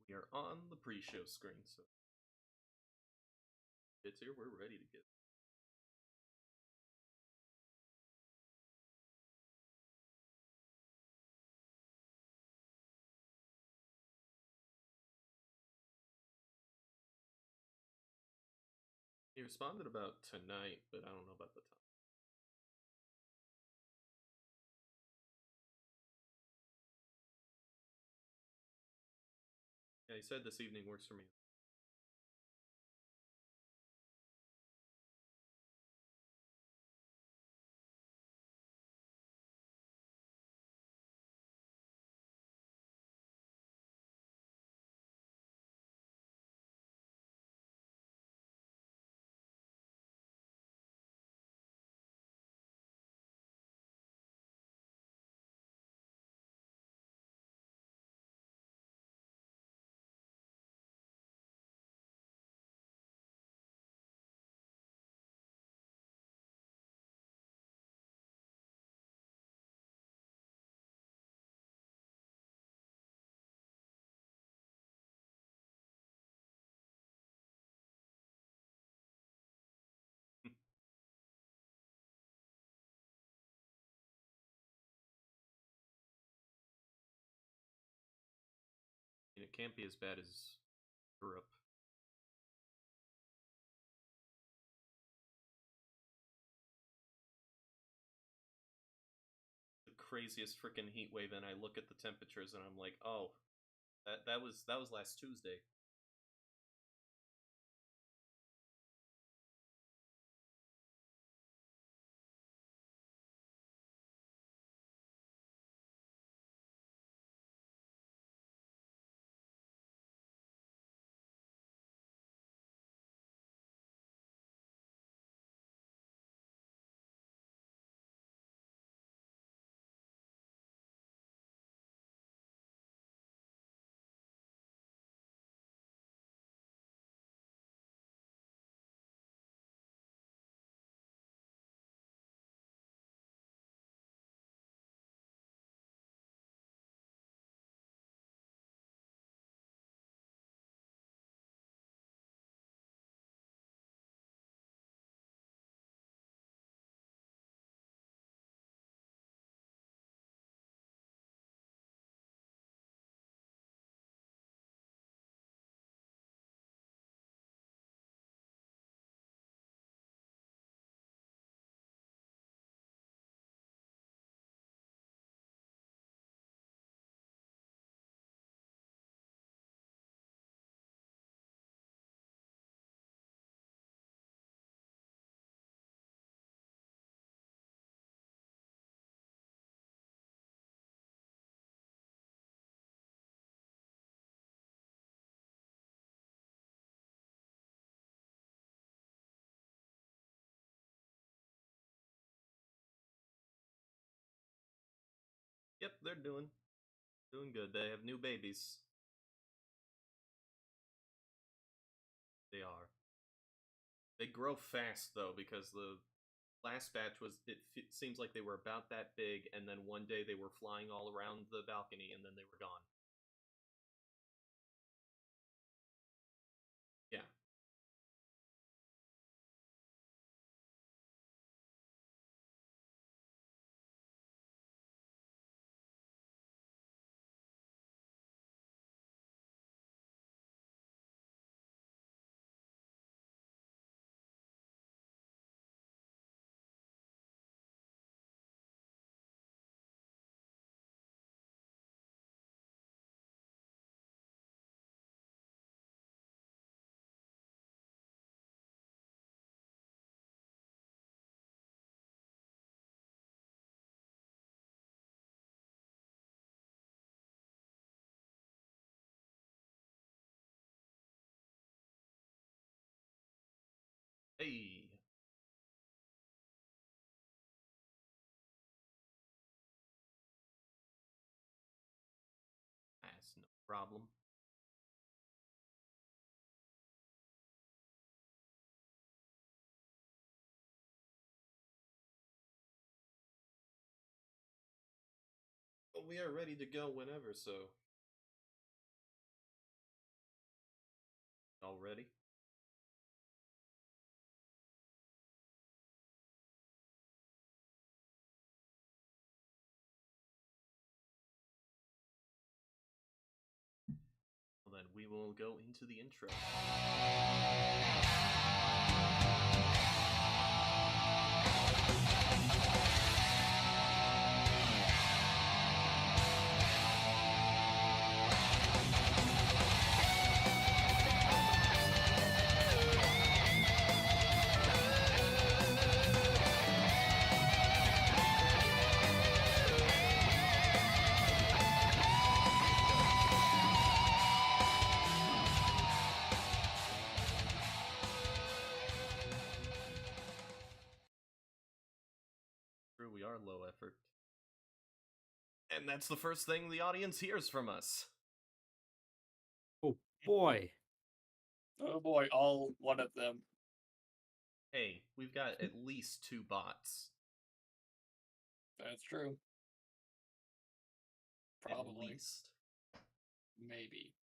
We are on the pre-show screen, so it's here. We're ready to get. He responded about tonight, but I don't know about the time. Yeah, he said this evening works for me. It can't be as bad as Europe. The craziest freaking heat wave, and I look at the temperatures, and I'm like, oh, that was last Tuesday. Yep, they're doing good. They have new babies. They are. They grow fast though because the last batch was it seems like they were about that big, and then one day they were flying all around the balcony, and then they were gone. Yeah. Hey, that's no problem. But we are ready to go whenever, so already. Well, then we will go into the intro. True, we are low effort. And that's the first thing the audience hears from us. Oh boy. Oh boy, all one of them. Hey, we've got at least 2 bots. That's true. At Probably. least. Maybe.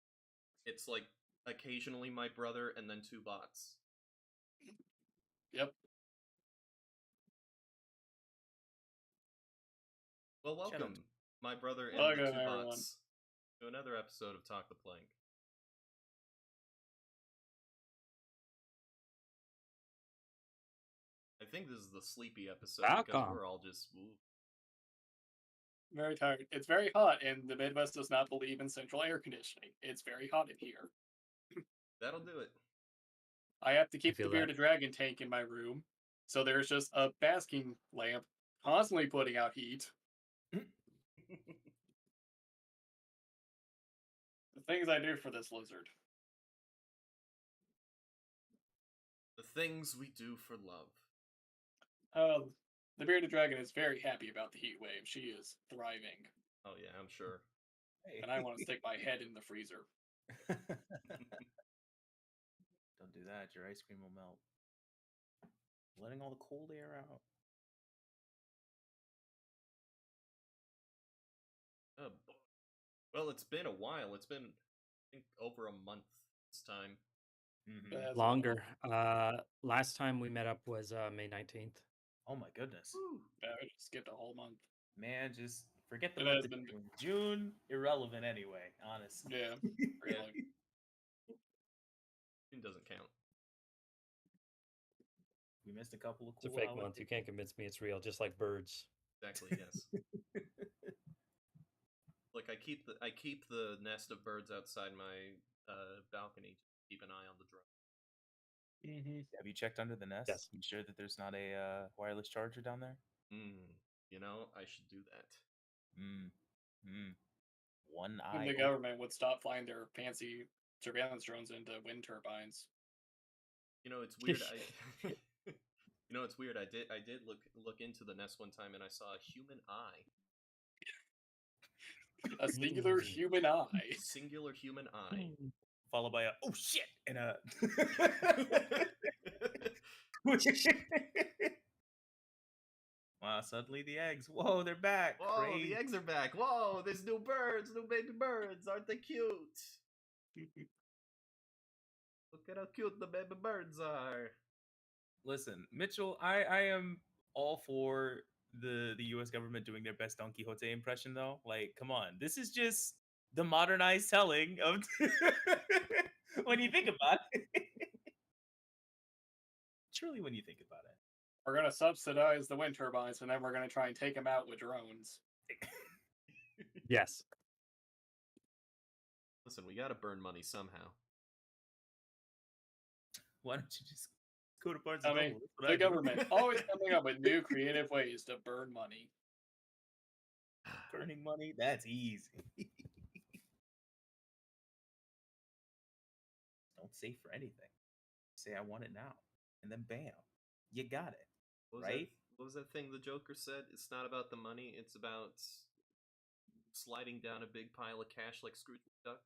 It's like occasionally my brother and then 2 bots. Yep. Well, welcome, my brother and Welcome, the 2 everyone. bots, to another episode of Talk the Plank. I think this is the sleepy episode because Welcome. we're all just ooh. Very tired. It's very hot, and the Midwest does not believe in central air conditioning. It's very hot in here. That'll do it. I have to keep the feel bearded dragon tank in my room, so there's just a basking lamp constantly putting out heat. The things I do for this lizard. The things we do for love. The bearded dragon is very happy about the heat wave. She is thriving, Oh yeah, I'm sure. Hey. and I want to stick my head in the freezer. Don't do that. Your ice cream will melt. Letting all the cold air out. Oh, boy. Well, it's been a while. It's been, I think, over a month this time. That's Longer. Last time we met up was May 19th. Oh my goodness. Woo. I just skipped a whole month. Man, just forget the It month has of been- June. June, irrelevant anyway, honestly. Yeah, really. June doesn't count. We missed a couple of It's a cool fake holidays. month. You can't convince me it's real, just like birds. Exactly. Yes. Look, I keep the nest of birds outside my balcony to keep an eye on the drone. Have you checked under the nest? Yes. You sure that there's not a wireless charger down there? You know, I should do that. One When eye. the government would stop flying their fancy surveillance drones into wind turbines. You know, it's weird. You know, it's weird. I did look into the nest one time, and I saw a human eye. A singular human eye. Singular human eye. Followed by a oh shit and a wow, suddenly the eggs. Whoa, they're back. Whoa, Crazy. the eggs are back. Whoa, there's new birds, new baby birds. Aren't they cute? Look at how cute the baby birds are. Listen, Mitchell, I am all for the US government doing their best Don Quixote impression though. Like, come on. This is just the modernized telling of when you think about it. Truly when you think about it. We're going to subsidize the wind turbines, and then we're going to try and take them out with drones. Yes. Listen, we gotta burn money somehow. Why don't you just go to Barnes I and mean, Noble? That's what the I do. government always coming up with new creative ways to burn money. Burning money, that's easy. Don't save for anything. Say I want it now, and then bam, you got it. What was Right? What was that thing the Joker said? It's not about the money. It's about sliding down a big pile of cash like Scrooge McDuck.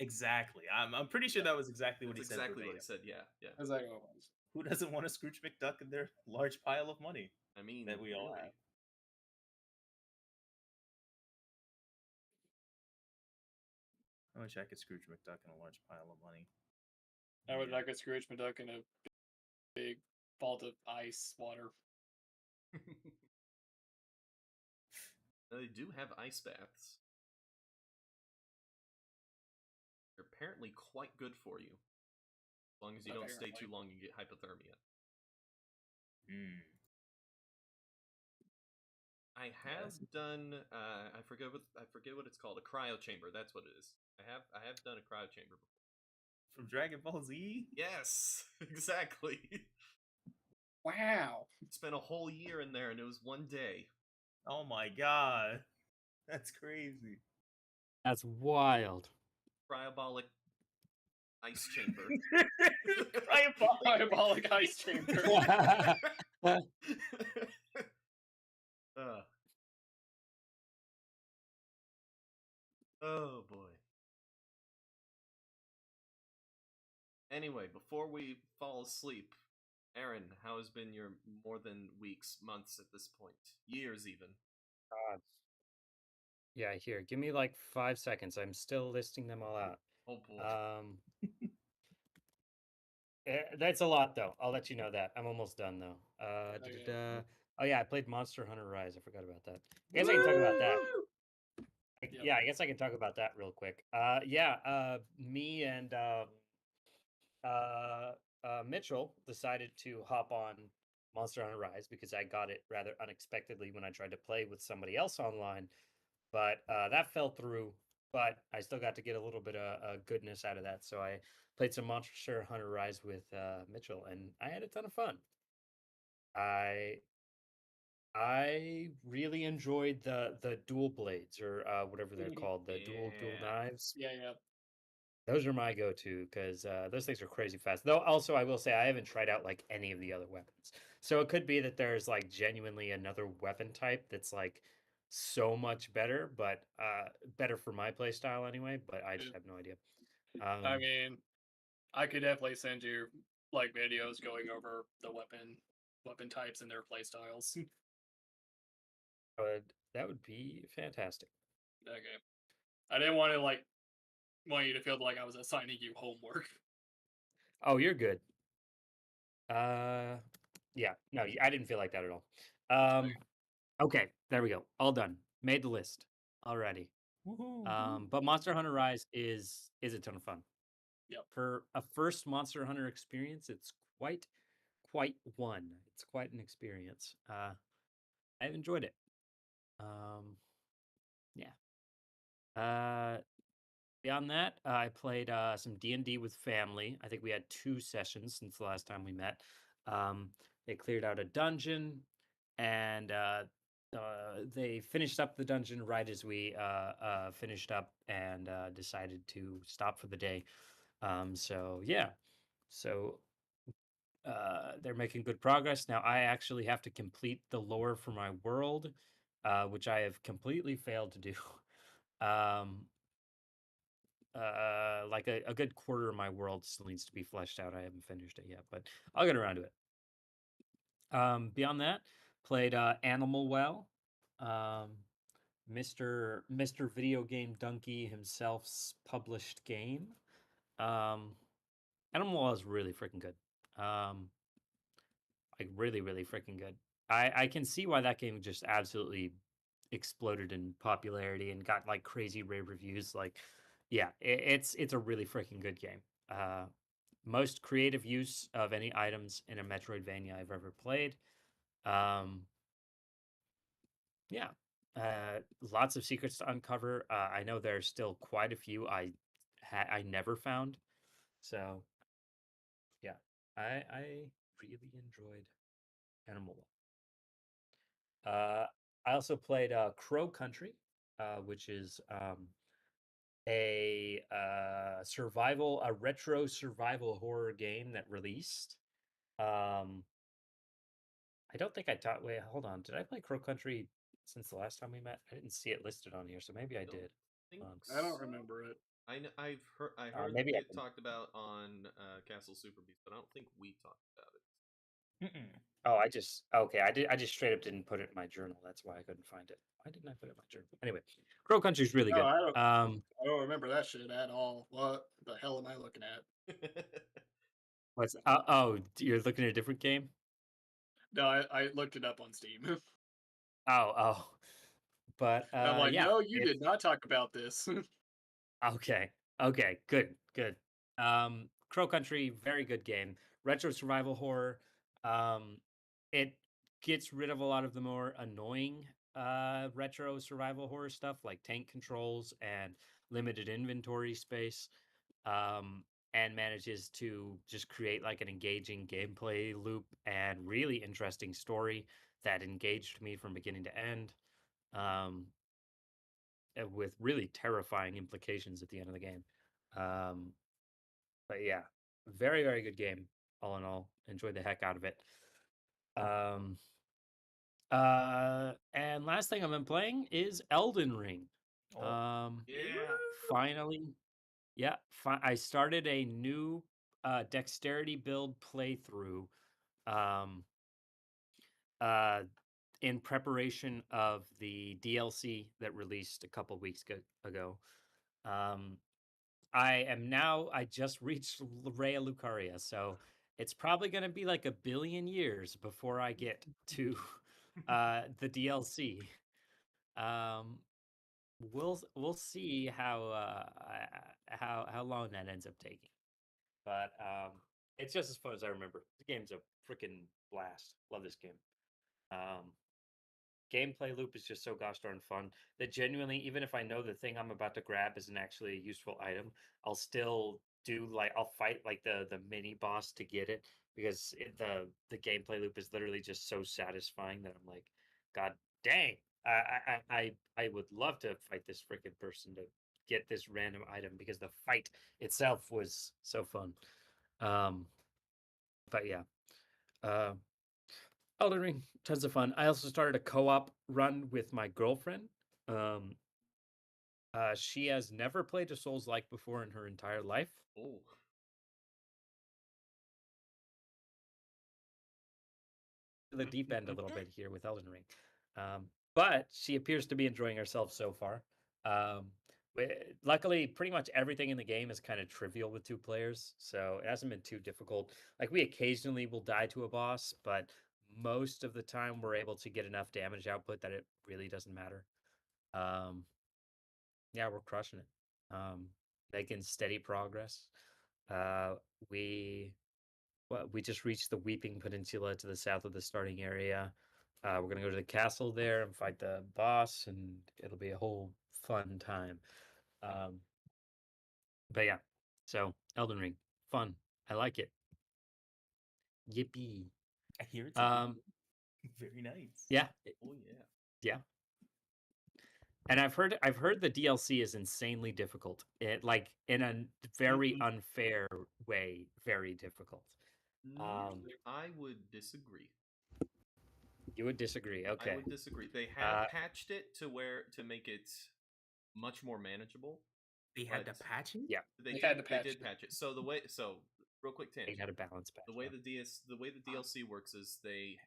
Exactly. I'm pretty sure that was exactly what That's he said. exactly what he verbatim. said. Yeah, yeah. As I go on. Who doesn't want a Scrooge McDuck in their large pile of money? I mean, That we all really. have. I wish I could Scrooge McDuck in a large pile of money. I would like a Scrooge McDuck in a big vault of ice water. They do have ice baths. They're apparently quite good for you. As long as you don't stay too Apparently. long and get hypothermia. Mm. I have Yes. done I forget what it's called, a cryo chamber, that's what it is. I have done a cryo chamber before. From Dragon Ball Z? Yes, exactly. Wow. Spent a whole year in there and it was one day. Oh my god. That's crazy. That's wild. Cryobolic ice chamber. Diabolic ice chamber. Uh. Oh boy. Anyway, before we fall asleep, Aaron, how has been your more than weeks, months at this point? Years even. Yeah, here. Give me like 5 seconds. I'm still listing them all out. Oh boy. That's a lot, though. I'll let you know that. I'm almost done, though. Okay. Oh yeah, I played Monster Hunter Rise. I forgot about that. I guess I can talk about that. Yep. Yeah, I guess I can talk about that real quick. Me and Mitchell decided to hop on Monster Hunter Rise because I got it rather unexpectedly when I tried to play with somebody else online. But that fell through. But I still got to get a little bit of goodness out of that. So I played some Monster Hunter Rise with Mitchell, and I had a ton of fun. I really enjoyed the dual blades or whatever they're called, the dual Yeah. knives. Yeah. Those are my go-to because those things are crazy fast. Though also I will say I haven't tried out like any of the other weapons. So it could be that there's like genuinely another weapon type that's like so much better, but better for my play style anyway, but I just Yeah. have no idea. I mean, I could definitely send you like videos going over the weapon types and their playstyles. But that would be fantastic. Okay. I didn't want to want you to feel like I was assigning you homework. Oh, you're good. Yeah, no, I didn't feel like that at all. Okay, there we go. All done. Made the list already. Woohoo. But Monster Hunter Rise is a ton of fun. Yep. For a first Monster Hunter experience, it's quite one. It's quite an experience. I've enjoyed it. Yeah. Beyond that, I played some D&D with family. I think we had 2 sessions since the last time we met. They cleared out a dungeon, and they finished up the dungeon right as we finished up and decided to stop for the day. So yeah, so they're making good progress. Now I actually have to complete the lore for my world, which I have completely failed to do. Like a good quarter of my world still needs to be fleshed out. I haven't finished it yet, but I'll get around to it. Beyond that, played Animal Well. Mr. Video Game Donkey himself's published game. Animal Well is really freaking good. Like really, really freaking good. I can see why that game just absolutely exploded in popularity and got like crazy rave reviews. Like, yeah, it's a really freaking good game. Most creative use of any items in a Metroidvania I've ever played. Yeah, lots of secrets to uncover. I know there's still quite a few I never found. So, yeah, I really enjoyed Animal. I also played Crow Country, which is a retro survival horror game that released. I don't think I taught. Wait, hold on. Did I play Crow Country since the last time we met? I didn't see it listed on here, so maybe I did. I don't remember it. I've heard that maybe I it can- talked about on Castle Super Beast, but I don't think we talked about it. Oh, I just straight up didn't put it in my journal. That's why I couldn't find it. Why didn't I put it in my journal? Anyway, Crow Country's really No, good. I don't remember that shit at all. What the hell am I looking at? What's you're looking at a different game? No, I looked it up on Steam. Oh. But And I'm like, yeah, no, you it's did not talk about this. okay. Okay, good. Crow Country, very good game. Retro survival horror. It gets rid of a lot of the more annoying retro survival horror stuff like tank controls and limited inventory space. And manages to just create like an engaging gameplay loop and really interesting story that engaged me from beginning to end. Um, with really terrifying implications at the end of the game. Um, but yeah, very, very good game. All in all, enjoyed the heck out of it. Um, and last thing I've been playing is Elden Ring. Oh, Yeah. Finally, yeah, I started a new dexterity build playthrough. Um, uh, in preparation of the DLC that released a couple weeks ago. Um, I just reached Rhea Lucaria, so it's probably going to be like a billion years before I get to the DLC. Um, we'll see how long that ends up taking. But it's just as fun as I remember. The game's a freaking blast. Love this game. Um, gameplay loop is just so gosh darn fun that genuinely, even if I know the thing I'm about to grab isn't actually a useful item, I'll still I'll fight like the mini boss to get it because the gameplay loop is literally just so satisfying that I'm like, God dang, I would love to fight this freaking person to get this random item because the fight itself was so fun. Um, but yeah, uh, Elden Ring, tons of fun. I also started a co-op run with my girlfriend. Um, she has never played a Souls-like before in her entire life. Oh. The deep end a little bit here with Elden Ring, but she appears to be enjoying herself so far. Um, Luckily, pretty much everything in the game is kind of trivial with two players, so it hasn't been too difficult. Like we occasionally will die to a boss, but most of the time we're able to get enough damage output that it really doesn't matter. Um, yeah, we're crushing it. Making steady progress. Uh, we we just reached the Weeping Peninsula to the south of the starting area. We're gonna go to the castle there and fight the boss, and it'll be a whole fun time. Um, but yeah, so Elden Ring, fun. I like it. Yippee! I hear it's a good Um, game. Very nice. yeah, Oh yeah. yeah. And I've heard the DLC is insanely difficult. It like in a very unfair way, very difficult. I would disagree. You would disagree, I okay? would disagree. They have Uh, patched it to make it much more manageable. They had to But patch it? yeah, They had to they patch did it. patch it. So real quick they tangent. had a balance patch. The way Yeah. the way the DLC works is they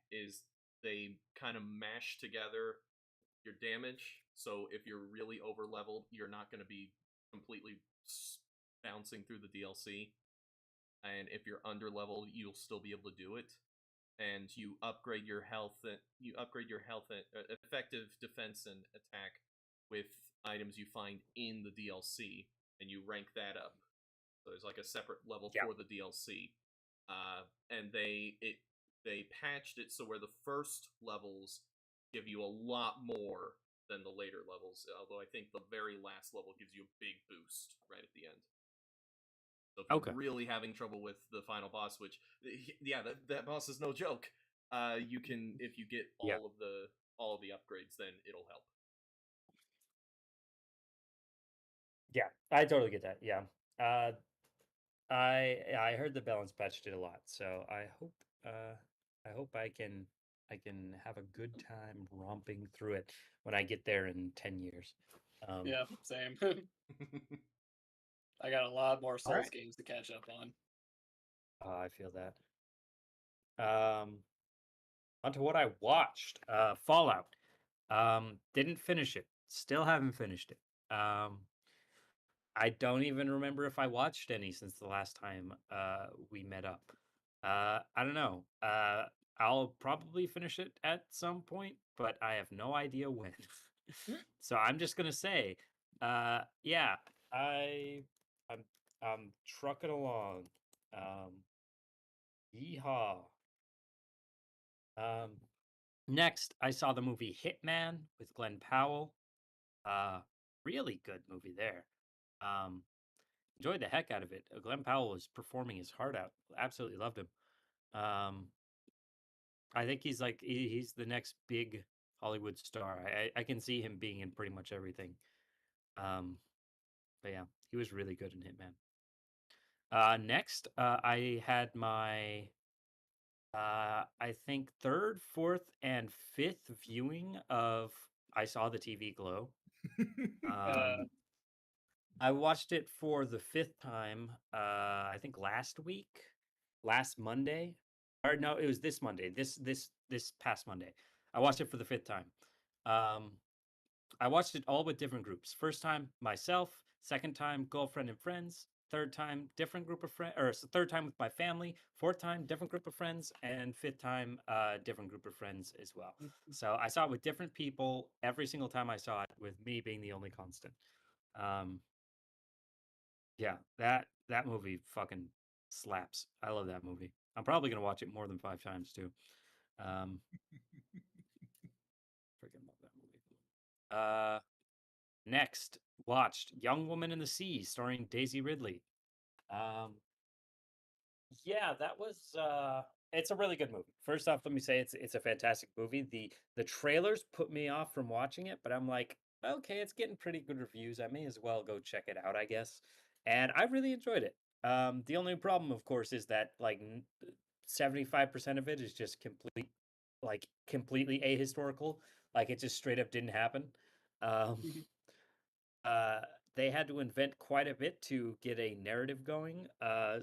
kind of mash together your damage. So if you're really over leveled, you're not going to be completely bouncing through the DLC. And if you're under leveled, you'll still be able to do it. And you upgrade your health. Effective defense and attack with items you find in the DLC, and you rank that up. So there's like a separate level Yeah. for the DLC. And they patched it so where the first levels give you a lot more than the later levels. Although I think the very last level gives you a big boost right at the end. So if Okay. you're really having trouble with the final boss, which yeah, that boss is no joke. You can if you get Yeah. all of the upgrades, then it'll help. Yeah, I totally get that. Yeah. I heard the balance patch did a lot, so I hope I can have a good time romping through it when I get there in 10 years. Yeah, same. I got a lot more Souls games to catch up on. I feel that. Onto what I watched. Fallout. Didn't finish it. Still haven't finished it. I don't even remember if I watched any since the last time we met up. I don't know. I'll probably finish it at some point, but I have no idea when. So I'm just gonna say, yeah, I I'm trucking along. Yeehaw. Um, Next, I saw the movie Hitman with Glenn Powell. Uh, Really good movie there. Um, Enjoyed the heck out of it. Glenn Powell was performing his heart out. Absolutely loved him. Um, I think he's like he's the next big Hollywood star. I can see him being in pretty much everything. But yeah, he was really good in Hitman. Next, I had my I think third, fourth, and fifth viewing of I Saw the TV Glow. I watched it for the fifth time. I think last Monday, or no, it was this Monday. This past Monday, I watched it for the fifth time. I watched it all with different groups. First time myself, second time girlfriend and friends, third time different group of friends, or third time with my family, fourth time different group of friends, and fifth time different group of friends as well. So I saw it with different people every single time I saw it, with me being the only constant. Yeah, that movie fucking slaps. I love that movie. I'm probably gonna watch it more than 5 times too. Um, Freaking love that movie. Next, watched Young Woman in the Sea, starring Daisy Ridley. Um, yeah, that was it's a really good movie. First off, let me say it's a fantastic movie. The trailers put me off from watching it, but I'm like, okay, it's getting pretty good reviews. I may as well go check it out, I guess. And I really enjoyed it. The only problem, of course, is that like 75% of it is just completely ahistorical. Like it just straight up didn't happen. Um, uh, they had to invent quite a bit to get a narrative going.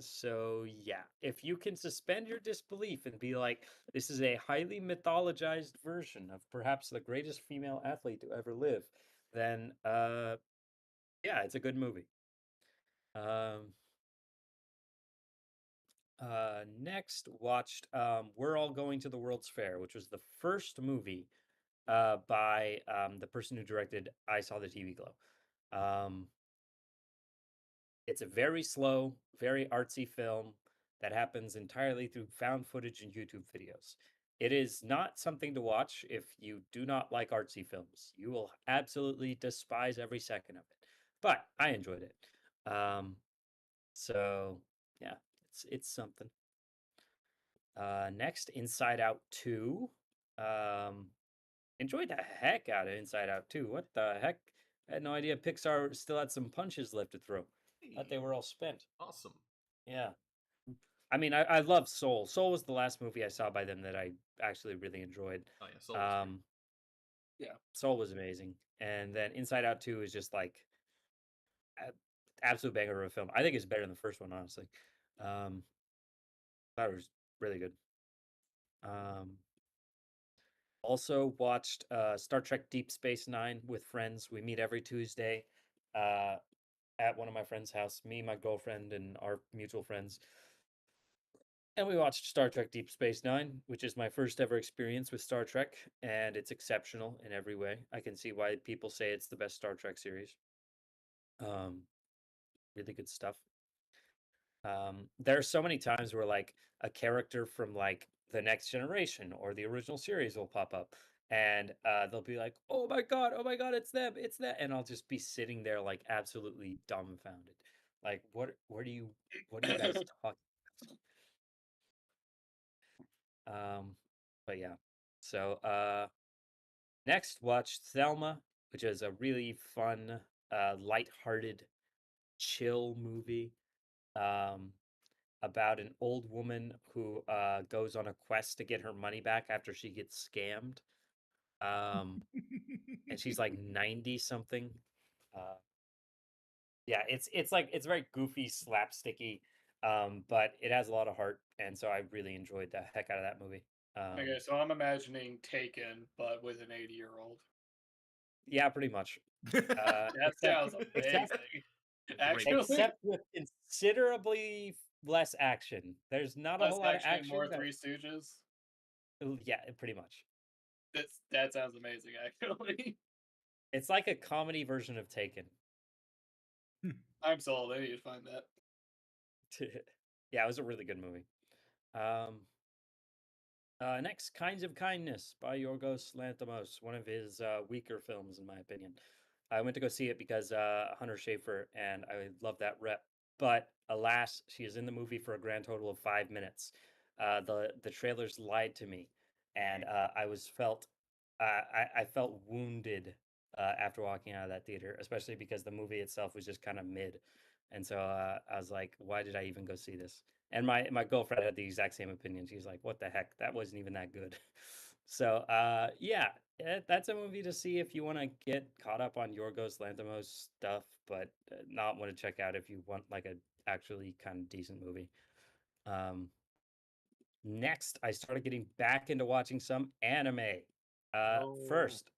So yeah, if you can suspend your disbelief and be like, this is a highly mythologized version of perhaps the greatest female athlete to ever live, then yeah, it's a good movie. Um, Next, watched We're All Going to the World's Fair, which was the first movie by the person who directed I Saw the TV Glow. It's a very slow, very artsy film that happens entirely through found footage and YouTube videos. It is not something to watch if you do not like artsy films. You will absolutely despise every second of it. But I enjoyed it. So yeah, it's something. Next, Inside Out 2. Enjoyed the heck out of Inside Out 2. What the heck? I had no idea Pixar still had some punches left to throw. Thought they were all spent. Awesome. Yeah. I mean, I love Soul. Soul was the last movie I saw by them that I actually really enjoyed. Oh yeah, Soul was great. Yeah. Soul was amazing. And then Inside Out 2 is just like absolute banger of a film. I think it's better than the first one, honestly. That was really good. Also watched Star Trek Deep Space Nine with friends. We meet every Tuesday at one of my friends' house, me, my girlfriend, and our mutual friends. And we watched Star Trek Deep Space Nine, which is my first ever experience with Star Trek, and it's exceptional in every way. I can see why people say it's the best Star Trek series. Really good stuff. There are so many times where like a character from like the Next Generation or the original series will pop up, and they'll be like, oh my god, it's them, it's that," and I'll just be sitting there like absolutely dumbfounded, like what are you guys talking? But yeah, so next watched Thelma, which is a really fun, lighthearted, chill movie. About an old woman who goes on a quest to get her money back after she gets scammed. And she's like 90 something. Uh, yeah, it's very goofy, slapsticky, but it has a lot of heart, and so I really enjoyed the heck out of that movie. Okay, so I'm imagining Taken, but with an 80-year-old. Yeah, pretty much. That sounds amazing. Actually, except with considerably less action. There's not a less whole lot of action, action. more but- Three Stooges. Yeah, pretty much. That sounds amazing. Actually, It's like a comedy version of Taken. I'm sold. I need to find that. Yeah, it was a really good movie. Next, Kinds of Kindness by Yorgos Lanthimos, one of his weaker films, in my opinion. I went to go see it because Hunter Schafer, and I love that rep. But alas, she is in the movie for a grand total of 5 minutes. The trailers lied to me, and I felt wounded after walking out of that theater, especially because the movie itself was just kind of mid. And so I was like, why did I even go see this? And my girlfriend had the exact same opinion. She's like, what the heck? That wasn't even that good. So yeah, that's a movie to see if you want to get caught up on Yorgos Lanthimos stuff, but not want to check out if you want like a actually kind of decent movie. Next, I started getting back into watching some anime. First,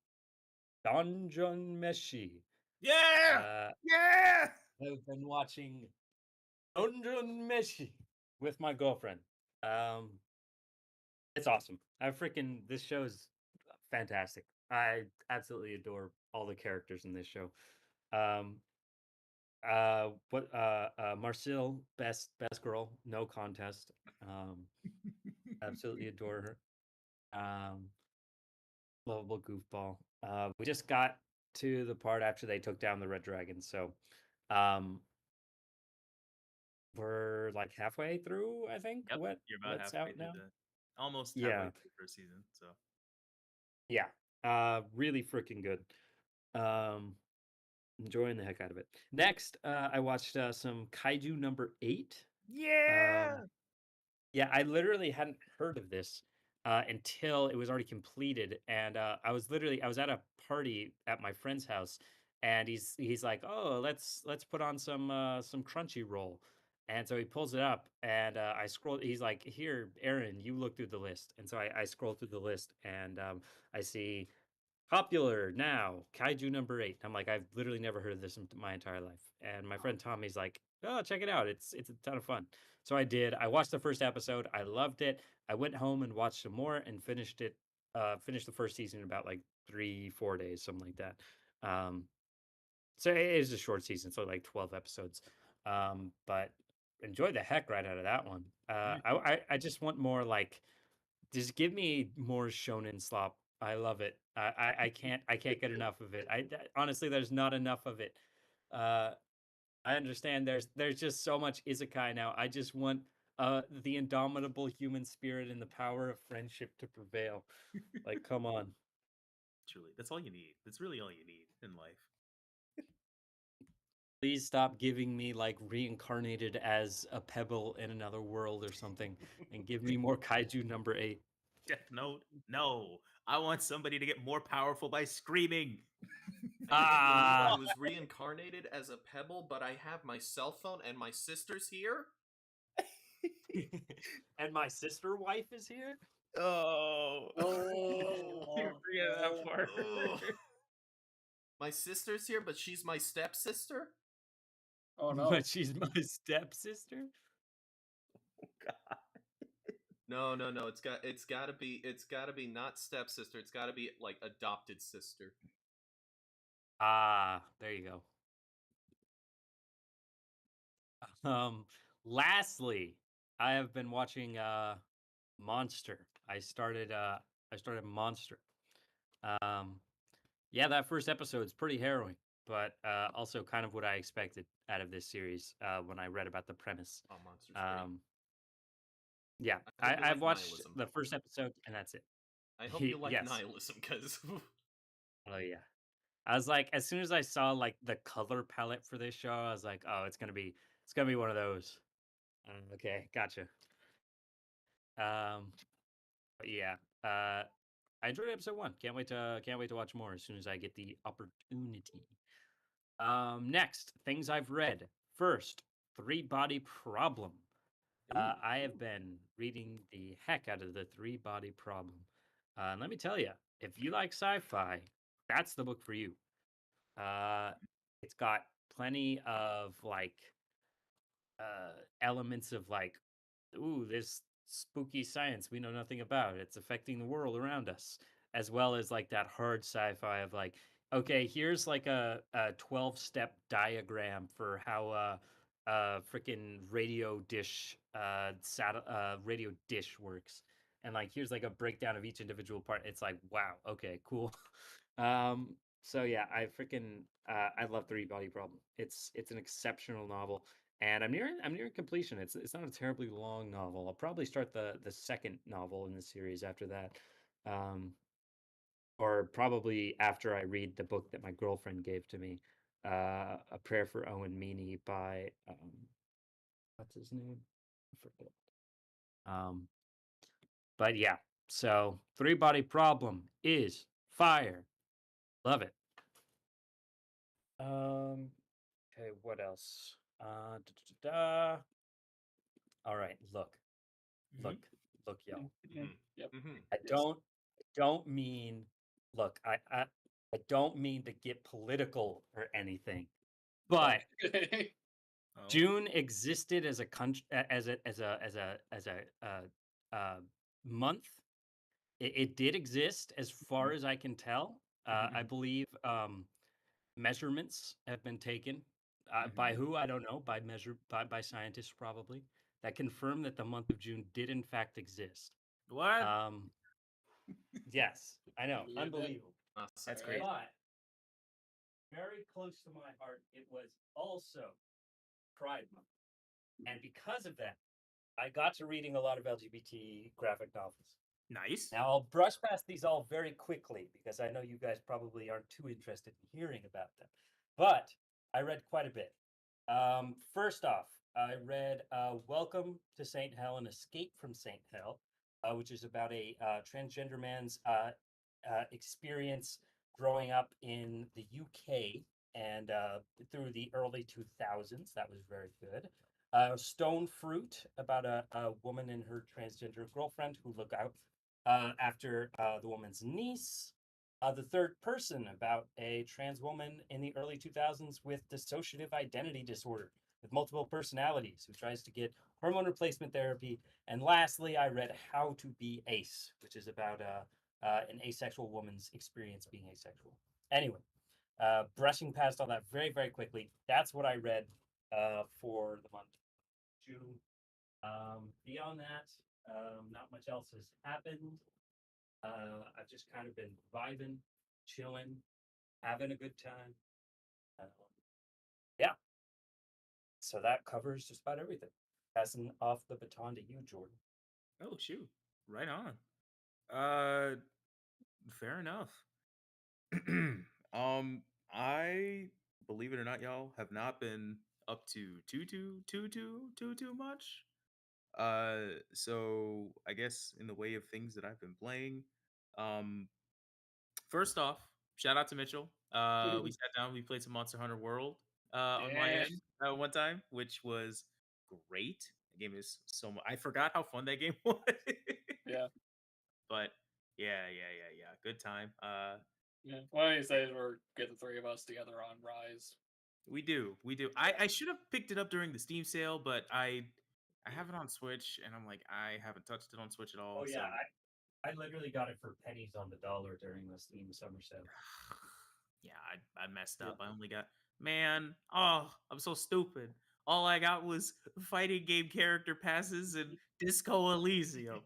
Donjon Meshi. Yeah, Uh, yeah. I've been watching Donjon Meshi with my girlfriend. It's awesome. This show is fantastic. I absolutely adore all the characters in this show. Marcel, best girl, no contest. Absolutely adore her. Lovable goofball. We just got to the part after they took down the Red Dragon, so we're like halfway through, I think. Yep, you're about What's halfway out through now? almost Yeah. halfway through the first season. So Yeah. Really freaking good. Enjoying the heck out of it. Next, I watched some Kaiju number 8. yeah. Yeah, I literally hadn't heard of this until it was already completed, and I was at a party at my friend's house, and he's like, "Oh, let's put on some Crunchyroll," and so he pulls it up, and I scroll. He's like, "Here, Aaron, you look through the list," and so I scroll through the list, and I see popular now, Kaiju number 8. I'm like, I've literally never heard of this in my entire life. And my friend Tommy's like, oh, check it out. It's a ton of fun. So I did. I watched the first episode. I loved it. I went home and watched some more and finished it. Finished the first season in about like 3-4 days, something like that. So it is a short season, so like 12 episodes. But enjoyed the heck right out of that one. I just want more like just give me more shonen slop. I love it. I can't get enough of it. Honestly, there's not enough of it. I understand there's just so much isekai now. I just want the indomitable human spirit and the power of friendship to prevail. Like, come on. Truly, that's all you need. That's really all you need in life. Please stop giving me like reincarnated as a pebble in another world or something, and give me more Kaiju number 8. Death Note? No. I want somebody to get more powerful by screaming. I was reincarnated as a pebble, but I have my cell phone and my sister's here. And my sister wife is here. Oh. Oh. Forget that part. Ugh. My sister's here, but she's my stepsister. Oh no. But she's my stepsister. Oh, God. No. It's gotta be not stepsister. It's gotta be like adopted sister. Ah, there you go. Lastly, I have been watching Monster. I started Monster. Yeah, that first episode's pretty harrowing, but also kind of what I expected out of this series when I read about the premise. Oh, Monster's great. Yeah, I hope you I've like watched nihilism. the first episode and that's it. I hope you like Yes. nihilism, because Oh yeah. I was like, as soon as I saw like the color palette for this show, I was like, oh, it's gonna be one of those. Okay, gotcha. But yeah. I enjoyed episode 1. Can't wait to watch more as soon as I get the opportunity. Next, things I've read. First, Three Body Problem. I have been reading the heck out of the Three Body Problem. And let me tell you, if you like sci-fi, that's the book for you. It's got plenty of elements of ooh, this spooky science we know nothing about. It's affecting the world around us, as well as that hard sci-fi of okay, here's a 12-step diagram for how freaking radio dish works, and here's a breakdown of each individual part. It's wow, okay, cool. So yeah, I love Three Body Problem. It's an exceptional novel, and I'm nearing completion. It's not a terribly long novel. I'll probably start the second novel in the series after that, or probably after I read the book that my girlfriend gave to me, A Prayer for Owen Meany by what's his name? I forget. But yeah, so Three Body Problem is fire. Love it. Okay, what else? All right, look, y'all. Yep. I don't mean look, I don't mean to get political or anything, but Okay. Oh. June existed as a country, as a month. It did exist as far as I can tell. I believe measurements have been taken by who I don't know, by scientists probably, that confirm that the month of June did in fact exist. What? Yes, I know, Believe that. unbelievable. That's Alright. great. But very close to my heart, it was also Pride Month, and because of that, I got to reading a lot of LGBT graphic novels. Nice. Now, I'll brush past these all very quickly because I know you guys probably aren't too interested in hearing about them. But I read quite a bit. First off, I read Welcome to St. Hell and Escape from St. Hell, which is about a transgender man's experience growing up in the UK and through the early 2000s. That was very good. Stone Fruit, about a woman and her transgender girlfriend who look out after the woman's niece. The Third Person, about a trans woman in the early 2000s with dissociative identity disorder with multiple personalities who tries to get hormone replacement therapy. And lastly, I read How to Be Ace, which is about an asexual woman's experience being asexual. Anyway, brushing past all that very, very quickly, that's what I read for the month of June. Beyond that, not much else has happened. I've just kind of been vibing, chilling, having a good time. Yeah. So that covers just about everything. Passing off the baton to you, Jordan. Oh shoot. Right on. Fair enough. I believe it or not, y'all, have not been up to too much. So I guess in the way of things that I've been playing, first off, shout out to Mitchell. We sat down, we played some Monster Hunter World on my Yeah. end one time, which was great. The game is so much. I forgot how fun that game was. Yeah. But yeah. Good time. Yeah. One of these days we're get the three of us together on Rise. We do. I should have picked it up during the Steam sale, but I have it on Switch, and I'm like, I haven't touched it on Switch at all. Oh yeah, so- I literally got it for pennies on the dollar during the Steam summer sale. Yeah, I messed up. I only got I'm so stupid. All I got was fighting game character passes and Disco Elysium.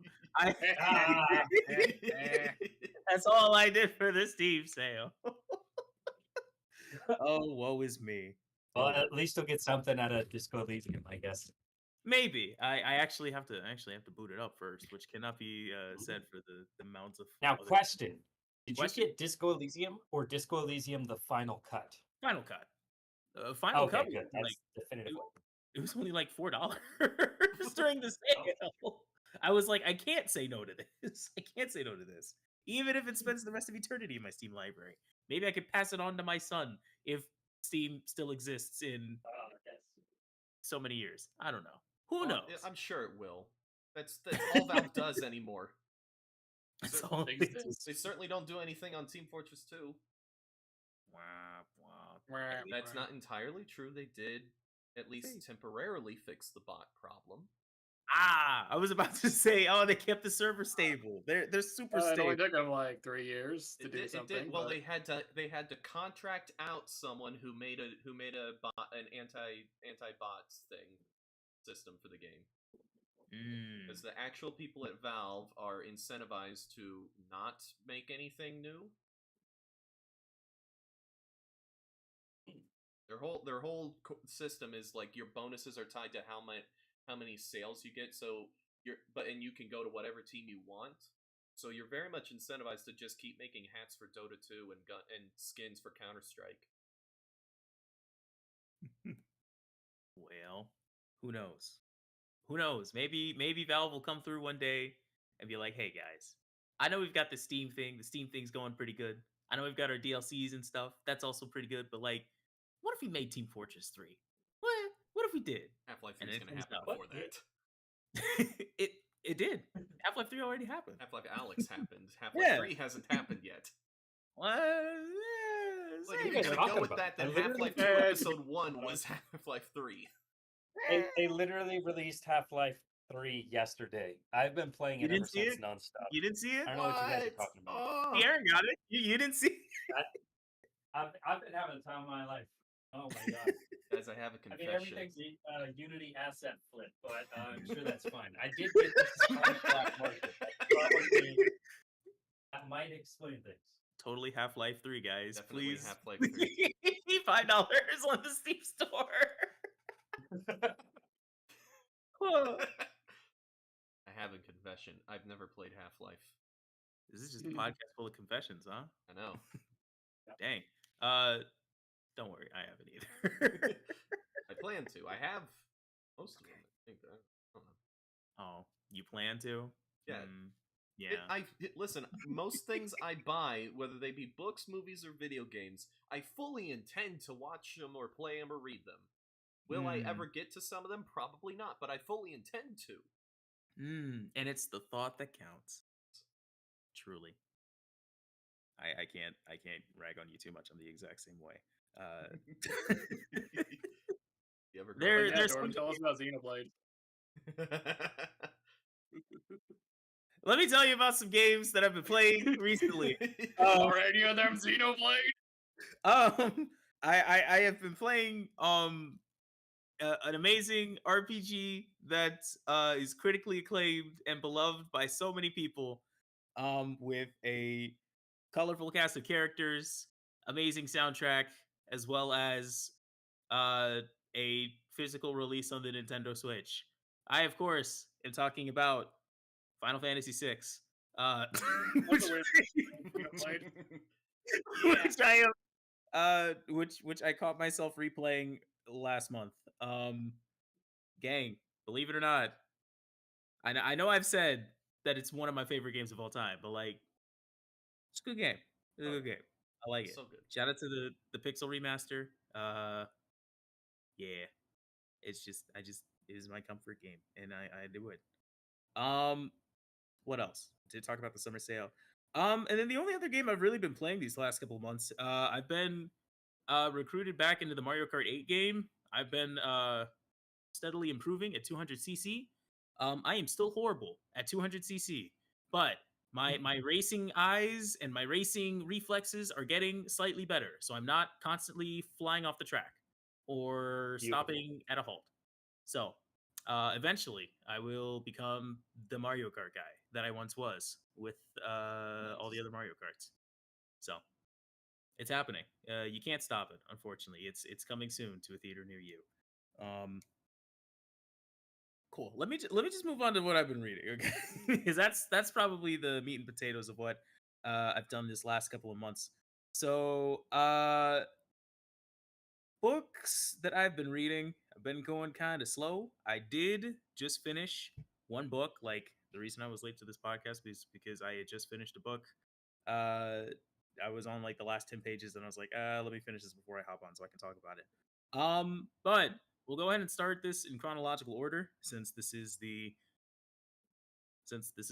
That's all I did for the Steam sale. Oh, woe is me. Well, Oh, at least you'll get something out of Disco Elysium, I guess. maybe I actually have to boot it up first, which cannot be said for the amounts of Now, other- question: did Question? you get Disco Elysium or Disco Elysium the Final Cut? Final Cut. Final Okay, Cut was good. That's like definitive. it was only like $4 during the sale. I was like, I can't say no to this. I can't say no to this. Even if it spends the rest of eternity in my Steam library. Maybe I could pass it on to my son if Steam still exists in Yes. so many years. I don't know. Who Well, knows? I'm sure it will. That's all Valve does anymore. That's cer- all They it is. exist. They certainly don't do anything on Team Fortress 2. Wow, wow. That's not entirely true. They did at least Say- temporarily fix the bot problem. I was about to say, oh, they kept the server stable. They're super It stable. only took them like 3 years to It do did. something. It did. Well, but they had to contract out someone who made a bot, an anti-bot system for the game. Because the actual people at Valve are incentivized to not make anything new. Their whole system is like your bonuses are tied to how many sales you get. So and you can go to whatever team you want. So you're very much incentivized to just keep making hats for Dota 2 and skins for Counter-Strike. Well, who knows? Who knows? Maybe Valve will come through one day and be like, "Hey guys, I know we've got the Steam thing. The Steam thing's going pretty good. I know we've got our DLCs and stuff. That's also pretty good. But like, what if we made Team Fortress 3? What if we did?" Half-Life 3 And is it going to comes happen out. before that. It did. Half-Life 3 already happened. Half-Life Alyx happened. Half-Life Yeah. 3 hasn't happened yet. Well, Like, say if guys you're are gonna talking go with about? that, then I literally Half-Life 2 said- Episode 1 was Half-Life 3. They literally released Half-Life 3 yesterday. I've been playing You it ever didn't see since it? nonstop. You didn't see it? I don't know what you guys are talking about. Oh. Aaron got it. You didn't see it? I've been having the time of my life. Oh my god. Guys, I have a I mean, confession. everything's Unity asset flip, but I'm sure that's fine. I did get this on the black market. Probably that might explain things. Totally Half-Life 3, guys. Definitely Please. Half-Life 3. $5 on the Steam store. I have a confession. I've never played Half-Life. This is just a podcast full of confessions, huh? I know. Dang. Don't worry, I haven't either. I plan to. I have most of them. I think. I don't know. Oh, you plan to? Yeah. Yeah. Listen. Most things I buy, whether they be books, movies, or video games, I fully intend to watch them or play them or read them. Will I ever get to some of them? Probably not, but I fully intend to. And it's the thought that counts. Truly. I can't rag on you too much. I'm the exact same way. You ever There- Yeah, there's Jordan, some- tell us about Xenoblade. Let me tell you about some games that I've been playing recently. Are any of them Xenoblade? I have been playing an amazing RPG that is critically acclaimed and beloved by so many people, with a colorful cast of characters, amazing soundtrack, as well as a physical release on the Nintendo Switch. I, of course, am talking about Final Fantasy VI. Which, a weird Xenoblade. which I am, which I caught myself replaying last month. Gang, believe it or not, I know I've said that it's one of my favorite games of all time, but like, it's a good game. It's a good game. I like it. So good. Shout out to the Pixel remaster. Yeah, it is my comfort game, and I do it. What else? To talk about the summer sale. And then the only other game I've really been playing these last couple of months, I've been recruited back into the Mario Kart 8 game. I've been steadily improving at 200cc. I am still horrible at 200cc, but my racing eyes and my racing reflexes are getting slightly better, so I'm not constantly flying off the track or Beautiful. stopping at a halt. So eventually, I will become the Mario Kart guy that I once was with all the other Mario Karts. So it's happening. You can't stop it, unfortunately. It's coming soon to a theater near you. Cool. Let me just move on to what I've been reading, okay? Because that's probably the meat and potatoes of what I've done this last couple of months. So books that I've been reading, I've been going kind of slow. I did just finish one book. Like, the reason I was late to this podcast is because I had just finished a book. I was on like the last 10 pages, and I was like, let me finish this before I hop on so I can talk about it. But we'll go ahead and start this in chronological order, since this is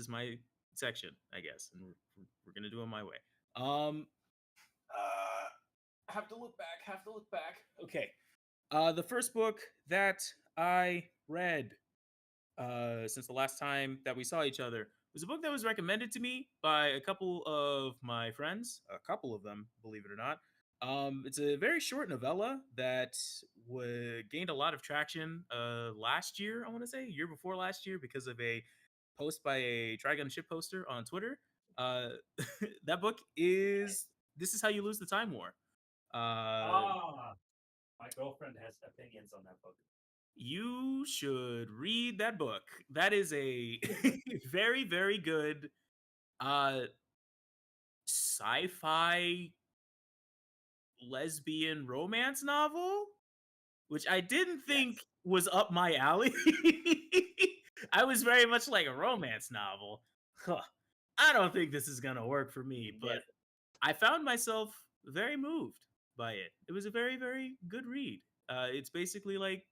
my section, I guess, and we're gonna do it my way. Have to look back. Okay. The first book that I read since the last time that we saw each other was a book that was recommended to me by a couple of my friends, a couple of them, believe it or not. It's a very short novella that gained a lot of traction last year, I want to say, year before last year, because of a post by a Trigun ship poster on Twitter. Uh, that book is This Is How You Lose the Time War. My girlfriend has opinions on that book. You should read that book. That is a very, very good sci-fi lesbian romance novel, which I didn't think Yes. was up my alley. I was very much like a romance novel. Huh. I don't think this is gonna work for me, but Yes. I found myself very moved by it. It was a very, very good read. It's basically like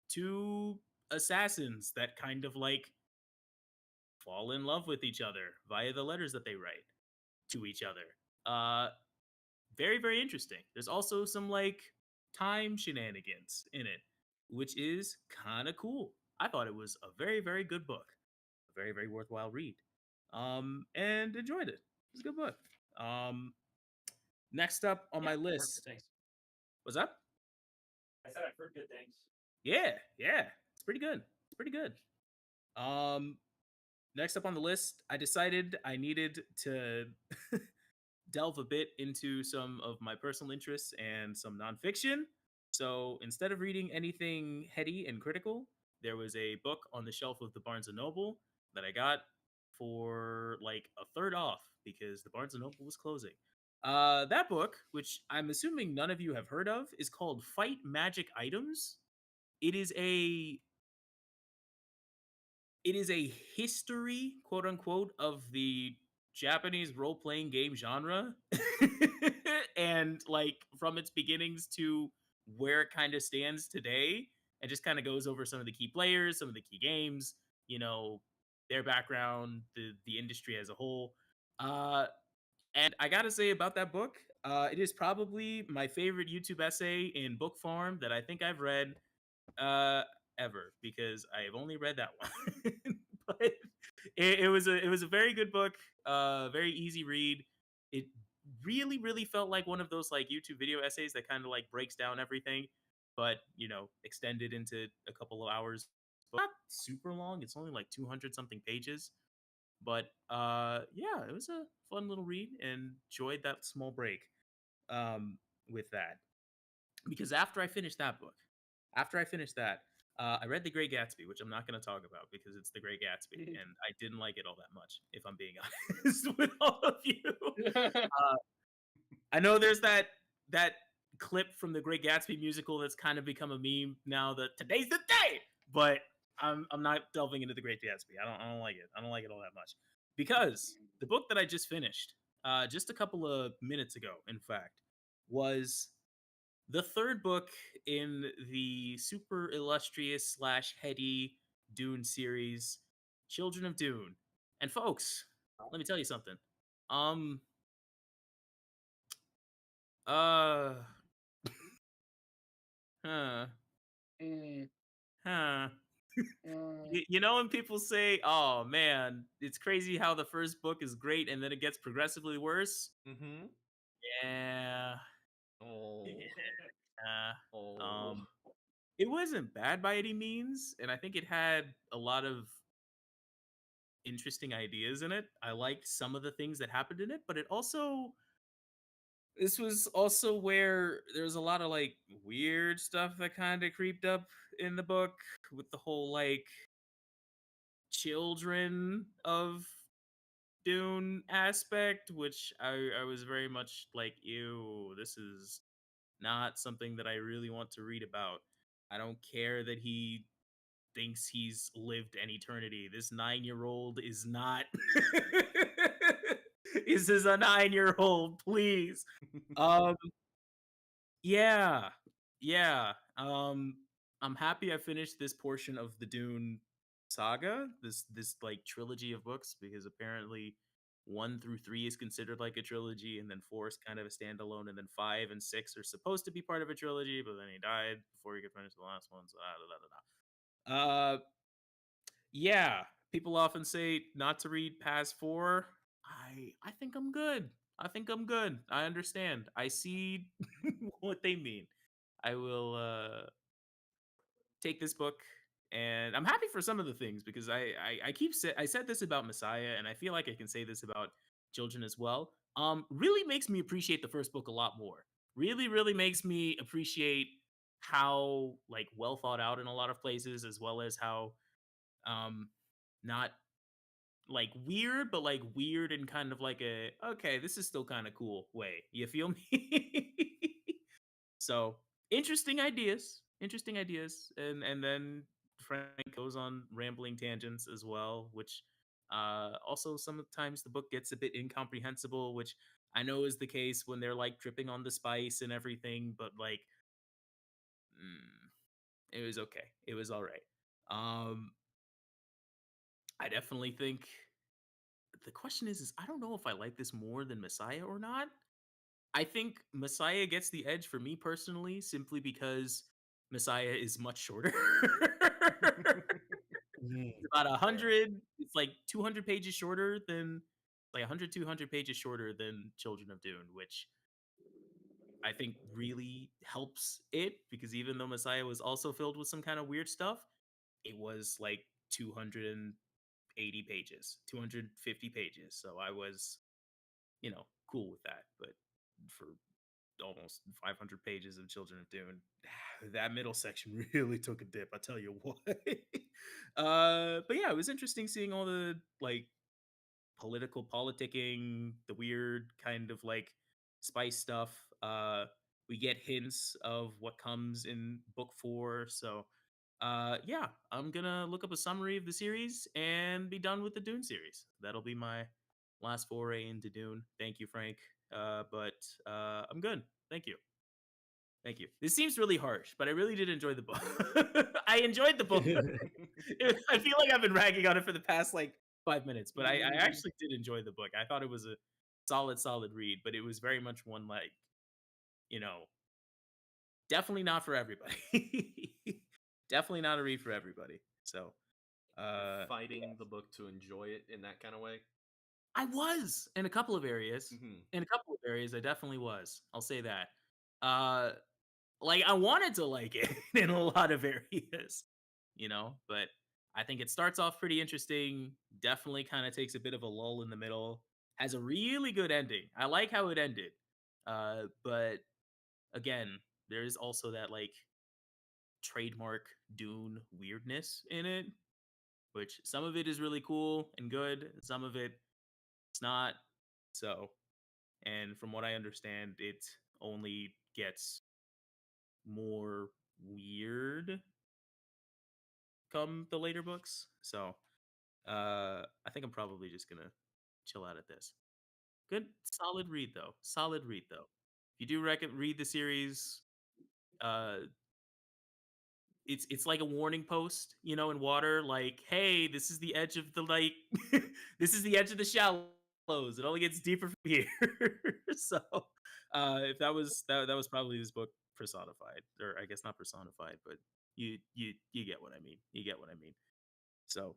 two assassins that kind of like fall in love with each other via the letters that they write to each other. Very, very interesting. There's also some like time shenanigans in it, which is kind of cool. I thought it was a very, very good book, a very, very worthwhile read, and enjoyed it. It was a good book. Next up on Yeah, my I've heard good list, things. what's up? I said I've heard good things. Yeah, it's pretty good. It's pretty good. Um, Next up on the list, I decided I needed to delve a bit into some of my personal interests and some nonfiction. So instead of reading anything heady and critical, there was a book on the shelf of the Barnes and Noble that I got for like a third off because the Barnes and Noble was closing. That book, which I'm assuming none of you have heard of, is called Fight Magic Items. It is a history, quote unquote, of the Japanese role playing game genre. And like from its beginnings to where it kind of stands today, and just kind of goes over some of the key players, some of the key games, you know, their background, the industry as a whole. And I gotta say about that book, it is probably my favorite YouTube essay in book form that I think I've read uh ever, because I have only read that one. But it was a very good book, very easy read. It really, really felt like one of those like YouTube video essays that kind of like breaks down everything, but you know, extended into a couple of hours. But not super long. It's only like 200 something pages. But yeah, it was a fun little read and enjoyed that small break with that. Because after I finished that, I read The Great Gatsby, which I'm not going to talk about because it's The Great Gatsby, and I didn't like it all that much, if I'm being honest with all of you. I know there's that clip from the Great Gatsby musical that's kind of become a meme now, that today's the day, but I'm not delving into The Great Gatsby. I don't like it. I don't like it all that much, because the book that I just finished, just a couple of minutes ago, in fact, was the third book in the super illustrious slash heady Dune series, Children of Dune. And folks, let me tell you something. Uh, huh, Mm, huh. mm. You know when people say, "Oh man, it's crazy how the first book is great and then it gets progressively worse." Mm-hmm. Yeah. Oh. Oh. Um, it wasn't bad by any means, and I think it had a lot of interesting ideas in it. I liked some of the things that happened in it, but it also this was also where there's a lot of like weird stuff that kind of creeped up in the book, with the whole like children of Dune aspect, which I was very much like, ew, this is not something that I really want to read about. I don't care that he thinks he's lived an eternity. This 9-year-old is not. This is a 9-year-old, please. Um, yeah, yeah. I'm happy I finished this portion of the Dune saga, this like trilogy of books, because apparently 1 through 3 is considered like a trilogy, and then 4 is kind of a standalone, and then 5 and 6 are supposed to be part of a trilogy, but then he died before he could finish the last one. So yeah, people often say not to read past 4. I think I'm good. I think I'm good. I understand. I see what they mean. I will take this book, and I'm happy for some of the things because I said this about Messiah, and I feel like I can say this about Children as well. Really makes me appreciate the first book a lot more. Really makes me appreciate how like well thought out in a lot of places, as well as how not like weird, but like weird in kind of like a okay, this is still kind of cool way. You feel me? So interesting ideas, and then Frank goes on rambling tangents as well, which also sometimes the book gets a bit incomprehensible, which I know is the case when they're like dripping on the spice and everything, but like it was okay. It was all right. I definitely think the question is I don't know if I like this more than Messiah or not. I think Messiah gets the edge for me personally, simply because Messiah is much shorter. It's about 100. It's like 200 pages shorter than like 100, 200 pages shorter than Children of Dune, which I think really helps it because even though Messiah was also filled with some kind of weird stuff, it was like 280 pages, 250 pages. So I was, cool with that. But for almost 500 pages of Children of Dune, that middle section really took a dip. I tell you what. But yeah, it was interesting seeing all the like political politicking, the weird kind of like spice stuff. We get hints of what comes in book 4. So yeah, I'm gonna look up a summary of the series and be done with the Dune series. That'll be my last foray into Dune. Thank you, Frank. But I'm good. Thank you. Thank you. This seems really harsh, but I really did enjoy the book. I enjoyed the book. I feel like I've been ragging on it for the past like 5 minutes, but I actually did enjoy the book. I thought it was a solid read, but it was very much one like, definitely not for everybody. Definitely not a read for everybody. So, You're fighting the book to enjoy it in that kind of way. I was in a couple of areas. Mhm. In a couple of areas, I definitely was. I'll say that. Like I wanted to like it in a lot of areas, but I think it starts off pretty interesting. Definitely kind of takes a bit of a lull in the middle. Has a really good ending. I like how it ended. But again, there is also that like trademark Dune weirdness in it, which some of it is really cool and good. Some of it's not. So, and from what I understand, it only gets more weird come the later books. So, I think I'm probably just gonna chill out at this. Good, solid read though. Solid read though. If you do read the series, uh, it's like a warning post, in water. Like, hey, this is the edge of the like, this is the edge of the shallows. It only gets deeper from here. So, if that was probably this book personified, or I guess not personified, but you get what I mean. You get what I mean. So,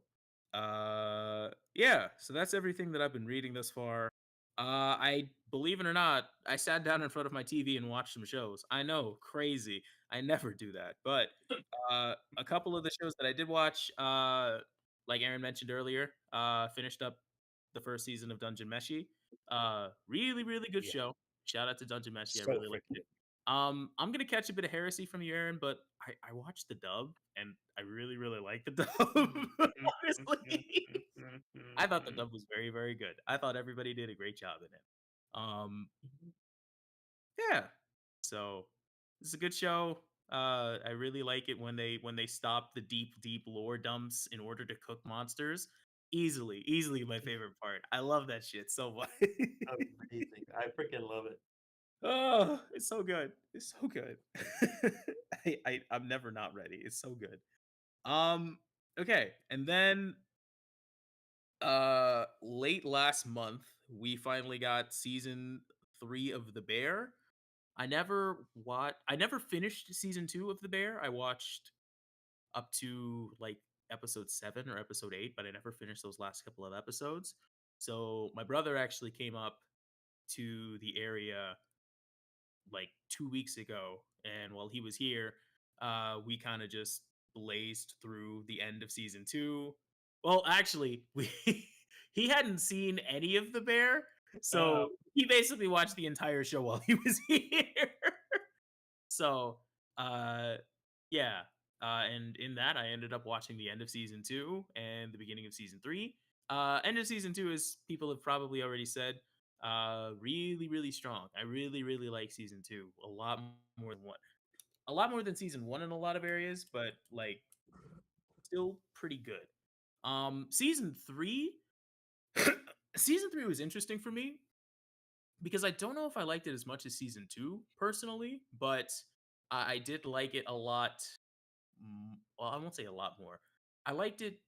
yeah. So that's everything that I've been reading thus far. I believe it or not, I sat down in front of my TV and watched some shows. I know, crazy. I never do that, but a couple of the shows that I did watch, like Aaron mentioned earlier, finished up the first season of Dungeon Meshi. Really good Yeah. show. Shout out to Dungeon Meshi. I So really liked freaking it. I'm gonna catch a bit of heresy from you, Aaron, but I watched the dub and I really like the dub. Honestly, I thought the dub was very good. I thought everybody did a great job in it. Yeah. So it's a good show. I really like it when they stop the deep lore dumps in order to cook monsters. Easily my favorite part. I love that shit so much. Amazing. I freaking love it. Oh, it's so good. It's so good. I'm never not ready. It's so good. Okay, and then late last month we finally got season 3 of The Bear. I never finished season 2 of The Bear. I watched up to like episode 7 or episode 8, but I never finished those last couple of episodes. So my brother actually came up to the area like 2 weeks ago, and while he was here, we kind of just blazed through the end of season 2. Well, actually, we he hadn't seen any of The Bear, so he basically watched the entire show while he was here. So, uh, yeah. And in that, I ended up watching the end of season 2 and the beginning of season 3. End of season 2, as people have probably already said, really, really strong. I really, really like season 2 a lot more than a lot more than season 1 in a lot of areas, but like still pretty good. Season 3, season 3 was interesting for me because I don't know if I liked it as much as season 2 personally, but I did like it a lot. Well, I won't say a lot more. I liked it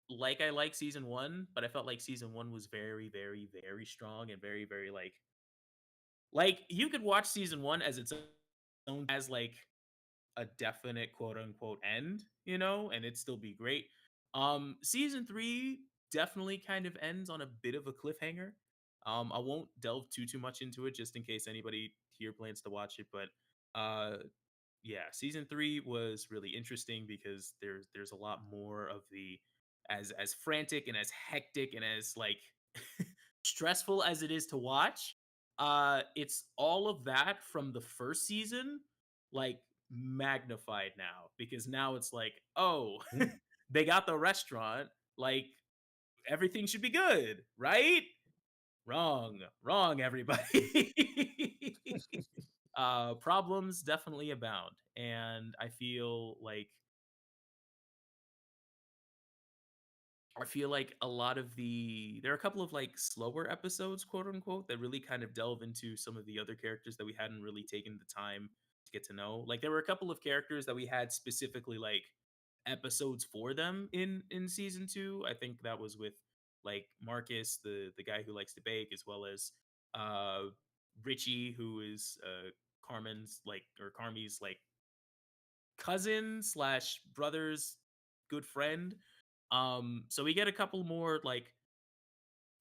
like I like season 1, but I felt like season 1 was very, very, very strong and very, very like you could watch season 1 as its own, as like a definite quote unquote end, and it'd still be great. Season 3 definitely kind of ends on a bit of a cliffhanger. I won't delve too much into it just in case anybody here plans to watch it, but yeah, season 3 was really interesting because there's a lot more of the, as frantic and as hectic and as like stressful as it is to watch. It's all of that from the first season, like magnified now, because now it's like, oh, they got the restaurant, like everything should be good, right? Wrong, everybody. Problems definitely abound, and I feel like a lot of there are a couple of like slower episodes, quote unquote, that really kind of delve into some of the other characters that we hadn't really taken the time to get to know. Like there were a couple of characters that we had specifically like episodes for them in season 2. I think that was with like Marcus, the guy who likes to bake, as well as uh Richie, who is Carmi's like cousin slash brother's good friend. So we get a couple more like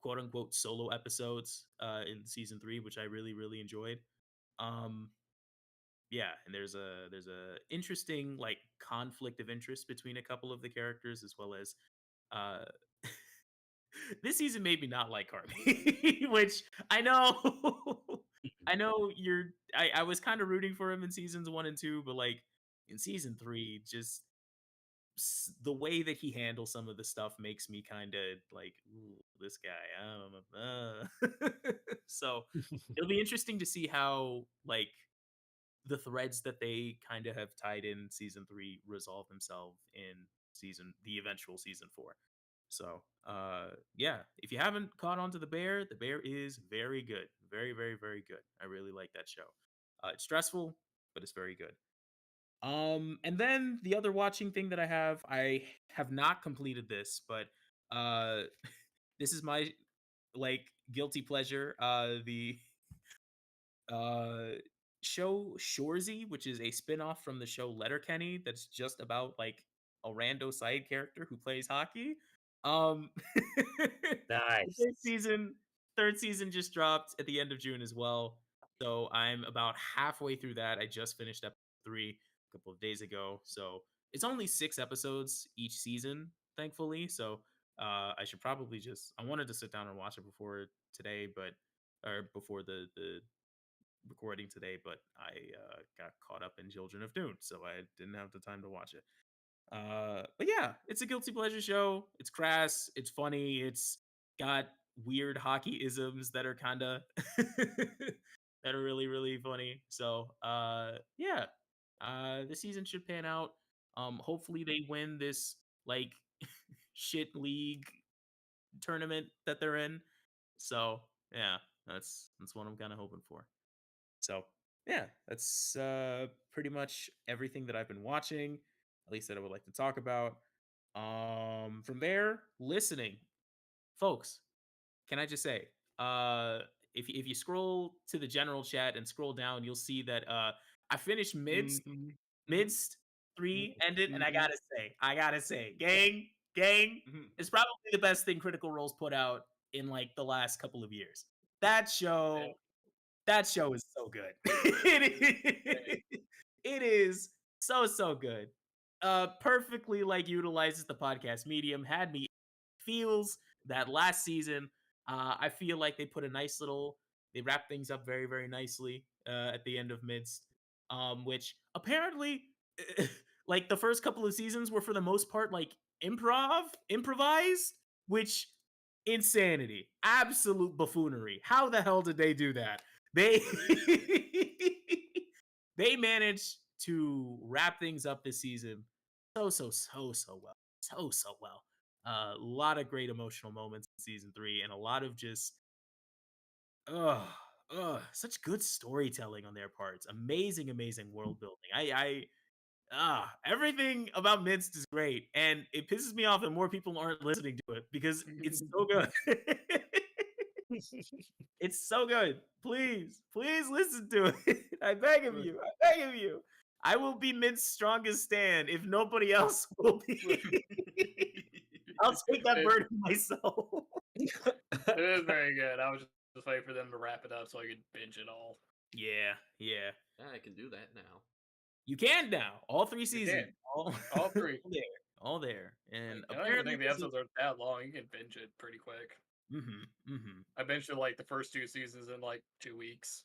quote unquote solo episodes in season 3, which I really, really enjoyed. Um yeah, and there's a interesting like conflict of interest between a couple of the characters, as well as uh this season made me not like Carmi, which I know I know I was kind of rooting for him in seasons 1 and 2, but like in season 3, just the way that he handles some of the stuff makes me kind of like, "Ooh, this guy, I don't know." So it'll be interesting to see how like the threads that they kind of have tied in season 3 resolve themselves in the eventual season 4. So yeah, if you haven't caught on to The Bear is very good. Very, very, very good. I really like that show. It's stressful, but it's very good. And then the other watching thing that I have not completed this, but uh this is my like guilty pleasure. The uh show Shorzy, which is a spin-off from the show Letterkenny, that's just about like a rando side character who plays hockey. Um the Nice. third season just dropped at the end of June as well. So I'm about halfway through that. I just finished up 3 a couple of days ago. So it's only 6 episodes each season, thankfully. So I should probably I wanted to sit down and watch it before today, or before the recording today, but I got caught up in Children of Dune, so I didn't have the time to watch it. But yeah, it's a guilty pleasure show. It's crass. It's funny. It's got weird hockey isms that are kind of that are really, really funny. So yeah, the season should pan out. Hopefully they win this like shit league tournament that they're in. So yeah, that's what I'm kind of hoping for. So yeah, that's pretty much everything that I've been watching, at least that I would like to talk about. From there, listening, folks. can I just say, if you scroll to the general chat and scroll down, you'll see that I finished mids. Mhm. Mids 3 ended, and I Mhm. gotta say, gang, Mhm. is probably the best thing Critical Role's put out in like the last couple of years. That show, that show is so good. It is so good. Perfectly like utilizes the podcast medium. Had me feels that last season. I feel like they put a nice little. They wrap things up very nicely at the end of Midst, which apparently, like the first couple of seasons were for the most part like improvise, which insanity, absolute buffoonery. How the hell did they do that? They they managed to wrap things up this season so well, so well. A lot of great emotional moments in season 3, and a lot of just ugh, such good storytelling on their parts. Amazing world building. Everything about Midst is great, and it pisses me off that more people aren't listening to it because it's so good. It's so good. Please listen to it. I beg of you. I beg of you. I will be Mid's strongest stand if nobody else will be. I'll take that burden myself. It is very good. I was just waiting for them to wrap it up so I could binge it all. Yeah. Yeah, I can do that now. You can now. All 3 You seasons. can. All 3. All there. And I don't even apparently think the episodes are that long. You can binge it pretty quick. I binged it like the first 2 seasons in like 2 weeks.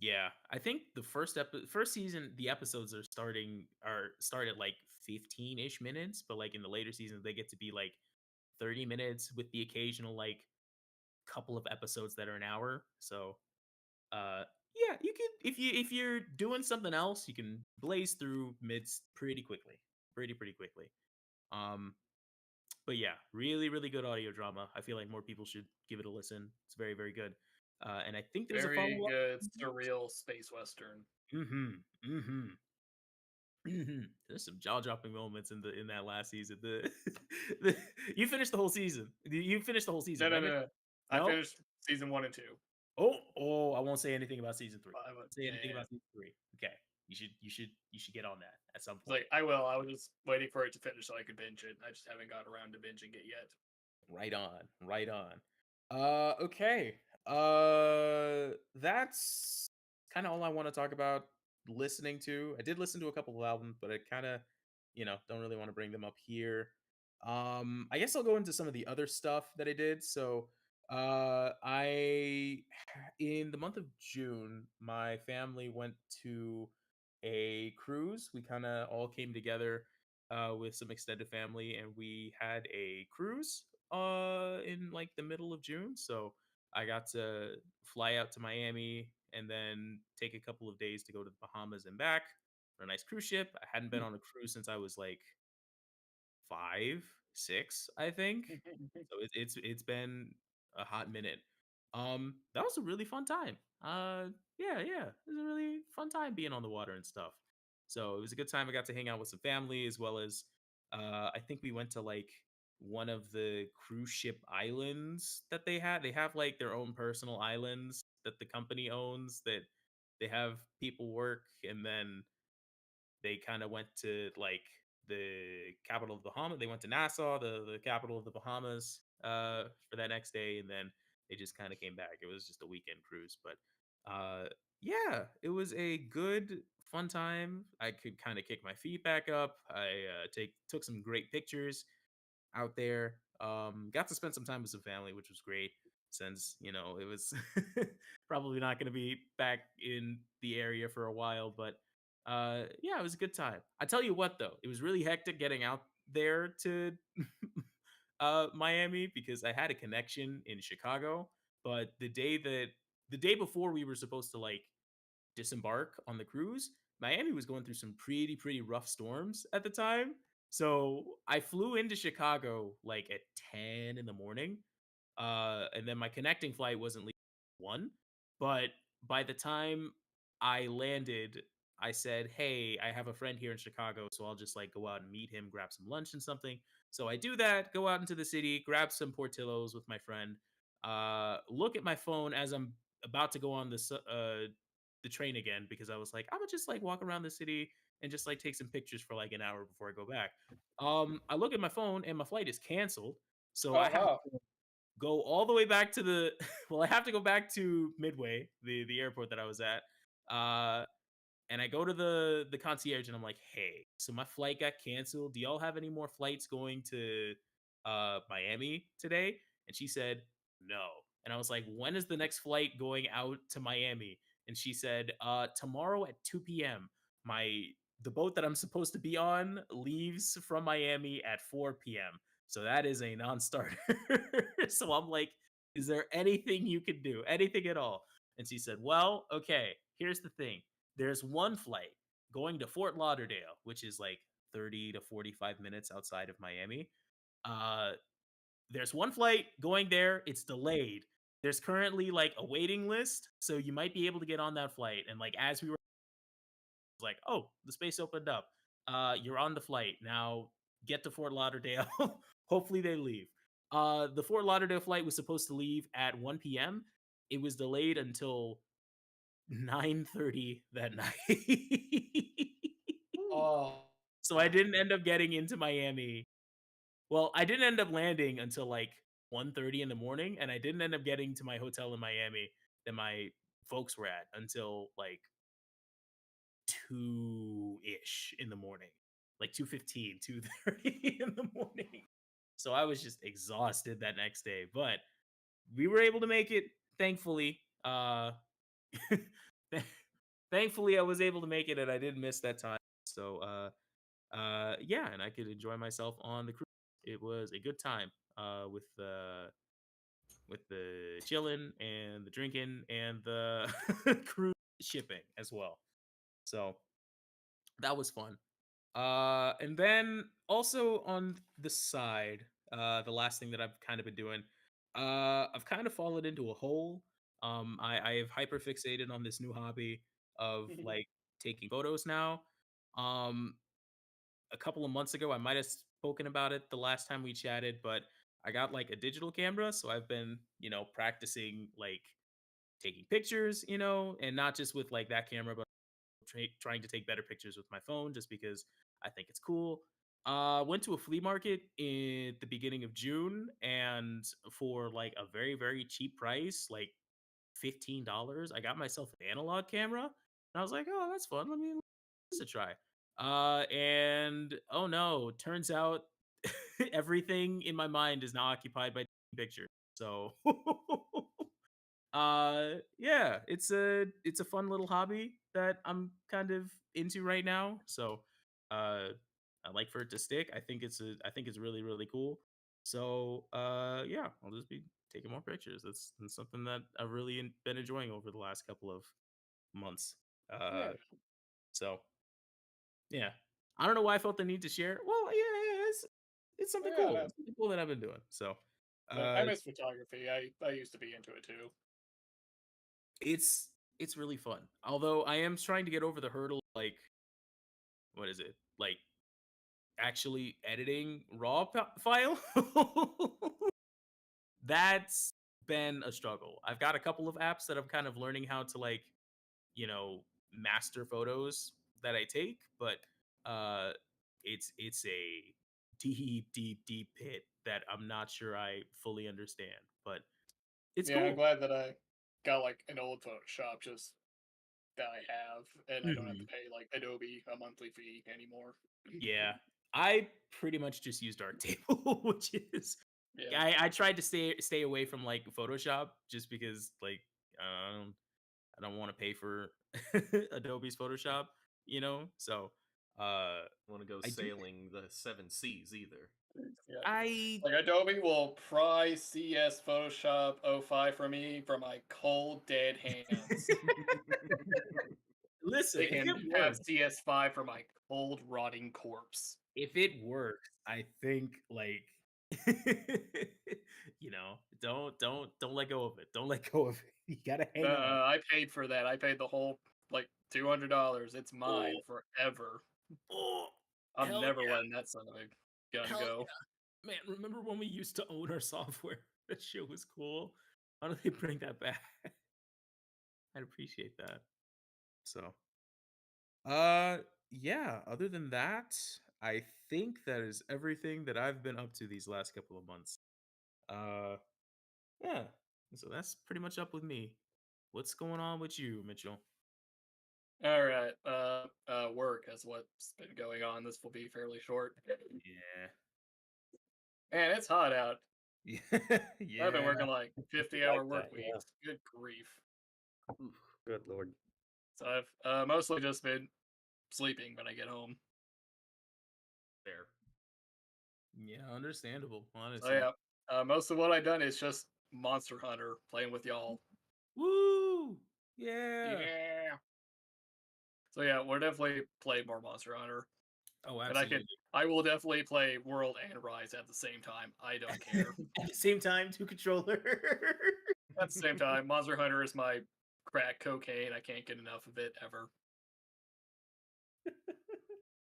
Yeah, I think the first season, the episodes start at like 15-ish minutes, but like in the later seasons, they get to be like 30 minutes with the occasional like couple of episodes that are an hour. So, yeah, you can if you're doing something else, you can blaze through mids pretty quickly, pretty quickly. But yeah, really good audio drama. I feel like more people should give it a listen. It's very good. And I think there's a Very follow-up. good surreal space western. There's some jaw-dropping moments in that last season. You finished the whole season. You finished the whole season, right? No. I No? finished season 1 and 2. Oh, I won't say anything about season 3. I I won't won't say anything say about season 3. Okay. You should get on that at some It's point. like I will. I was just waiting for it to finish so I could binge it. I just haven't got around to binging it yet. Right on. Okay. That's kind of all I want to talk about listening to. I did listen to a couple of albums, but I kind of, don't really want to bring them up here. I guess I'll go into some of the other stuff that I did. So, I in the month of June, my family went to a cruise. We kind of all came together with some extended family, and we had a cruise in like the middle of June. So I got to fly out to Miami and then take a couple of days to go to the Bahamas and back on a nice cruise ship. I hadn't been on a cruise since I was like 5, 6, I think. So it's been a hot minute. That was a really fun time. Yeah, it was a really fun time being on the water and stuff. So it was a good time. I got to hang out with some family as well as I think we went to like one of the cruise ship islands that they had. They have like their own personal islands that the company owns that they have people work, and then they kind of went to like the capital of the Bahamas. They went to Nassau, the capital of the Bahamas, for that next day, and then they just kind of came back. It was just a weekend cruise, but yeah, it was a good fun time. I could kind of kick my feet back up. I took some great pictures out there. Got to spend some time with some family, which was great since it was probably not going to be back in the area for a while, but yeah, it was a good time. I tell you what though, it was really hectic getting out there to Miami because I had a connection in Chicago, but the day before we were supposed to like disembark on the cruise, Miami was going through some pretty rough storms at the time. So I flew into Chicago like at 10 in the morning. And then my connecting flight wasn't leaving at 1. But by the time I landed, I said, hey, I have a friend here in Chicago, so I'll just like go out and meet him, grab some lunch and something. So I do that, go out into the city, grab some Portillo's with my friend. look at my phone as I'm about to go on the train again because I was like, I'm gonna just like walk around the city and just like take some pictures for like an hour before I go back. I look at my phone and my flight is canceled, so I Oh have wow. to go all the way back to the well, I have to go back to Midway, the airport that I was at. And I go to the concierge and I'm like, "Hey, so my flight got canceled. Do y'all have any more flights going to Miami today?" And she said, "No." And I was like, "When is the next flight going out to Miami?" And she said, tomorrow at 2 p.m. My the boat that I'm supposed to be on leaves from Miami at 4 p.m. So that is a non-starter." So I'm like, "Is there anything you could do? Anything at all?" And she said, "Well, okay, here's the thing. There's one flight going to Fort Lauderdale, which is like 30 to 45 minutes outside of Miami. Uh, there's one flight going there. It's delayed. There's currently like a waiting list, so you might be able to get on that flight." And like as we were like, "Oh, the space opened up. You're on the flight now. Get to Fort Lauderdale. Hopefully they leave." The Fort Lauderdale flight was supposed to leave at 1 p.m. It was delayed until 9:30 that night. Oh. So I didn't end up getting into Miami. Well, I didn't end up landing until like 1:30 in the morning, and I didn't end up getting to my hotel in Miami that my folks were at until like 2-ish in the morning. Like 2:15, 2:30 in the morning. So I was just exhausted that next day, but we were able to make it, thankfully. Thankfully I was able to make it and I didn't miss that time. So yeah, and I could enjoy myself on the cruise. It was a good time with the chilling and the drinking and the cruise shipping as well. So that was fun. And then also on the side, the last thing that I've kind of been doing, I've kind of fallen into a hole. I have hyper fixated on this new hobby of like taking photos now. Um, a couple of months ago, I might have spoken about it the last time we chatted, but I got like a digital camera, so I've been, practicing like taking pictures, and not just with like that camera, but trying to take better pictures with my phone just because I think it's cool. Went to a flea market in the beginning of June, and for like a very very cheap price, like $15, I got myself an analog camera, and I was like, "Oh, that's fun. Let me give this a try." And oh no, turns out everything in my mind is now occupied by taking pictures. So yeah, it's a fun little hobby that I'm kind of into right now. So I like for it to stick. I think it's really really cool. So yeah, I'll just be taking more pictures. That's something that I've really been enjoying over the last couple of months. Yeah. So yeah, I don't know why I felt the need to share. Well, yeah, it's something Yeah, cool. no. It's something cool that I've been doing. So I miss photography. I used to be into it too. it's really fun. Although I am trying to get over the hurdle, like what is it? Like actually editing raw file. That's been a struggle. I've got a couple of apps that I'm kind of learning how to like, master photos that I take, but uh it's a deep pit that I'm not sure I fully understand, but it's Yeah, I'm cool. glad that I got like an old Photoshop just that I have, and I don't have to Mhm. pay like Adobe a monthly fee anymore. Yeah. I pretty much just use Darktable, which is Yeah. I tried to stay away from like Photoshop just because like um I don't want to pay for Adobe's Photoshop, So Want to go I do sailing the seven seas either. Yeah. I Like Adobe will pry CS Photoshop '05 for me for my cold dead hands. listen, They if can it have works, CS5 for my cold rotting corpse. I think like don't let go of it. Don't let go of it. You gotta hang on. I paid for that. I paid the whole like $200. It's Oh, mine forever. oh, I'm hell never yeah. letting that son of a gun Hell go. yeah. Man, remember when we used to own our software? That shit was cool. Why don't they bring that back? I'd appreciate that. So, yeah. Other than that, I think that is everything that I've been up to these last couple of months. Uh, yeah. So that's pretty much up with me. What's going on with you, Mitchell? All right. Work is what's been going on. This will be fairly short. Yeah. Man, it's hot out. Yeah. I've been Yeah. working like Like 50-hour work that, yeah. weeks. Good grief. Oof, Good lord. So I've mostly just been sleeping when I get home. fair. Yeah, understandable, So honestly. yeah, most of what I've done is just Monster Hunter, playing with y'all. Woo! Yeah. Yeah. So yeah, we'll definitely play more Monster Hunter. Oh, And absolutely. I will definitely play World and Rise at the same time. I don't care. At the same time, two controller. At the same time, Monster Hunter is my crack cocaine. I can't get enough of it ever.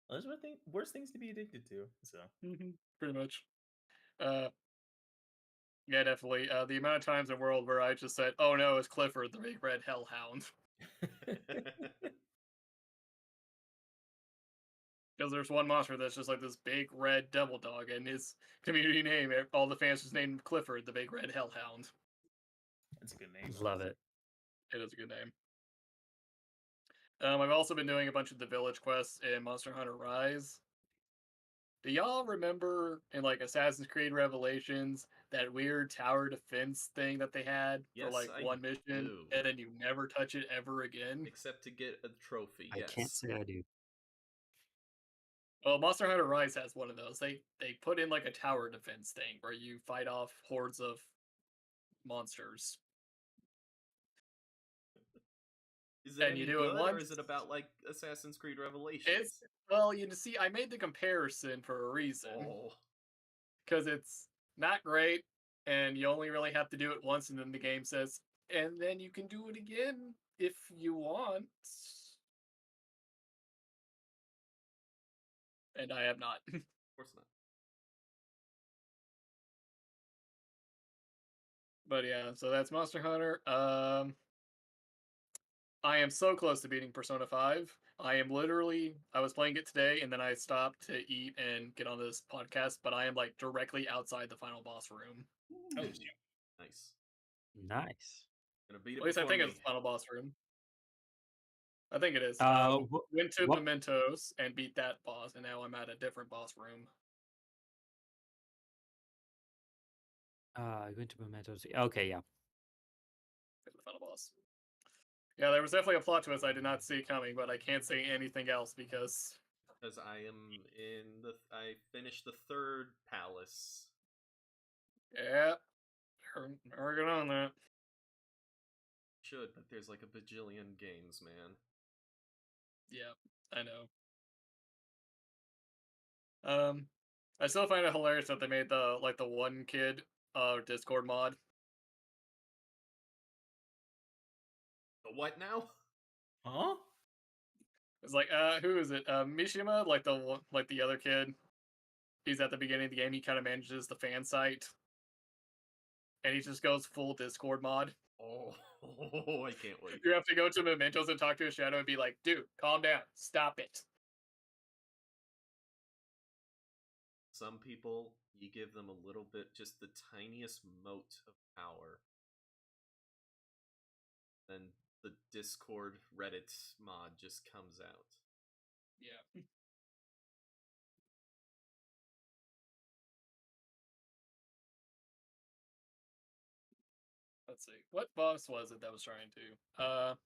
Well, there's worse things to be addicted to. So Pretty much. Yeah, definitely. The amount of times in World where I just said, "Oh no, it's Clifford, the big red hellhound," because there's one monster that's just like this big red devil dog, and his community name, all the fans just named him Clifford, the big red hellhound. that's a good name. Love it. It is a good name. I've also been doing a bunch of the village quests in Monster Hunter Rise. Do y'all remember in like Assassin's Creed Revelations that weird tower defense thing that they had for Yes, like I one mission, do. and then you never touch it ever again? Except to get a trophy. I Yes. can't say I do. Well, Monster Hunter Rise has one of those. They put in like a tower defense thing where you fight off hordes of monsters. Is it And any you do it good, or once. is it about like Assassin's Creed Revelations? It's well, you see, I made the comparison for a reason Oh, because it's not great, and you only really have to do it once, and then the game says, and then you can do it again if you want. And I have not. of course not. But yeah, so that's Monster Hunter. I am so close to beating Persona 5. I was playing it today and then I stopped to eat and get on this podcast, but I am like directly outside the final boss room. Oh, Ooh, shoot. nice. Nice. Gonna beat it At least I before think me. it's the final boss room. I think it is. Went to what- Mementos and beat that boss, and now I'm at a different boss room. Going to Mementos. Okay, yeah. For the final boss. Yeah, there was definitely a plot twist I did not see coming, but I can't say anything else because Because I finished the third palace. yeah, we're working on that. Should, but there's like a bajillion games, man. Yeah, I know. I still find it hilarious that they made the one kid Discord mod. The what now? Huh? It's like, who is it? Mishima, like the other kid. He's at the beginning of the game. He kind of manages the fan site, and he just goes full Discord mod. Oh, I can't wait. You have to go to Mementos and talk to a shadow and be like, "Dude, calm down, stop it." Some people, you give them a little bit, just the tiniest mote of power. Then the Discord Reddit mod just comes out. Yeah. Let's see. What boss was it that was trying to?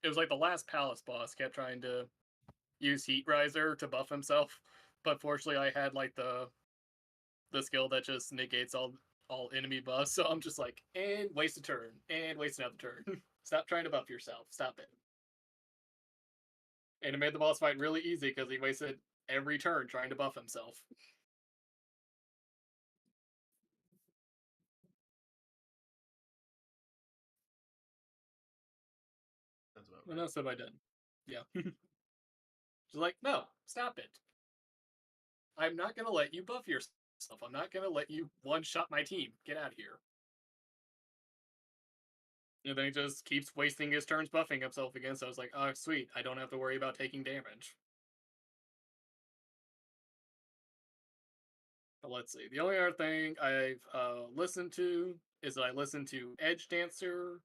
It was like the last palace boss kept trying to use Heat Riser to buff himself, but fortunately I had like the skill that just negates all enemy buffs, so I'm just like, and waste a turn, and waste another turn. Stop trying to buff yourself. Stop it. And it made the boss fight really easy because he wasted every turn trying to buff himself. That's about What right. else have I done? Yeah. She's like, no, stop it. I'm not gonna let you buff yourself. I'm not gonna let you one-shot my team. Get out of here. And then he just keeps wasting his turns buffing himself again. So I was like, oh, sweet. I don't have to worry about taking damage. But let's see. The only other thing I've listened to is that I listened to Edge Dancer,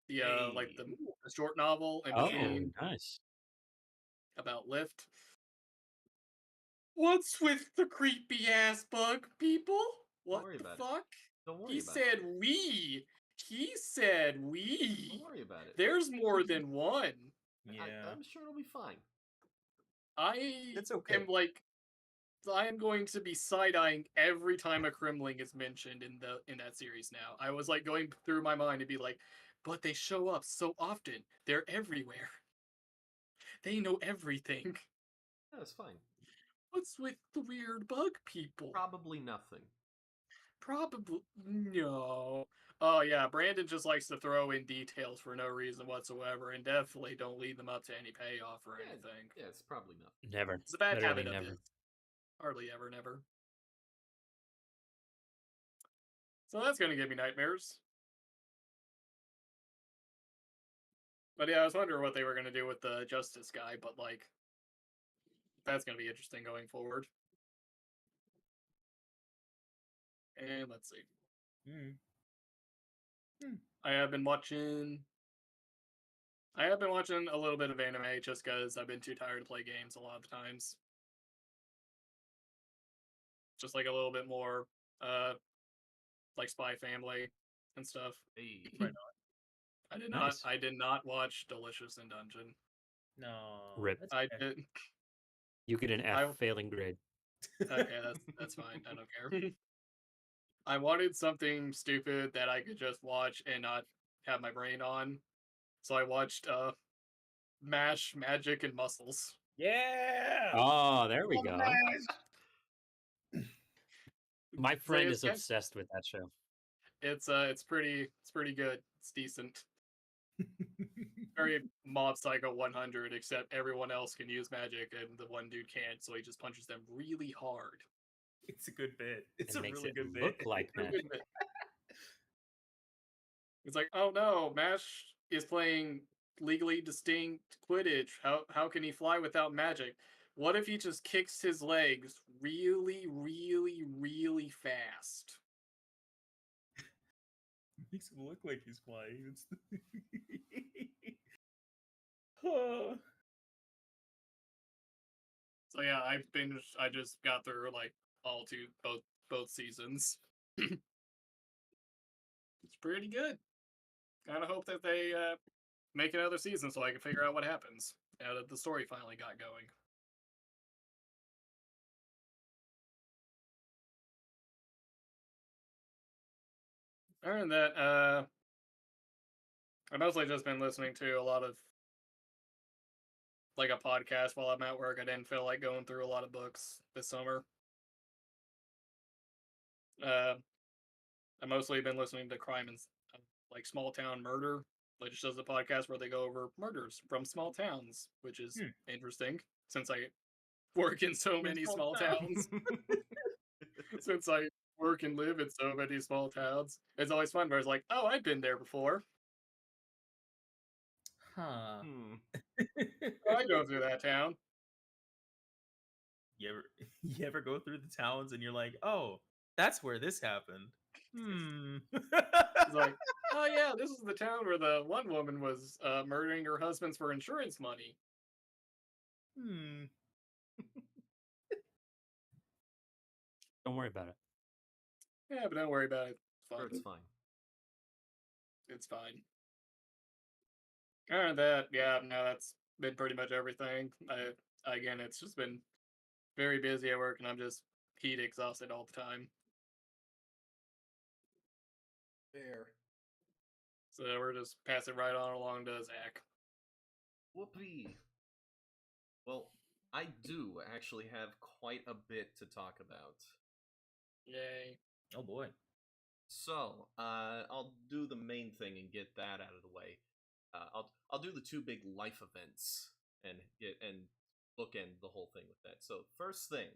the like Hey. the short novel in Oh, between nice. about Lyft. What's with the creepy ass bug people? What worry the about it. fuck? Don't worry He about said we. He said it. we. Don't worry about it. There's more than one. Yeah. I'm sure it'll be fine. I It's okay. am like, I am going to be side eyeing every time a Kremling is mentioned in that series now. I was like going through my mind to be like, but they show up so often. They're everywhere. They know everything. Yeah, it's fine. What's with the weird bug people? Probably nothing. Probably no. Oh yeah, Brandon just likes to throw in details for no reason whatsoever, and definitely don't lead them up to any payoff or Yeah, anything. yeah, it's probably nothing. Never. It's a bad Literally habit of never. his. Hardly ever, never. So that's gonna give me nightmares. But yeah, I was wondering what they were gonna do with the Justice guy, but like, that's gonna be interesting going forward. And let's see. Mm. I have been watching a little bit of anime just because I've been too tired to play games a lot of the times. Just like a little bit more like Spy Family and stuff. Hey. Right I did Nice. not watch Delicious in Dungeon. No. Rip. That's I fair. did You get an F, I- failing grade. okay, that's fine. I don't care. I wanted something stupid that I could just watch and not have my brain on. So I watched MASH, Magic, and Muscles. Yeah. Oh, there we go. My So friend it's is obsessed with that show. it's pretty good. It's decent. Very Mob Psycho 100, except everyone else can use magic and the one dude can't, so he just punches them really hard. It's a good bit. It's And a makes really it good look bit. like Really magic. good bit. It's like, oh no, MASH is playing legally distinct Quidditch. How can he fly without magic? What if he just kicks his legs really, really, really fast? Makes him look like he's flying. Oh. So yeah, I just got through like both seasons. It's pretty good. Kinda hope that they make another season so I can figure out what happens now that the story finally got going. Other than that, I've mostly just been listening to a lot of like a podcast while I'm at work. I didn't feel like going through a lot of books this summer. I've mostly been listening to crime and like Small Town Murder, which just does a podcast where they go over murders from small towns, which is interesting since I work in so many small towns. Since I work and live in so many small towns, it's always fun. Where it's like, oh, I've been there before. Huh. Oh, I go through that town. You ever go through the towns and you're like, oh, that's where this happened. It's like, oh yeah, this is the town where the one woman was murdering her husbands for insurance money. Don't worry about it. Yeah, but don't worry about it. It's fine. Sure, it's fine. It's fine. Other than that, yeah, no, that's been pretty much everything. Again, it's just been very busy at work, and I'm just heat exhausted all the time. Fair. So we're just passing right on along to Zach. Whoopee. Well, I do actually have quite a bit to talk about. Yay. Oh boy. So, I'll do the main thing and get that out of the way. I'll do the two big life events and bookend the whole thing with that. So, first thing,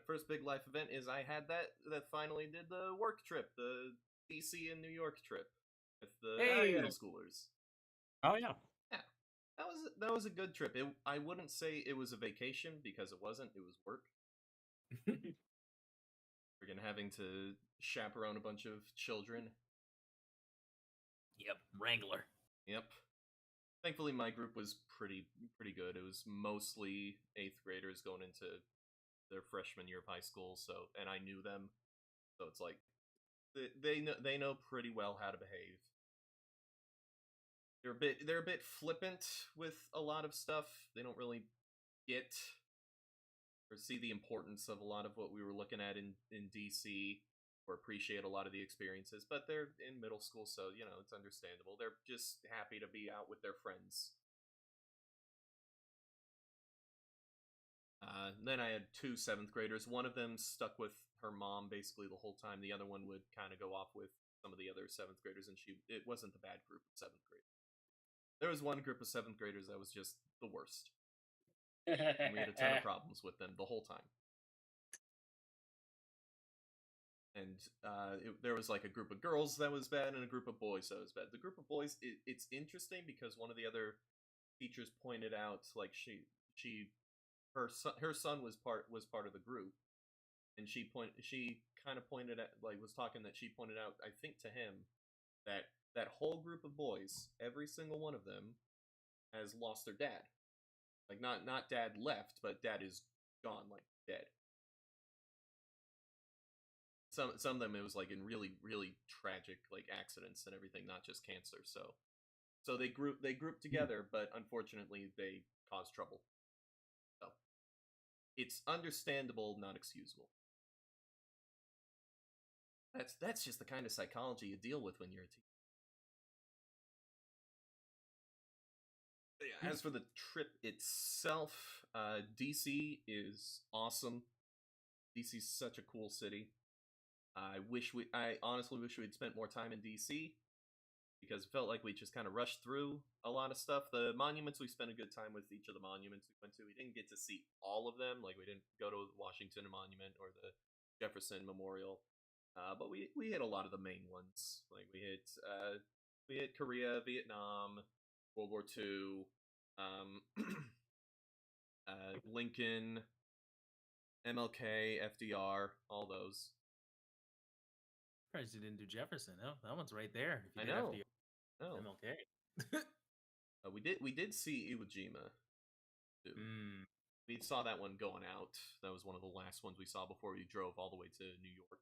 first big life event is I had that finally did the work trip, the DC and New York trip. with the Hey! middle schoolers. Oh yeah. That was a good trip. I wouldn't say it was a vacation because it wasn't. It was work. Freaking having to chaperone a bunch of children. Yep, Wrangler. Yep. Thankfully, my group was pretty good. It was mostly 8th graders going into their freshman year of high school. So, and I knew them, so it's like they know pretty well how to behave. They're a bit flippant with a lot of stuff. They don't really get or see the importance of a lot of what we were looking at in DC or appreciate a lot of the experiences, but they're in middle school, so you know, it's understandable. They're just happy to be out with their friends. Then I had 2 7th graders. One of them stuck with her mom basically the whole time. The other one would kind of go off with some of the other 7th graders, and it wasn't the bad group of 7th graders. There was one group of 7th graders that was just the worst. And we had a ton of problems with them the whole time. And there was like a group of girls that was bad and a group of boys that was bad. The group of boys, it's interesting because one of the other teachers pointed out, like her son was part of the group, and she kind of pointed at, like, was talking that she pointed out, I think to him, that whole group of boys, every single one of them, has lost their dad. Like not dad left, but dad is gone, like dead. Some of them, it was like in really really tragic like accidents and everything, not just cancer. So they grouped together, but unfortunately they caused trouble. So it's understandable, not excusable. That's just the kind of psychology you deal with when you're a teacher. As for the trip itself, DC is awesome. DC's such a cool city. I honestly wish we'd spent more time in DC because it felt like we just kind of rushed through a lot of stuff. The monuments, we spent a good time with each of the monuments we went to. We didn't get to see all of them. Like, we didn't go to the Washington Monument or the Jefferson Memorial, but we hit a lot of the main ones. Like, we hit Korea, Vietnam, World War II, Lincoln, MLK, FDR, all those. Surprised you didn't do Jefferson. Oh, that one's right there. If you I did know. FDR, Oh, MLK. we did see Iwo Jima too. We saw that one going out. That was one of the last ones we saw before we drove all the way to New York.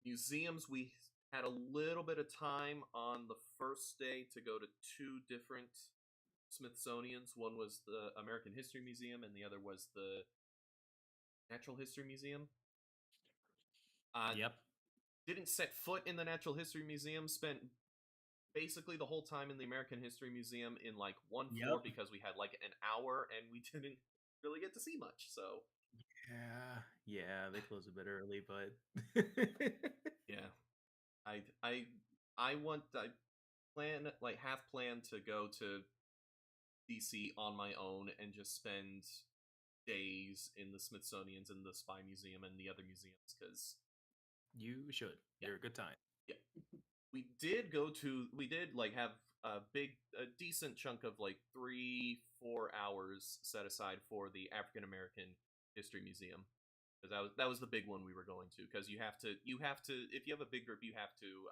Museums, we had a little bit of time on the first day to go to 2 different Smithsonian's. One was the American History Museum, and the other was the Natural History Museum. Yep. Didn't set foot in the Natural History Museum. Spent basically the whole time in the American History Museum in like one floor because we had like an hour and we didn't really get to see much. So yeah, they close a bit early, but yeah, I half planned to go to DC on my own and just spend days in the Smithsonian's and the Spy Museum and the other museums because you should. Yeah. You're a good time. Yeah. We did like have a decent chunk of like 3-4 hours set aside for the African American History Museum, because that was the big one we were going to, because you have to if you have a big group, you have to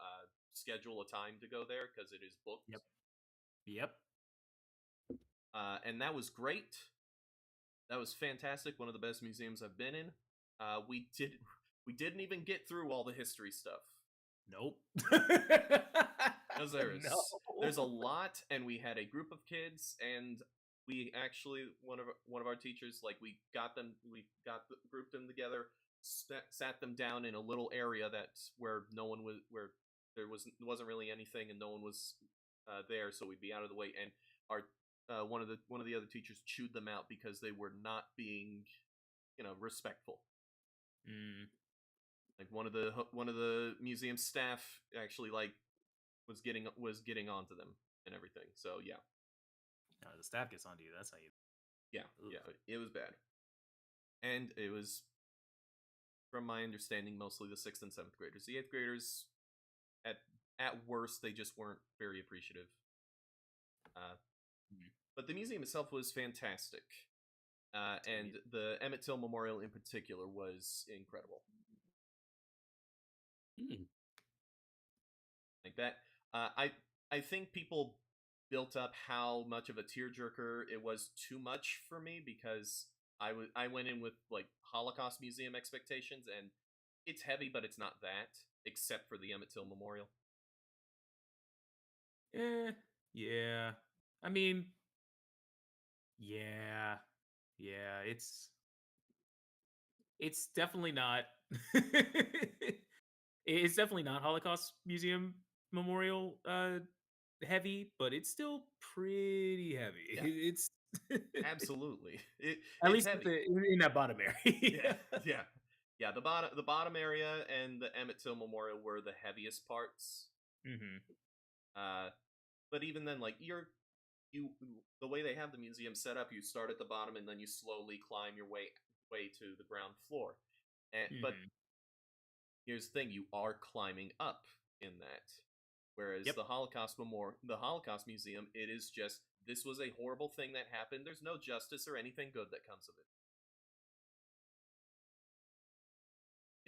schedule a time to go there because it is booked. Yep. And that was great. That was fantastic. One of the best museums I've been in. We didn't even get through all the history stuff. Nope. Because there's a lot, and we had a group of kids, and we actually one of our teachers, like, we grouped them together, sat them down in a little area that's where no one was, where there wasn't really anything, and no one was there, so we'd be out of the way. And our one of the other teachers chewed them out because they were not being, respectful. Like, one of the museum staff actually like was getting onto them and everything. So yeah. No, the staff gets onto you. That's how you. Yeah, it was bad, and it was, from my understanding, mostly the 6th and 7th graders. The 8th graders, at at worst, they just weren't very appreciative. Mhm. But the museum itself was fantastic. And the Emmett Till Memorial in particular was incredible. Like that. I think people built up how much of a tearjerker it was too much for me because I went in with like Holocaust Museum expectations, and it's heavy, but it's not that, except for the Emmett Till Memorial. Yeah. I mean, yeah. It's definitely not. It's definitely not Holocaust Museum Memorial heavy, but it's still pretty heavy. Yeah. It's Absolutely, at it's least heavy. in that bottom area. Yeah. The bottom area and the Emmett Till Memorial were the heaviest parts. Hmm. But even then, like the way they have the museum set up, you start at the bottom and then you slowly climb your way to the ground floor. But here's the thing: you are climbing up in that. Whereas Yep. the Holocaust Museum, it is just this was a horrible thing that happened. There's no justice or anything good that comes of it.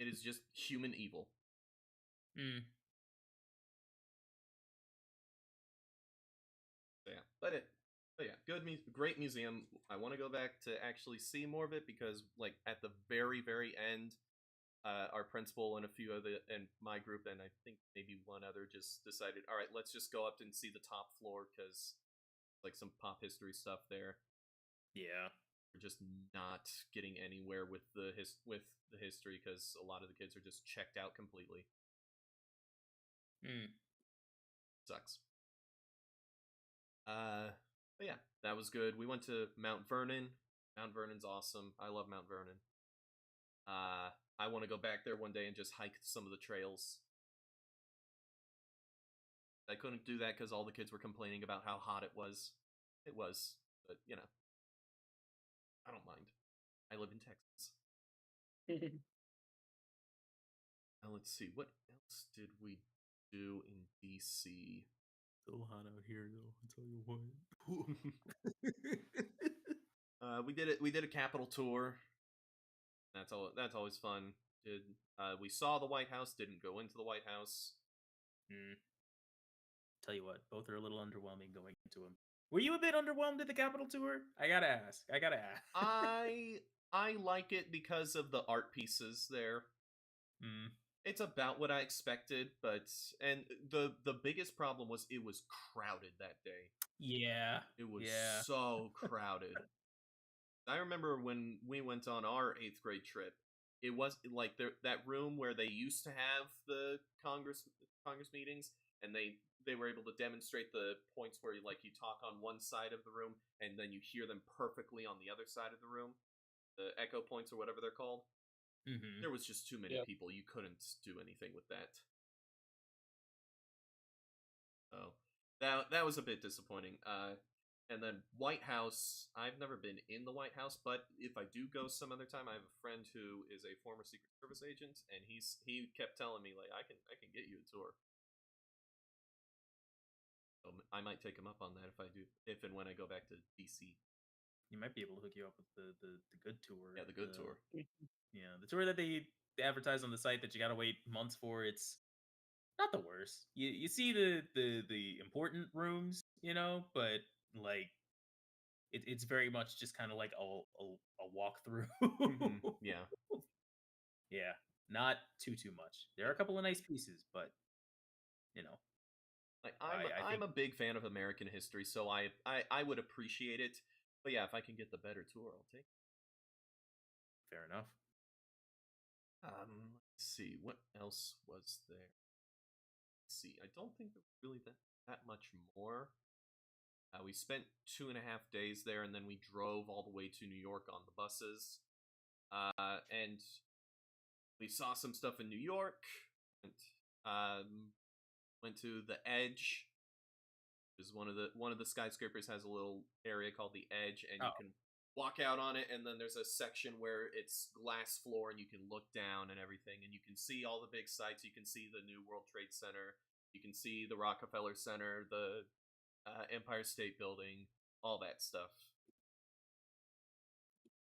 It is just human evil. Mm. So yeah, but yeah, great museum. I want to go back to actually see more of it because, like, at the very, very end, our principal and a few other and my group and I think maybe one other just decided, all right, let's just go up and see the top floor because like some pop history stuff there. Yeah. We're just not getting anywhere with the history because a lot of the kids are just checked out completely. Sucks. But yeah, that was good. We went to Mount Vernon. Mount Vernon's awesome. I love Mount Vernon. I want to go back there one day and just hike some of the trails. I couldn't do that because all the kids were complaining about how hot it was. It was, but you know, I don't mind. I live in Texas. Now let's see, what else did we do in DC? So hot out here, though. I'll tell you what. We did a Capitol tour. That's always fun. We saw the White House? Didn't go into the White House. Tell you what, both are a little underwhelming going into them. Were you a bit underwhelmed at the Capitol tour? I gotta ask. I like it because of the art pieces there. It's about what I expected, but the biggest problem was it was crowded that day. Yeah. It was so crowded. I remember when we went on our 8th grade trip, it was like that room where they used to have the Congress meetings, and they were able to demonstrate the points where you talk on one side of the room and then you hear them perfectly on the other side of the room, the echo points or whatever they're called. There was just too many people. You couldn't do anything with that. Oh, that was a bit disappointing. And then White House, I've never been in the White House, but if I do go some other time, I have a friend who is a former Secret Service agent, and he kept telling me like I can get you a tour. So I might take him up on that if and when I go back to DC. You might be able to hook you up with the good tour. Yeah, the good tour. Yeah, the tour that they advertise on the site that you gotta wait months for. It's not the worst. You see the important rooms, but like it's very much just kind of like a walkthrough. Yeah. Yeah, not too much. There are a couple of nice pieces, but like I I'm a big fan of American history, so I would appreciate it. But yeah, if I can get the better tour, I'll take it. Fair enough. Let's see, what else was there? Let's see, I don't think there was really that much more. We spent 2.5 days there, and then we drove all the way to New York on the buses. And we saw some stuff in New York. And, went to the Edge. Is one of the skyscrapers has a little area called the Edge, and you can walk out on it, and then there's a section where it's glass floor, and you can look down and everything, and you can see all the big sites. You can see the new World Trade Center. You can see the Rockefeller Center, the Empire State Building, all that stuff.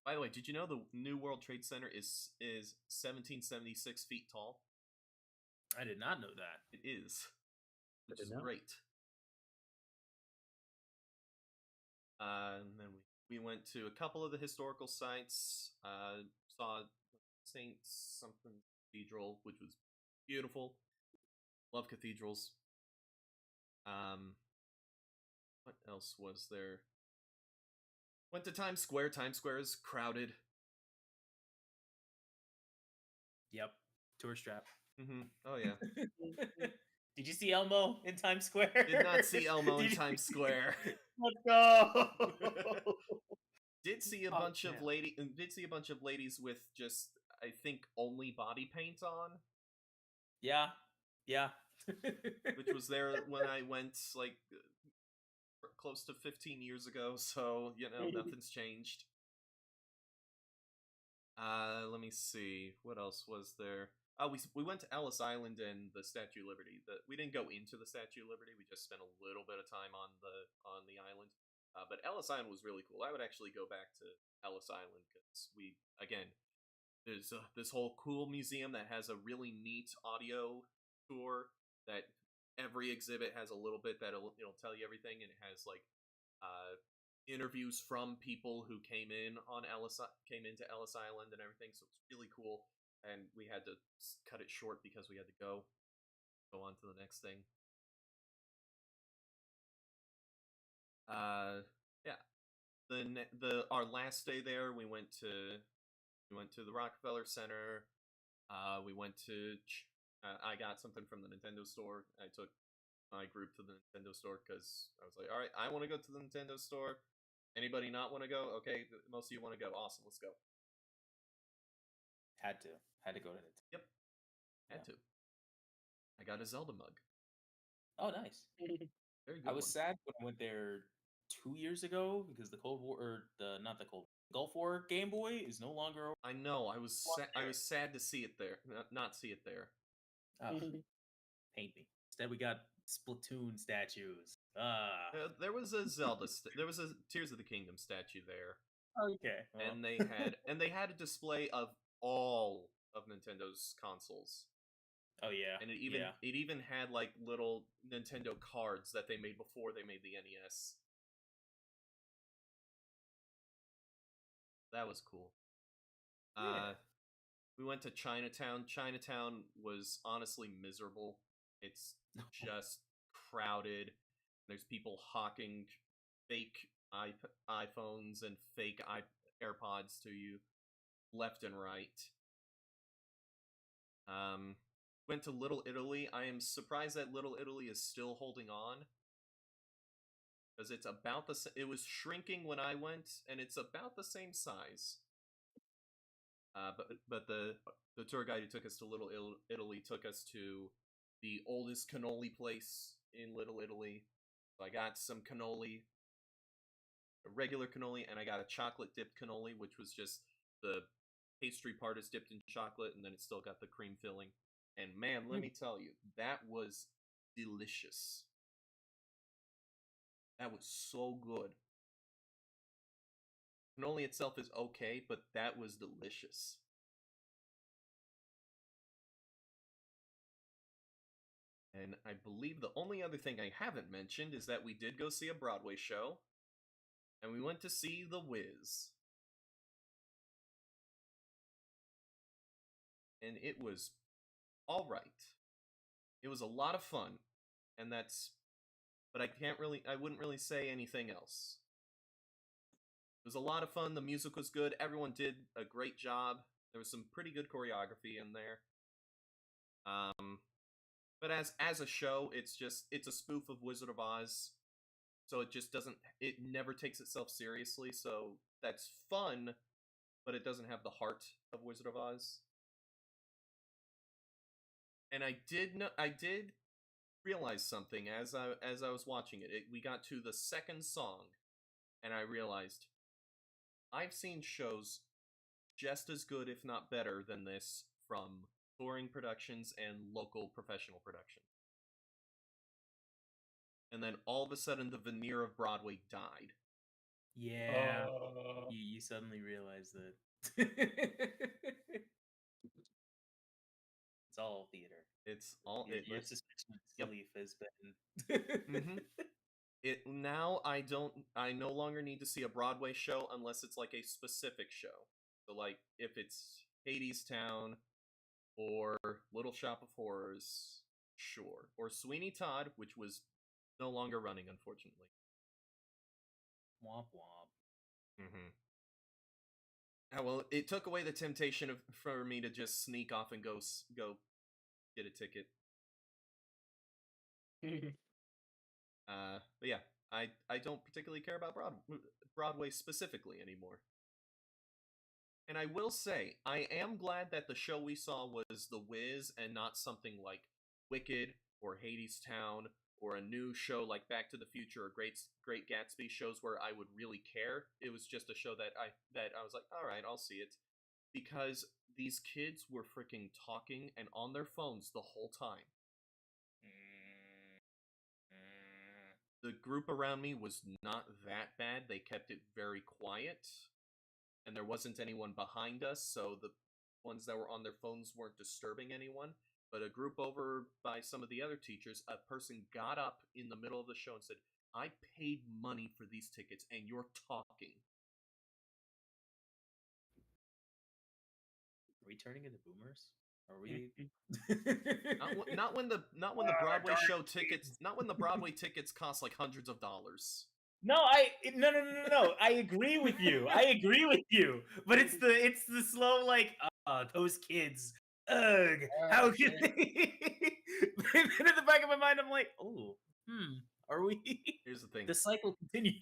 By the way, did you know the New World Trade Center is 1776 feet tall? I did not know that. It is, which Good is to know. great. And then we went to a couple of the historical sites. Saw Saint something Cathedral, which was beautiful. Love cathedrals. What else was there? Went to Times Square. Times Square is crowded. Yep. Tour strap. Oh yeah. Did you see Elmo in Times Square? Did not see Elmo in Did you- Times Square. Let's go. Did see a Oh, bunch of yeah. Did see a bunch of ladies with just, I think, only body paint on, Yeah. Yeah. which was there when I went like close to 15 years ago. So nothing's changed. Let me see. What else was there? Oh, we went to Ellis Island and the Statue of Liberty. We didn't go into the Statue of Liberty. We just spent a little bit of time on the island. But Ellis Island was really cool. I would actually go back to Ellis Island because there's this whole cool museum that has a really neat audio tour. That every exhibit has a little bit that'll tell you everything, and it has like interviews from people who came into Ellis Island and everything. So it's really cool. And we had to cut it short because we had to go on to the next thing. Yeah. Our last day there, we went to the Rockefeller Center. We went to. I got something from the Nintendo store. I took my group to the Nintendo store because I was like, all right, I want to go to the Nintendo store. Anybody not want to go? Okay, most of you want to go. Awesome, let's go. Had to go to it. Yep. Had to. I got a Zelda mug. Oh, nice. Very good. I was sad when I went there 2 years ago because the Cold War, or Gulf War Game Boy is no longer. I know. I was sad to see it there. Not see it there. Oh, paint me. Instead, we got Splatoon statues. There was a Zelda. There was a Tears of the Kingdom statue there. Okay. Well. And they had a display of all of Nintendo's consoles. Oh yeah. And it even had like little Nintendo cards that they made before they made the NES. That was cool. Yeah. We went to Chinatown. Chinatown was honestly miserable. It's just crowded. There's people hawking fake iPhones and fake AirPods to you left and right. Went to Little Italy. I am surprised that Little Italy is still holding on. Because it's about it was shrinking when I went, and it's about the same size. But the tour guide who took us to Little Italy took us to the oldest cannoli place in Little Italy. So I got some cannoli, a regular cannoli, and I got a chocolate dipped cannoli, which was just the pastry part is dipped in chocolate, and then it's still got the cream filling. And man, let me tell you, that was delicious. That was so good. Cannoli itself is okay, but that was delicious. And I believe the only other thing I haven't mentioned is that we did go see a Broadway show. And we went to see The Wiz. And it was alright. It was a lot of fun. And but I wouldn't really say anything else. It was a lot of fun. The music was good. Everyone did a great job. There was some pretty good choreography in there. But as a show, it's a spoof of Wizard of Oz. So it never takes itself seriously. So that's fun, but it doesn't have the heart of Wizard of Oz. And I did realize something as I was watching it. We got to the second song, and I realized I've seen shows just as good, if not better, than this from touring productions and local professional production. and then all of a sudden the veneer of Broadway died. Yeah. Uh, You suddenly realize that it's all theater. It's all Your suspicion of Yep. disbelief has been. Mhm. It now I no longer need to see a Broadway show unless it's like a specific show. So like if it's Hades Town or Little Shop of Horrors, sure. Or Sweeney Todd, which was no longer running, unfortunately. Womp womp. Mm-hmm. Well, it took away the temptation for me to just sneak off and go get a ticket. But yeah, I don't particularly care about Broadway specifically anymore. And I will say, I am glad that the show we saw was The Wiz and not something like Wicked or Hades Town or a new show like Back to the Future or Great Gatsby, shows where I would really care. It was just a show that I was like, all right, I'll see it, because these kids were freaking talking and on their phones the whole time. The group around me was not that bad. They kept it very quiet, and there wasn't anyone behind us, so the ones that were on their phones weren't disturbing anyone. But a group over by some of the other teachers, a person got up in the middle of the show and said, I paid money for these tickets, and you're talking. Are we turning into boomers? Are we? Not when the Broadway show tickets, not when the Broadway tickets cost like hundreds of dollars. No, no. I agree with you. But it's the slow like, those kids. Ugh, how can they? And then in the back of my mind, I'm like, oh, are we? Here's the thing. The cycle continue.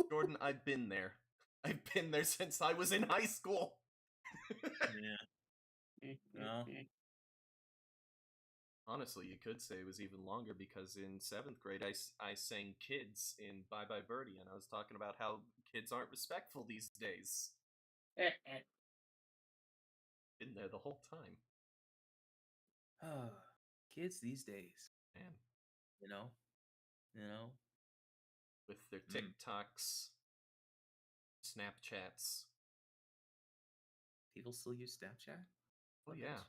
Jordan, I've been there. I've been there since I was in high school. Yeah. No. Honestly, you could say it was even longer, because in 7th grade, I sang Kids in Bye Bye Birdie, and I was talking about how kids aren't respectful these days. Been there the whole time. Kids these days, Man. you know, With their TikToks, Snapchats. people still use Snapchat. Oh yeah.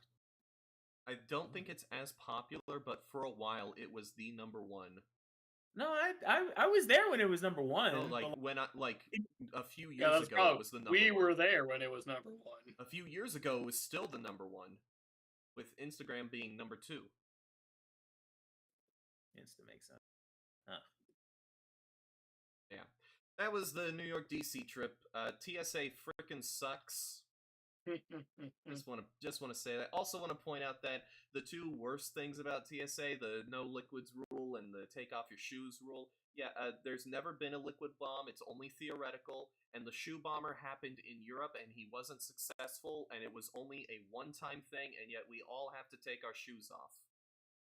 I don't think it's as popular, but for a while it was the number one. No, I was there when it was number one. No, like but, when a few Yeah, years that's ago probably, it was the number we one. were there when it was number one. A few years ago it was still the number one, with Instagram being number 2. Insta makes sense. Yeah. That was the New York DC trip. TSA frickin' sucks. Just want to say that. Also want to point out that the two worst things about TSA, the no liquids rule and the take off your shoes rule, there's never been a liquid bomb. It's only theoretical. And the shoe bomber happened in Europe, and he wasn't successful, and it was only a one-time thing, and yet we all have to take our shoes off.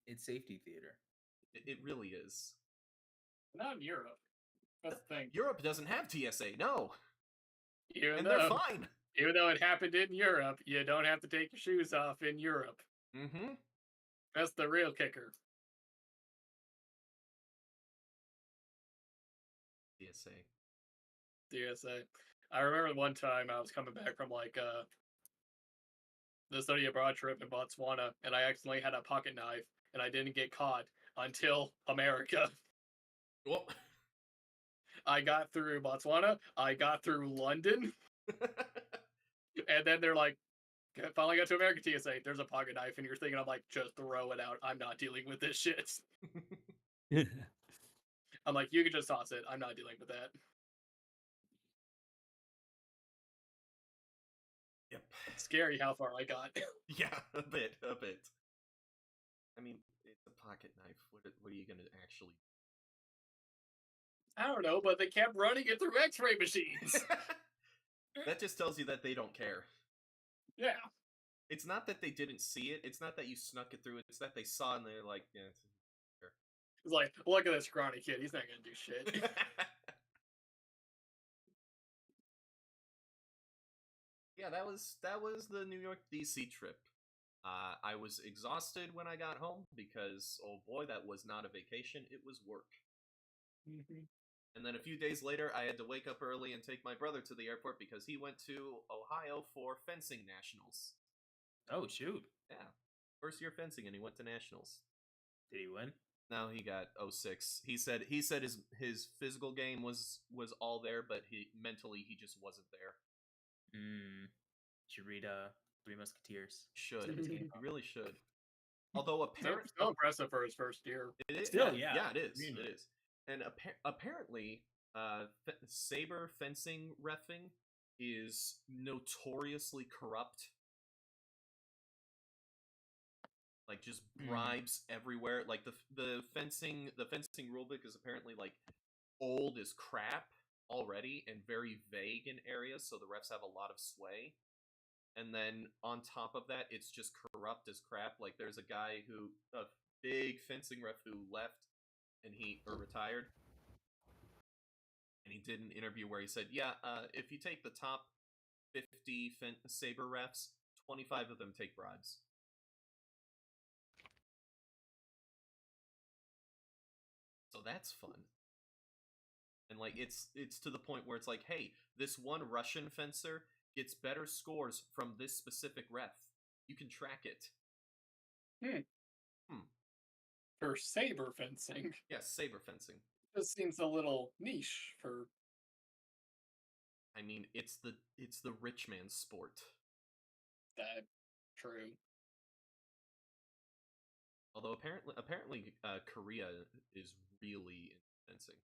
It's safety theater. It really is. Not in Europe. That's the thing. Europe doesn't have TSA, no. Even And though, they're fine. Even though it happened in Europe, you don't have to take your shoes off in Europe. Mm-hmm. That's the real kicker. TSA. I remember one time I was coming back from like the study abroad trip in Botswana, and I accidentally had a pocket knife, and I didn't get caught until America. Well, I got through Botswana, I got through London, and then they're like, finally got to American TSA, there's a pocket knife in your thing, and I'm like, just throw it out. I'm not dealing with this shit. I'm like, you can just toss it. I'm not dealing with that. Yep. Scary how far I got. Yeah, a bit. I mean, it's a pocket knife. What are you gonna actually? I don't know, but they kept running it through X-ray machines. That just tells you that they don't care. Yeah. It's not that they didn't see it. It's not that you snuck it through. It's that they saw it and they're like, yeah. It's like, look at this scrawny kid. He's not gonna do shit. Yeah, that was the New York DC trip. I was exhausted when I got home because, oh boy, that was not a vacation. It was work. And then a few days later, I had to wake up early and take my brother to the airport because he went to Ohio for fencing nationals. Oh shoot! Yeah, first year fencing, and he went to nationals. Did he win? No, he got 06. He said his physical game was all there, but mentally he just wasn't there. Should read Three Musketeers. Should Mhm. he really should? Although apparently Still impressive for his first year. it is, Still, yeah, it is. Really. It is. And apparently, saber fencing reffing is notoriously corrupt. Like just bribes everywhere. Like the fencing rulebook is apparently like old as crap already and very vague in areas, so the refs have a lot of sway. And then on top of that, it's just corrupt as crap. Like there's a guy a big fencing ref who left and retired. And he did an interview where he said, "Yeah, if you take the top 50 saber refs, 25 of them take bribes." So that's fun. And like it's to the point where it's like, hey, this one Russian fencer gets better scores from this specific ref. You can track it. For saber fencing, Yes, saber fencing. this seems a little niche for. I mean, it's the rich man's sport. That true. Although apparently Korea is really into fencing.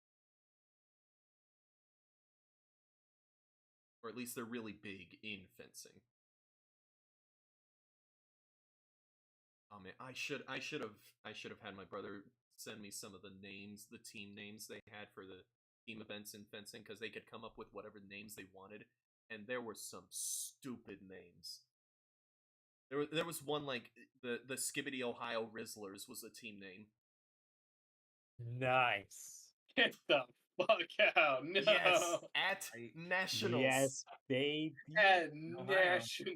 Or at least they're really big in fencing. Oh man, I should have had my brother send me some of the team names they had for the team events in fencing, because they could come up with whatever names they wanted, and there were some stupid names. There was one like the Skibbity Ohio Rizzlers was the team name. Nice. Get the fuck out! No. Yes, at I- nationals. Yes, baby. At Ohio. national.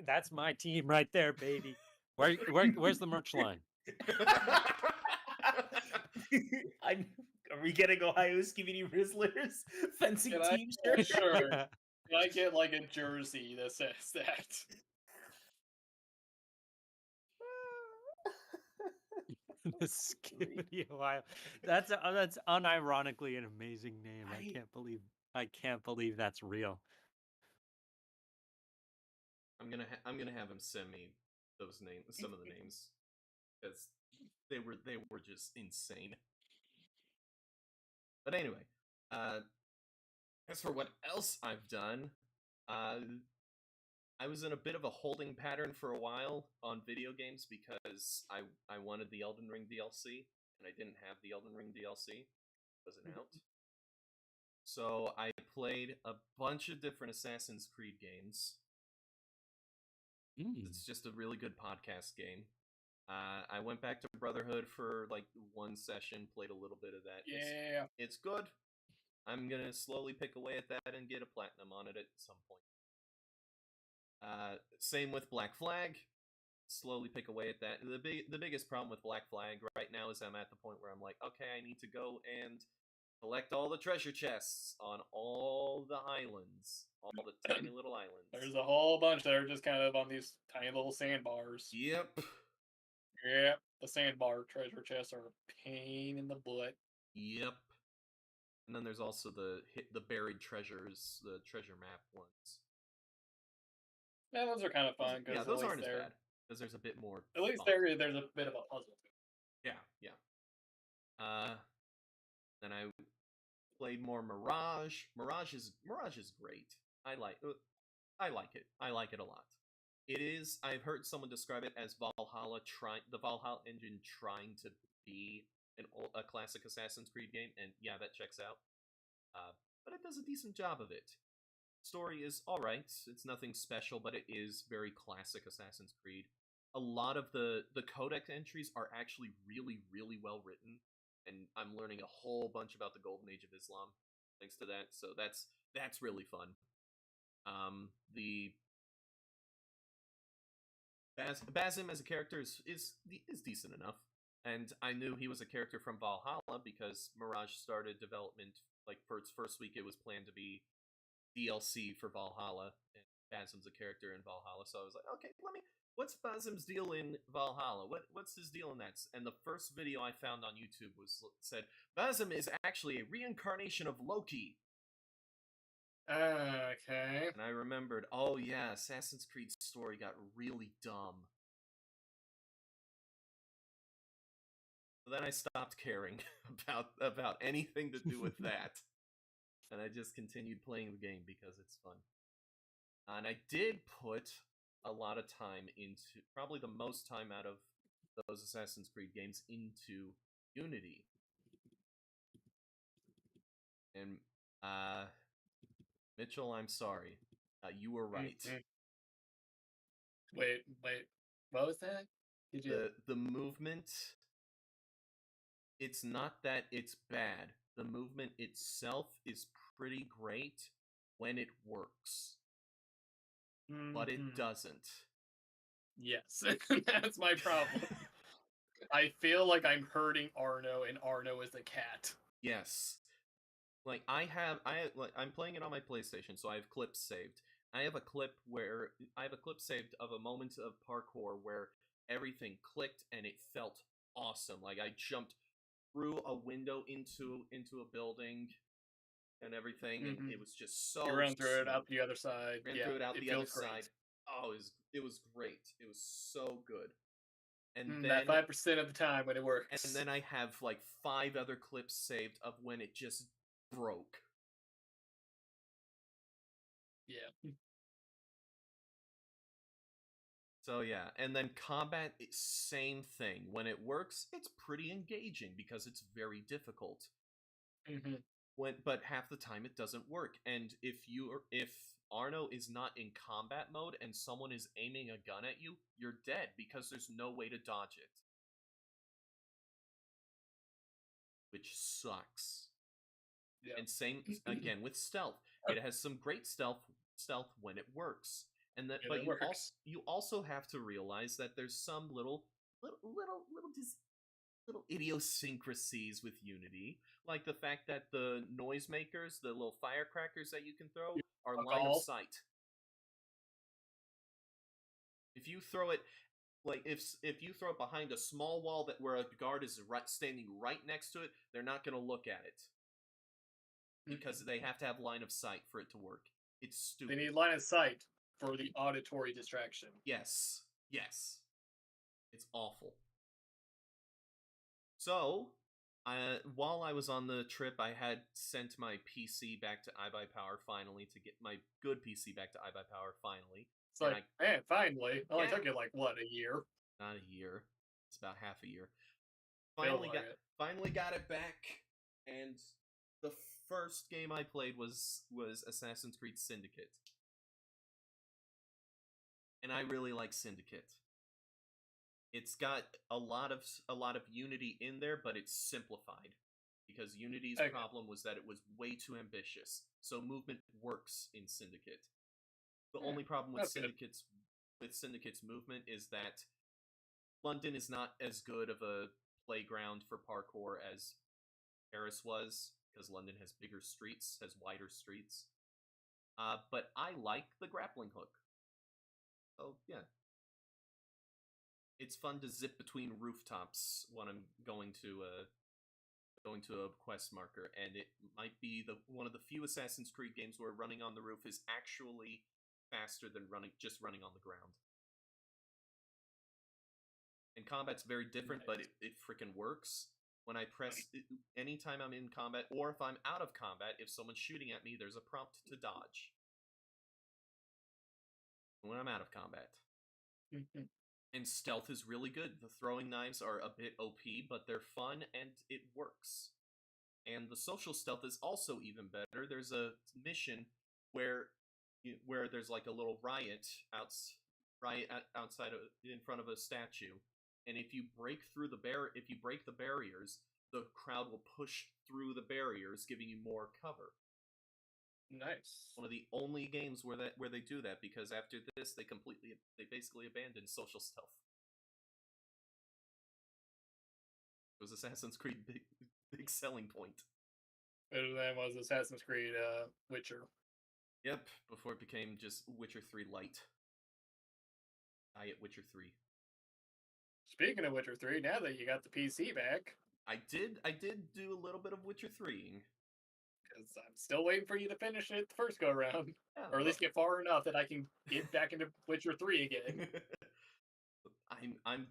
That's my team right there, baby. Where's the merch line? Are we getting Ohio Skibidi Rizzlers fencing Can I- team shirt? Sure. Can I get like a jersey that says that? The Skibbity Ohio. That's unironically an amazing name. I can't believe that's real. I'm gonna have him send me those names, some of the names, because they were just insane. But anyway, as for what else I've done, I was in a bit of a holding pattern for a while on video games because I wanted the Elden Ring DLC and I didn't have the Elden Ring DLC. It wasn't out. So I played a bunch of different Assassin's Creed games. It's just a really good podcast game. I went back to Brotherhood for like one session, played a little bit of that. Yeah. It's good. I'm gonna slowly pick away at that and get a platinum on it at some point. Same with Black Flag. Slowly pick away at that. The biggest problem with Black Flag right now is I'm at the point where I'm like, okay, I need to go and collect all the treasure chests on all the islands, all the tiny little islands. There's a whole bunch that are just kind of on these tiny little sandbars. Yep. Yeah, the sandbar treasure chests are a pain in the butt. Yep. And then there's also the buried treasures, the treasure map ones. Yeah, those are kind of fun because those aren't as bad because there's a bit more. At least fun. there's a bit of a puzzle to it. Yeah. Then I played more Mirage. Mirage is great. I like it. I like it a lot. It is. I've heard someone describe it as the Valhalla engine trying to be a classic Assassin's Creed game, and yeah, that checks out. But it does a decent job of it. Story is alright. It's nothing special, but it is very classic Assassin's Creed. A lot of the codex entries are actually really, really well written, and I'm learning a whole bunch about the Golden Age of Islam thanks to that. So that's really fun. The Basim as a character is decent enough. And I knew he was a character from Valhalla because Mirage started development, like, for its first week, it was planned to be DLC for Valhalla, and Basim's a character in Valhalla, so I was like, okay, what's Basim's deal in Valhalla? What's his deal in that? And the first video I found on YouTube said, Basim is actually a reincarnation of Loki. Okay. And I remembered, oh yeah, Assassin's Creed story got really dumb. So then I stopped caring about anything to do with that. And I just continued playing the game because it's fun. And I did put a lot of time into, probably the most time out of those Assassin's Creed games, into Unity. And, Mitchell, I'm sorry. You were right. Wait. What was that? Did you? The movement, it's not that it's bad. The movement itself is pretty great when it works. But it Mhm. doesn't. Yes, that's my problem. I feel like I'm hurting Arno, and Arno is a cat. Yes. Like I'm playing it on my PlayStation, so I have clips saved. I have a clip saved of a moment of parkour where everything clicked and it felt awesome. Like I jumped through a window into a building and everything, and it was just so You run through it out smooth. the other side. Ran Yeah, through it out it the other feels great. side. Oh, it was great. It was so good. And That then 5% of the time when it works. and then I have like 5 other clips saved of when it just broke. Yeah. So yeah, and then combat, same thing. When it works, it's pretty engaging because it's very difficult. Mm-hmm. But half the time it doesn't work. And if Arno is not in combat mode and someone is aiming a gun at you, you're dead because there's no way to dodge it. Which sucks. Yeah. And same again with stealth. It has some great stealth when it works. And that, but you also have to realize that there's some little idiosyncrasies with Unity, like the fact that the noisemakers, the little firecrackers that you can throw, are line of sight. If you throw it, like if you throw it behind a small wall where a guard is standing right next to it, they're not going to look at it because they have to have line of sight for it to work. It's stupid. They need line of sight for the auditory distraction. Yes. It's awful. So, while I was on the trip, I had sent my PC back to iBuyPower finally to get my good PC back to iBuyPower finally. It's like, man, finally. Only took you like, what, a year? Not a year. It's about half a year. Finally got it back, and the first game I played was Assassin's Creed Syndicate. And I really like Syndicate. It's got a lot of Unity in there, but it's simplified. Because Unity's problem was that it was way too ambitious. So movement works in Syndicate. The only problem with Syndicate's movement is that London is not as good of a playground for parkour as Paris was, because London has bigger streets, has wider streets. But I like the grappling hook. So yeah. It's fun to zip between rooftops when I'm going to a quest marker, and it might be one of the few Assassin's Creed games where running on the roof is actually faster than running on the ground. And combat's very different, but it freaking works. When I press, anytime I'm in combat, or if I'm out of combat, if someone's shooting at me, there's a prompt to dodge. When I'm out of combat. And stealth is really good. The throwing knives are a bit OP, but they're fun and it works. And the social stealth is also even better. There's a mission where there's like a little riot outside in front of a statue, and if you break the barriers, the crowd will push through the barriers, giving you more cover. Nice. One of the only games where they do that, because after this they basically abandoned social stealth. It was Assassin's Creed big selling point. Better than was Assassin's Creed Witcher. Yep, before it became just Witcher 3 Lite. Diet Witcher 3. Speaking of Witcher 3, now that you got the PC back, I did do a little bit of Witcher 3. because I'm still waiting for you to finish it the first go around, Yeah, or at least get far enough that I can get back into Witcher 3 again. I'm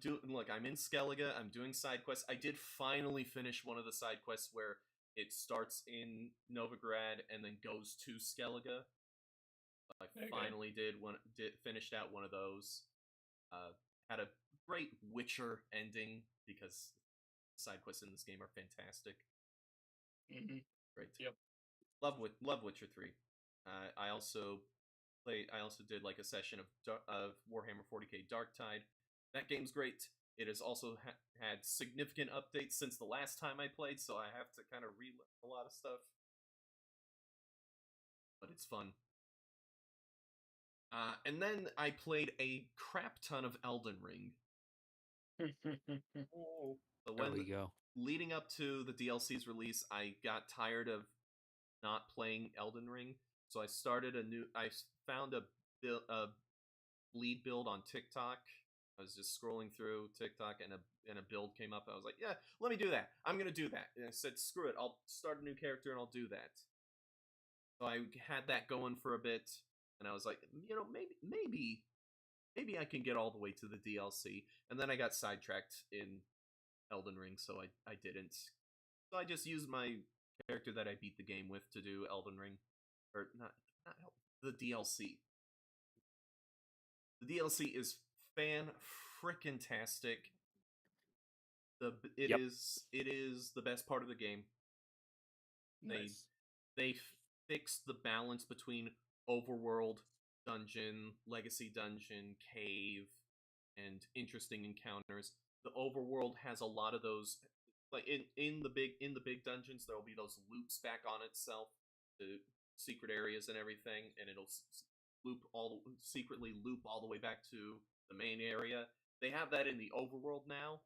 in Skellige, I'm doing side quests. I did finally finish one of the side quests where it starts in Novigrad and then goes to Skellige. I finally finished out one of those. Had a great Witcher ending because side quests in this game are fantastic. Mm-hmm. Great. Yep. Love Witcher 3. I also did like a session of Warhammer 40k Darktide. That game's great. It has also had significant updates since the last time I played, so I have to kind of relearn a lot of stuff. But it's fun. And then I played a crap ton of Elden Ring. Oh. So There we go. leading up to the DLC's release, I got tired of not playing Elden Ring, so I found a lead build on TikTok. I was just scrolling through TikTok, and a build came up. I was like, yeah, let me do that. I'm gonna do that. And I said, screw it. I'll start a new character and I'll do that. So I had that going for a bit, and I was like, maybe I can get all the way to the DLC. And then I got sidetracked in Elden Ring, so I didn't. So I just used my character that I beat the game with to do Elden Ring, or not the DLC. The DLC is fan-frickin-tastic. It is the best part of the game. Nice. They fixed the balance between overworld, dungeon, legacy dungeon, cave, and interesting encounters. The overworld has a lot of those, like in the big dungeons. There will be those loops back on itself, the secret areas and everything, and it'll secretly loop all the way back to the main area. They have that in the overworld now.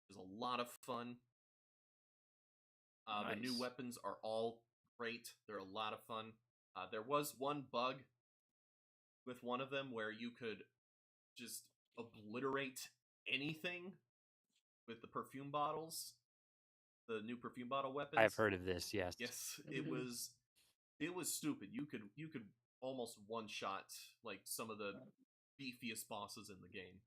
There's a lot of fun. The new Nice. weapons are all great. They're a lot of fun. There was one bug with one of them where you could just obliterate anything with the perfume bottles, the new perfume bottle weapons. I've heard of this. Yes. Yes, it was stupid. You could almost one shot like some of the beefiest bosses in the game.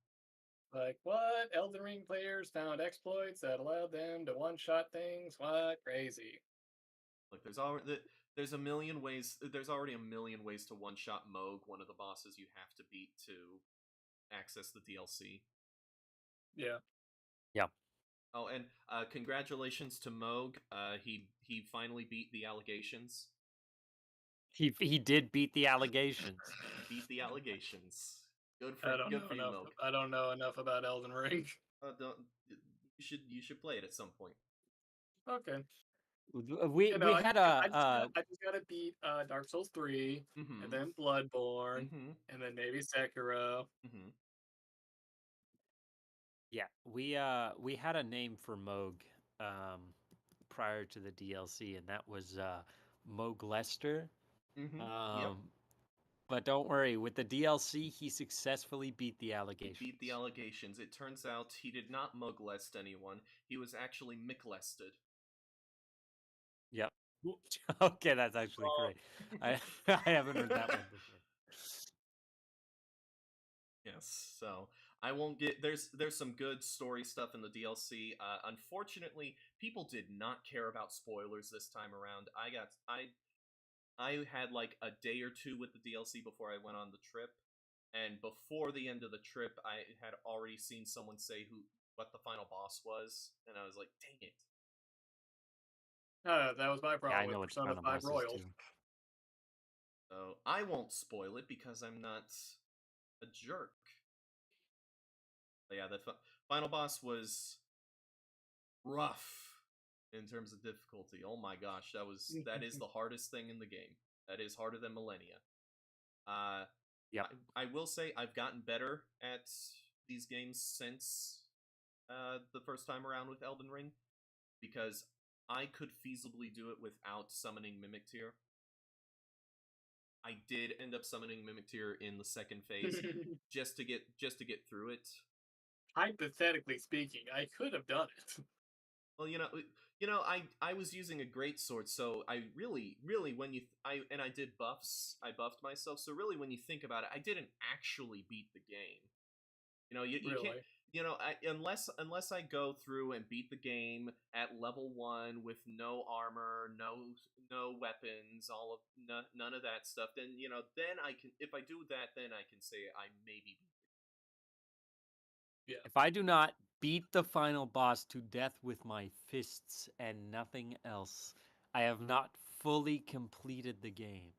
Like, what? Elden Ring players found exploits that allowed them to one-shot things? What? Crazy. Like, there's already a million ways to one-shot Moog, one of the bosses you have to beat to access the DLC. Yeah. Oh, and congratulations to Moog. He finally beat the allegations. He did beat the allegations. He beat the allegations. Good I for don't you, know enough. Moog. I don't know enough about Elden Ring. You should play it at some point. Okay. We had I just gotta beat Dark Souls 3, Mm-hmm. and then Bloodborne, Mm-hmm. and then maybe Sekiro. Mm-hmm. Yeah, we had a name for Moog prior to the DLC, and that was Moog Lester. Mm-hmm. Yep. But don't worry, with the DLC, he successfully beat the allegations. He beat the allegations. It turns out he did not mug-lest anyone. He was actually Mick-lested. Yep. Okay, that's actually great. I haven't heard that one before. Yes, so I won't get there's some good story stuff in the DLC. Unfortunately, people did not care about spoilers this time around. I had like a day or two with the DLC before I went on the trip, and before the end of the trip, I had already seen someone say what the final boss was, and I was like, dang it. That was my Yeah, I problem know with what the Persona final 5 boss is Royal. too. So I won't spoil it because I'm not a jerk. But yeah, the final boss was rough in terms of difficulty. Oh my gosh, that is the hardest thing in the game. That is harder than Millennia. Yeah. I will say I've gotten better at these games since the first time around with Elden Ring, because I could feasibly do it without summoning Mimic Tear. I did end up summoning Mimic Tear in the second phase just to get through it. Hypothetically speaking, I could have done it. Well, I was using a great sword, so I really when I did buffs, I buffed myself. So really, when you think about it, I didn't actually beat the game. You Really? can't. Unless I go through and beat the game at level 1 with no armor, no weapons, none of that stuff, then then I can. If I do that, then I can say I maybe beat Yeah. If I do not beat the final boss to death with my fists and nothing else, I have not fully completed the game.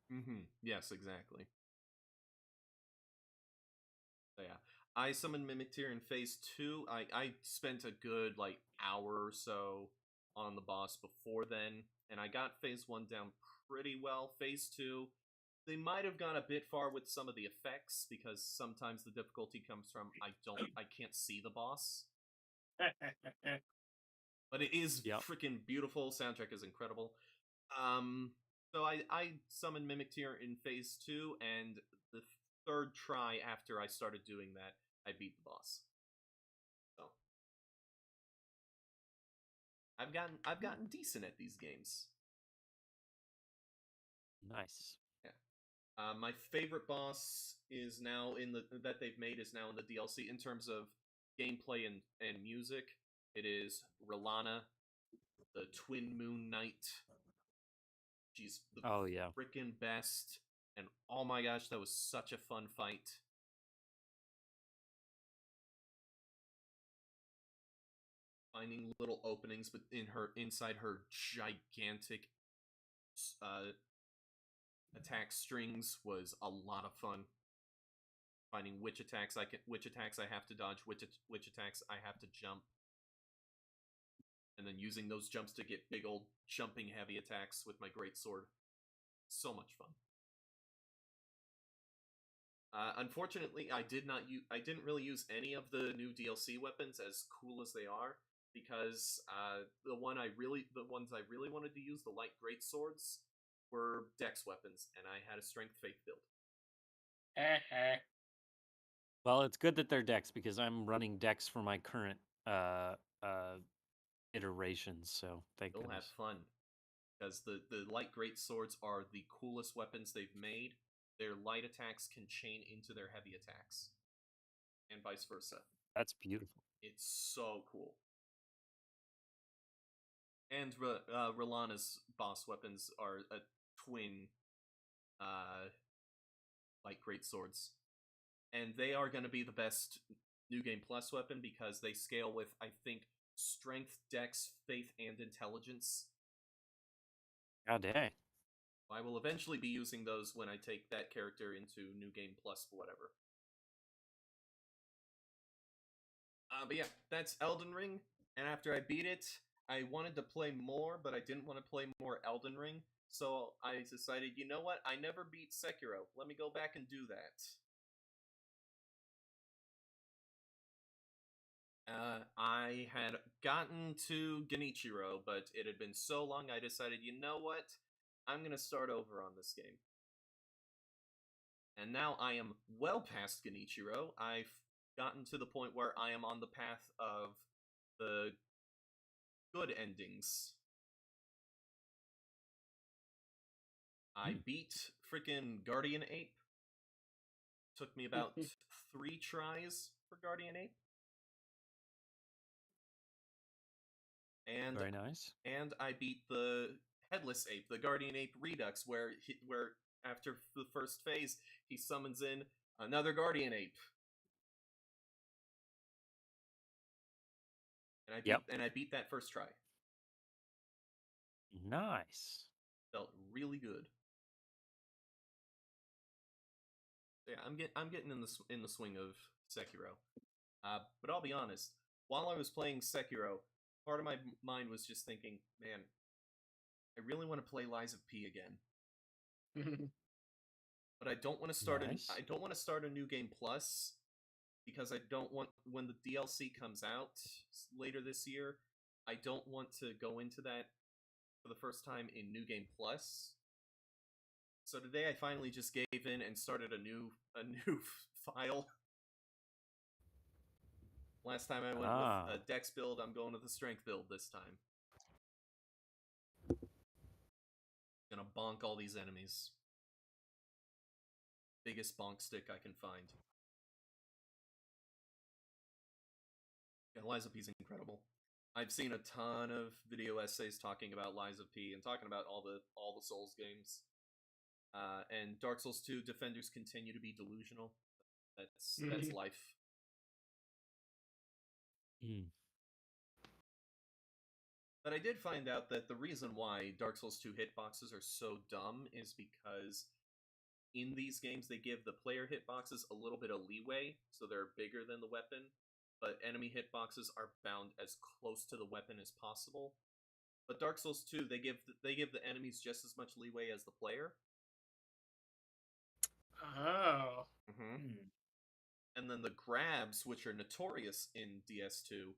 Yes, exactly. So yeah, I summoned Mimic Tear in phase 2. I spent a good hour or so on the boss before then, and I got phase 1 down pretty well. Phase 2, they might have gone a bit far with some of the effects, because sometimes the difficulty comes from I can't see the boss. But it is Yep. freaking beautiful. Soundtrack is incredible. So I summoned Mimic Tear in phase 2, and the third try after I started doing that, I beat the boss. So I've gotten decent at these games. Nice. Yeah. My favorite boss is now that they've made is now in the DLC in terms of gameplay and music. It is Rellana, the Twin Moon Knight. She's the Oh yeah. freaking best, and oh my gosh, that was such a fun fight. Finding little openings, but inside her gigantic attack strings was a lot of fun. Finding which attacks I have to dodge, which attacks I have to jump, and then using those jumps to get big old jumping heavy attacks with my great sword. So much fun. Unfortunately, I didn't really use any of the new DLC weapons, as cool as they are, because the ones I really wanted to use, the light great swords, were dex weapons, and I had a strength faith build. Well, it's good that they're decks, because I'm running decks for my current iterations. So thank You'll have goodness. fun, because the light great swords are the coolest weapons they've made. Their light attacks can chain into their heavy attacks, and vice versa. That's beautiful. It's so cool. And Rellana's boss weapons are a twin light great swords, and they are going to be the best New Game Plus weapon, because they scale with, I think, strength, dex, faith, and intelligence. God dang. I will eventually be using those when I take that character into New Game Plus for whatever. But yeah, that's Elden Ring, and after I beat it, I wanted to play more, but I didn't want to play more Elden Ring, so I decided, you know what, I never beat Sekiro. Let me go back and do that. I had gotten to Genichiro, but it had been so long, I decided, you know what, I'm going to start over on this game. And now I am well past Genichiro. I've gotten to the point where I am on the path of the good endings. I beat freaking Guardian Ape. Took me about 3 tries for Guardian Ape. And Very nice. And I beat the Headless Ape, the Guardian Ape Redux, where after the first phase, he summons in another Guardian Ape. And I beat that first try. Nice. Felt really good. Yeah, I'm getting in the swing of Sekiro. But I'll be honest, while I was playing Sekiro, part of my mind was just thinking, man, I really want to play Lies of P again. But I don't want to start Nice. I don't want to start a New Game Plus, because I don't want, when the DLC comes out later this year, I don't want to go into that for the first time in New Game Plus. So today I finally just gave in and started a new file. Last time I went with a Dex build, I'm going with the Strength build this time. Gonna bonk all these enemies. Biggest bonk stick I can find. Yeah, Lies of P is incredible. I've seen a ton of video essays talking about Lies of P and talking about all the Souls games. And Dark Souls 2 defenders continue to be delusional. That's life. But I did find out that the reason why Dark Souls 2 hitboxes are so dumb is because in these games they give the player hitboxes a little bit of leeway, so they're bigger than the weapon, but enemy hitboxes are bound as close to the weapon as possible. But Dark Souls 2, they give the enemies just as much leeway as the player. Oh. And then the grabs, which are notorious in DS2,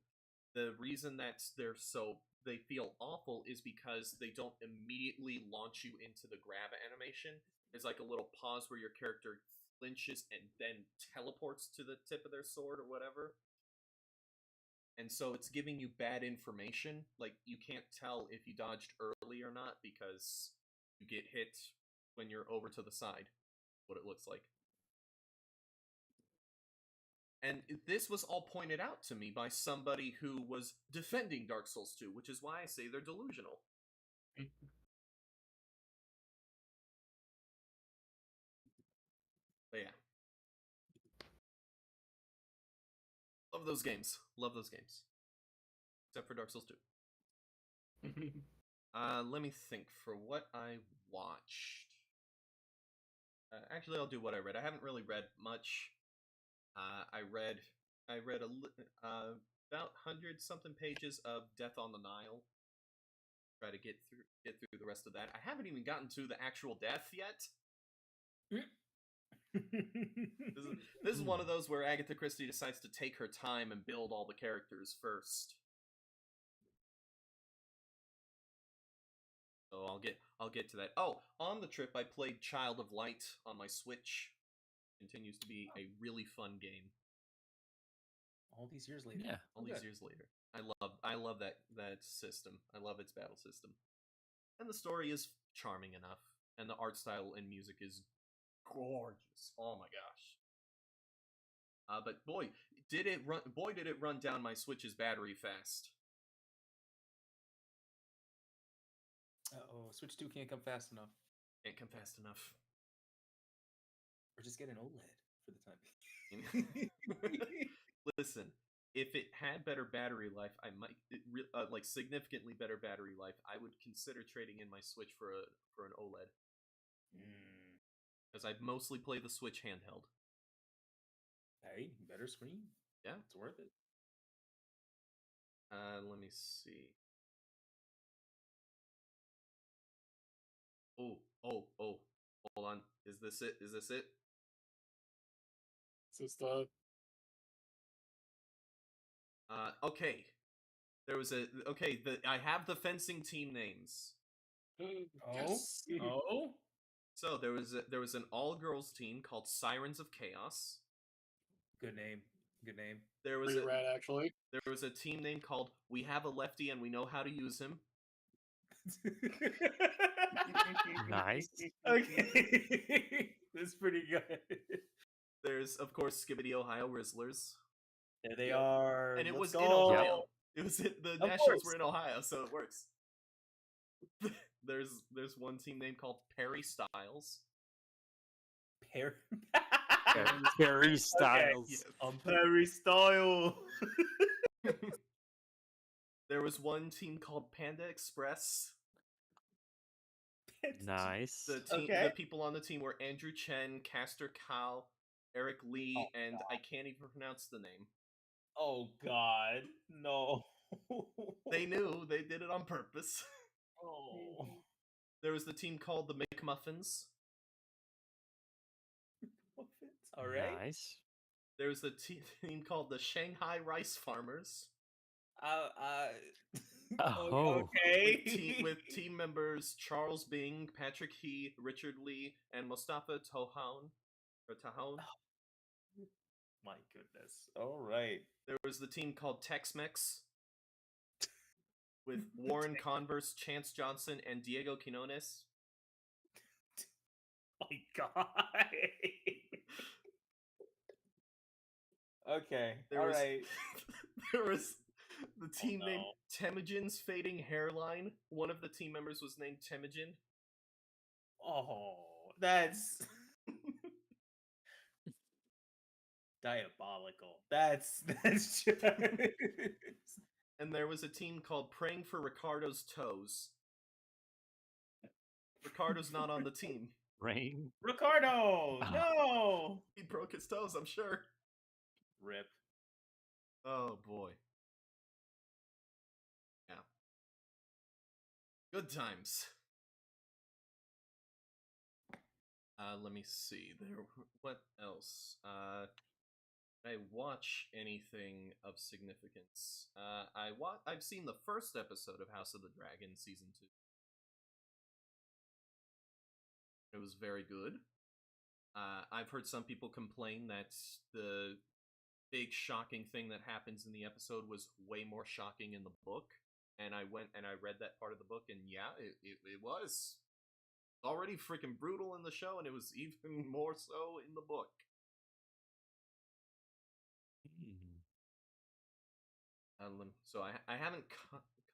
the reason that they feel awful is because they don't immediately launch you into the grab animation. There's like a little pause where your character flinches and then teleports to the tip of their sword or whatever. And so it's giving you bad information. Like, you can't tell if you dodged early or not because you get hit when you're over to the side, what it looks like. And this was all pointed out to me by somebody who was defending Dark Souls 2, which is why I say they're delusional. But yeah. Love those games. Love those games. Except for Dark Souls 2. Let me think for what I watched. Actually, I'll do what I read. I haven't really read much. I read about 100-something pages of Death on the Nile. Try to get through the rest of that. I haven't even gotten to the actual death yet. This is one of those where Agatha Christie decides to take her time and build all the characters first. So I'll get to that. Oh, on the trip I played Child of Light on my Switch. Continues to be a really fun game. All these years later. Yeah. All these years later. I love that system. I love its battle system. And the story is charming enough. And the art style and music is gorgeous. Oh my gosh. But boy, did it run down my Switch's battery fast. Uh-oh, Switch 2 can't come fast enough. Can't come fast enough. Or just get an OLED for the time being. Listen, if it had better battery life, I might like significantly better battery life. I would consider trading in my Switch for an OLED. Because I'd mostly play the Switch handheld. Hey, better screen. Yeah, it's worth it. Let me see. Oh, hold on. Is this it? Is this the... Okay. I have the fencing team names. Yes. Oh. So there was an all-girls team called Sirens of Chaos. Good name. There was Pretty rad, actually. There was a team name called We Have a Lefty and We Know How to Use Him. Nice. Okay. That's pretty good. There's, of course, Skibidi Ohio Rizzlers. There they are. And it Let's was in go. Ohio. It was the Nationals course. were in Ohio, so it works. There's one team name called Perry Styles. Harry Styles. Okay. Perry Style. There was one team called Panda Express. Nice. The people on the team were Andrew Chen, Castor Cow, Eric Lee, and God. I can't even pronounce the name. Oh God, no. They knew. They did it on purpose. Oh. There was the team called the McMuffins. All right. Nice. There's a team called the Shanghai Rice Farmers Oh. Okay. with team members Charles Bing, Patrick He, Richard Lee, and Mustafa Tohon. My goodness. All right. There was the team called Tex-Mex with Warren Converse, Chance Johnson, and Diego Quinones. My God. Okay. There All was, right. there was the team named no. Temujin's Fading Hairline. One of the team members was named Temujin. Oh, that's diabolical. That's just. And there was a team called Praying for Ricardo's Toes. Ricardo's not on the team. Rain. Ricardo, Ah. no. He broke his toes, I'm sure. Rip. Oh boy. Yeah. Good times. Let me see. What else? Did I watch anything of significance? I've seen the first episode of House of the Dragon season 2. It was very good. I've heard some people complain that the big shocking thing that happens in the episode was way more shocking in the book. And I went and I read that part of the book, and yeah, it was already freaking brutal in the show, and it was even more so in the book. So I haven't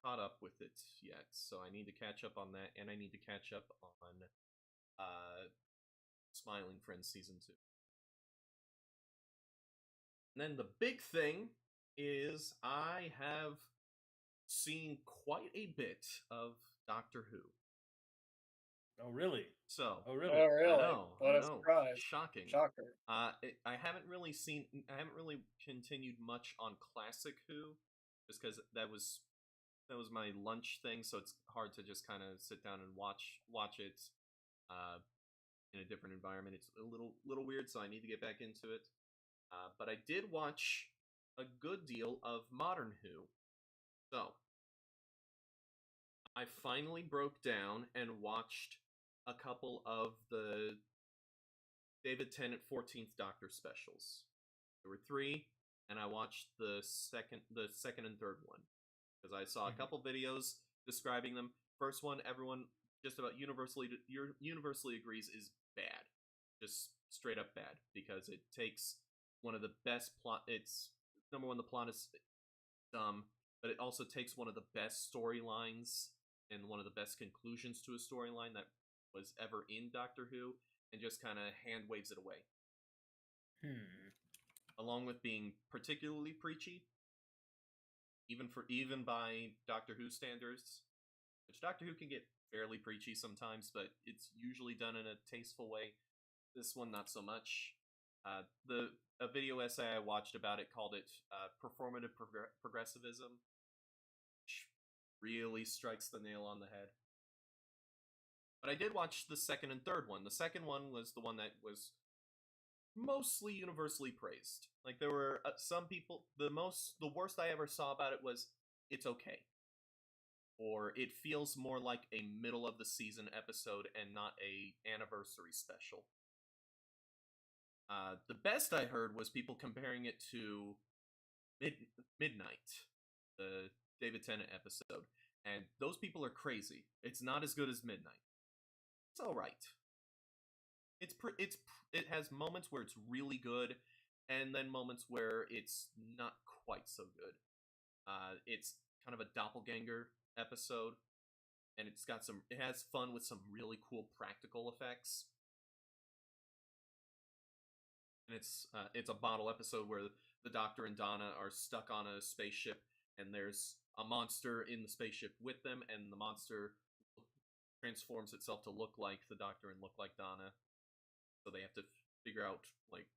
caught up with it yet, so I need to catch up on that, and I need to catch up on Smiling Friends Season 2. And then the big thing is I have seen quite a bit of Doctor Who. Oh, really? So, Oh, really? really? I know, What I a know. surprise. Shocking. Shocker. I haven't really continued much on Classic Who, just because that was my lunch thing. So it's hard to just kind of sit down and watch it in a different environment. It's a little weird, so I need to get back into it. But I did watch a good deal of Modern Who. So I finally broke down and watched a couple of the David Tennant 14th Doctor specials. There were 3, and I watched the second and third one because I saw a couple videos describing them. First one, everyone just about universally agrees is bad, just straight up bad, because it takes one of the best plot. It's number one, the plot is dumb, but it also takes one of the best storylines and one of the best conclusions to a storyline that was ever in Doctor Who, and just kind of hand waves it away. Along with being particularly preachy, even by Doctor Who standards, which Doctor Who can get fairly preachy sometimes, but it's usually done in a tasteful way. This one, not so much. A video essay I watched about it called it performative progressivism, which really strikes the nail on the head. But I did watch the second and third one. The second one was the one that was mostly universally praised. Like, there were some people, the worst I ever saw about it was, it's okay. Or it feels more like a middle of the season episode and not a anniversary special. The best I heard was people comparing it to Midnight, the David Tennant episode. And those people are crazy. It's not as good as Midnight. It's all right. It has moments where it's really good, and then moments where it's not quite so good. It's kind of a doppelganger episode, and it has fun with some really cool practical effects. And it's a bottle episode where the Doctor and Donna are stuck on a spaceship, and there's a monster in the spaceship with them, and the monster transforms itself to look like the Doctor and look like Donna. So they have to figure out, like,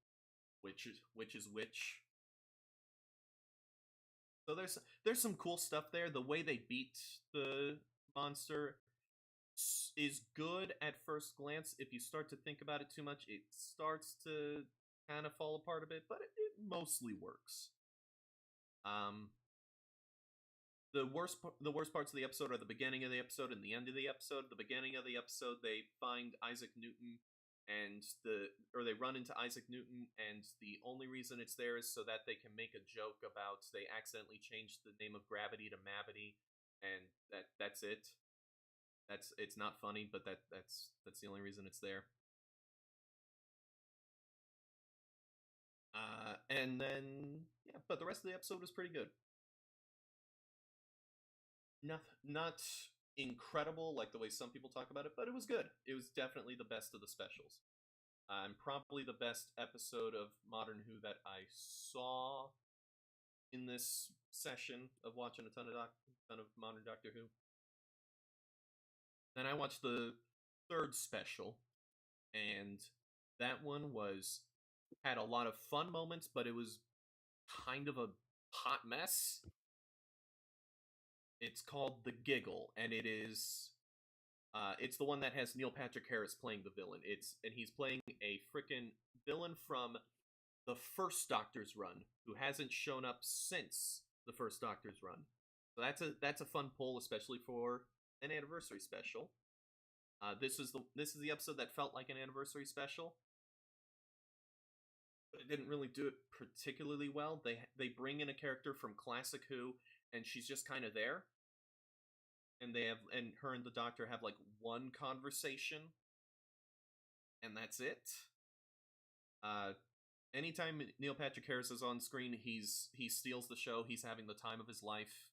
which is which. So there's some cool stuff there. The way they beat the monster is good at first glance. If you start to think about it too much, it starts to kind of fall apart a bit, but it mostly works. The worst parts of the episode are the beginning of the episode and the end of the episode. The beginning of the episode, they find Isaac Newton they run into Isaac Newton, and the only reason it's there is so that they can make a joke about they accidentally changed the name of gravity to Mavity, and that's it. It's not funny, but that's the only reason it's there. And then yeah, but the rest of the episode was pretty good. Not incredible like the way some people talk about it, but it was good. It was definitely the best of the specials. And probably the best episode of Modern Who that I saw in this session of watching a ton of Modern Doctor Who. Then I watched the third special, and that one had a lot of fun moments, but it was kind of a hot mess. It's called The Giggle, and it's the one that has Neil Patrick Harris playing the villain. And he's playing a frickin' villain from the first Doctor's run, who hasn't shown up since the first Doctor's run. So that's a fun pull, especially for an anniversary special. This is the episode that felt like an anniversary special, but it didn't really do it particularly well. They bring in a character from Classic Who, and she's just kind of there. And her and the Doctor have like one conversation, and that's it. Anytime Neil Patrick Harris is on screen, he steals the show. He's having the time of his life.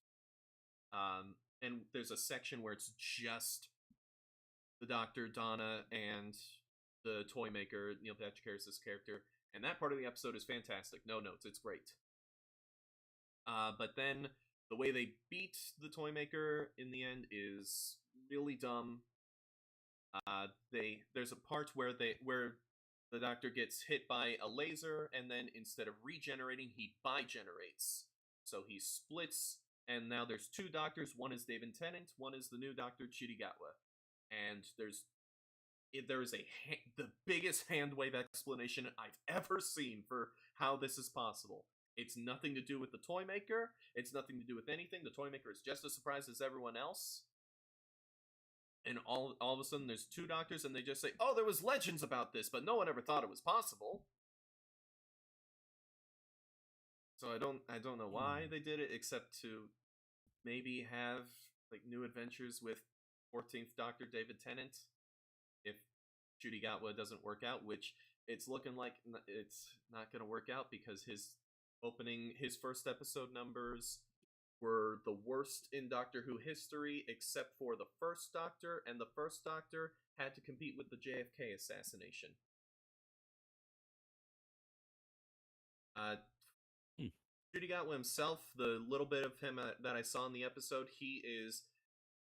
And there's a section where it's just the Doctor, Donna, and the toy maker, Neil Patrick Harris's character, and that part of the episode is fantastic. No notes, it's great. But then the way they beat the toy maker in the end is really dumb. There's a part where the Doctor gets hit by a laser, and then instead of regenerating, he bigenerates. So he splits, and now there's two Doctors. One is David Tennant, one is the new Dr. Ncuti Gatwa. And there is the biggest hand wave explanation I've ever seen for how this is possible. It's nothing to do with the toy maker. It's nothing to do with anything. The toy maker is just as surprised as everyone else. And all of a sudden, there's two Doctors, and they just say, "Oh, there was legends about this, but no one ever thought it was possible." So I don't know why they did it, except to maybe have like new adventures with 14th Doctor David Tennant if Ncuti Gatwa doesn't work out, which it's looking like it's not going to work out, because his first episode numbers were the worst in Doctor Who history, except for the first Doctor, and the first Doctor had to compete with the JFK assassination. Ncuti Gatwa himself, the little bit of him that I saw in the episode, he is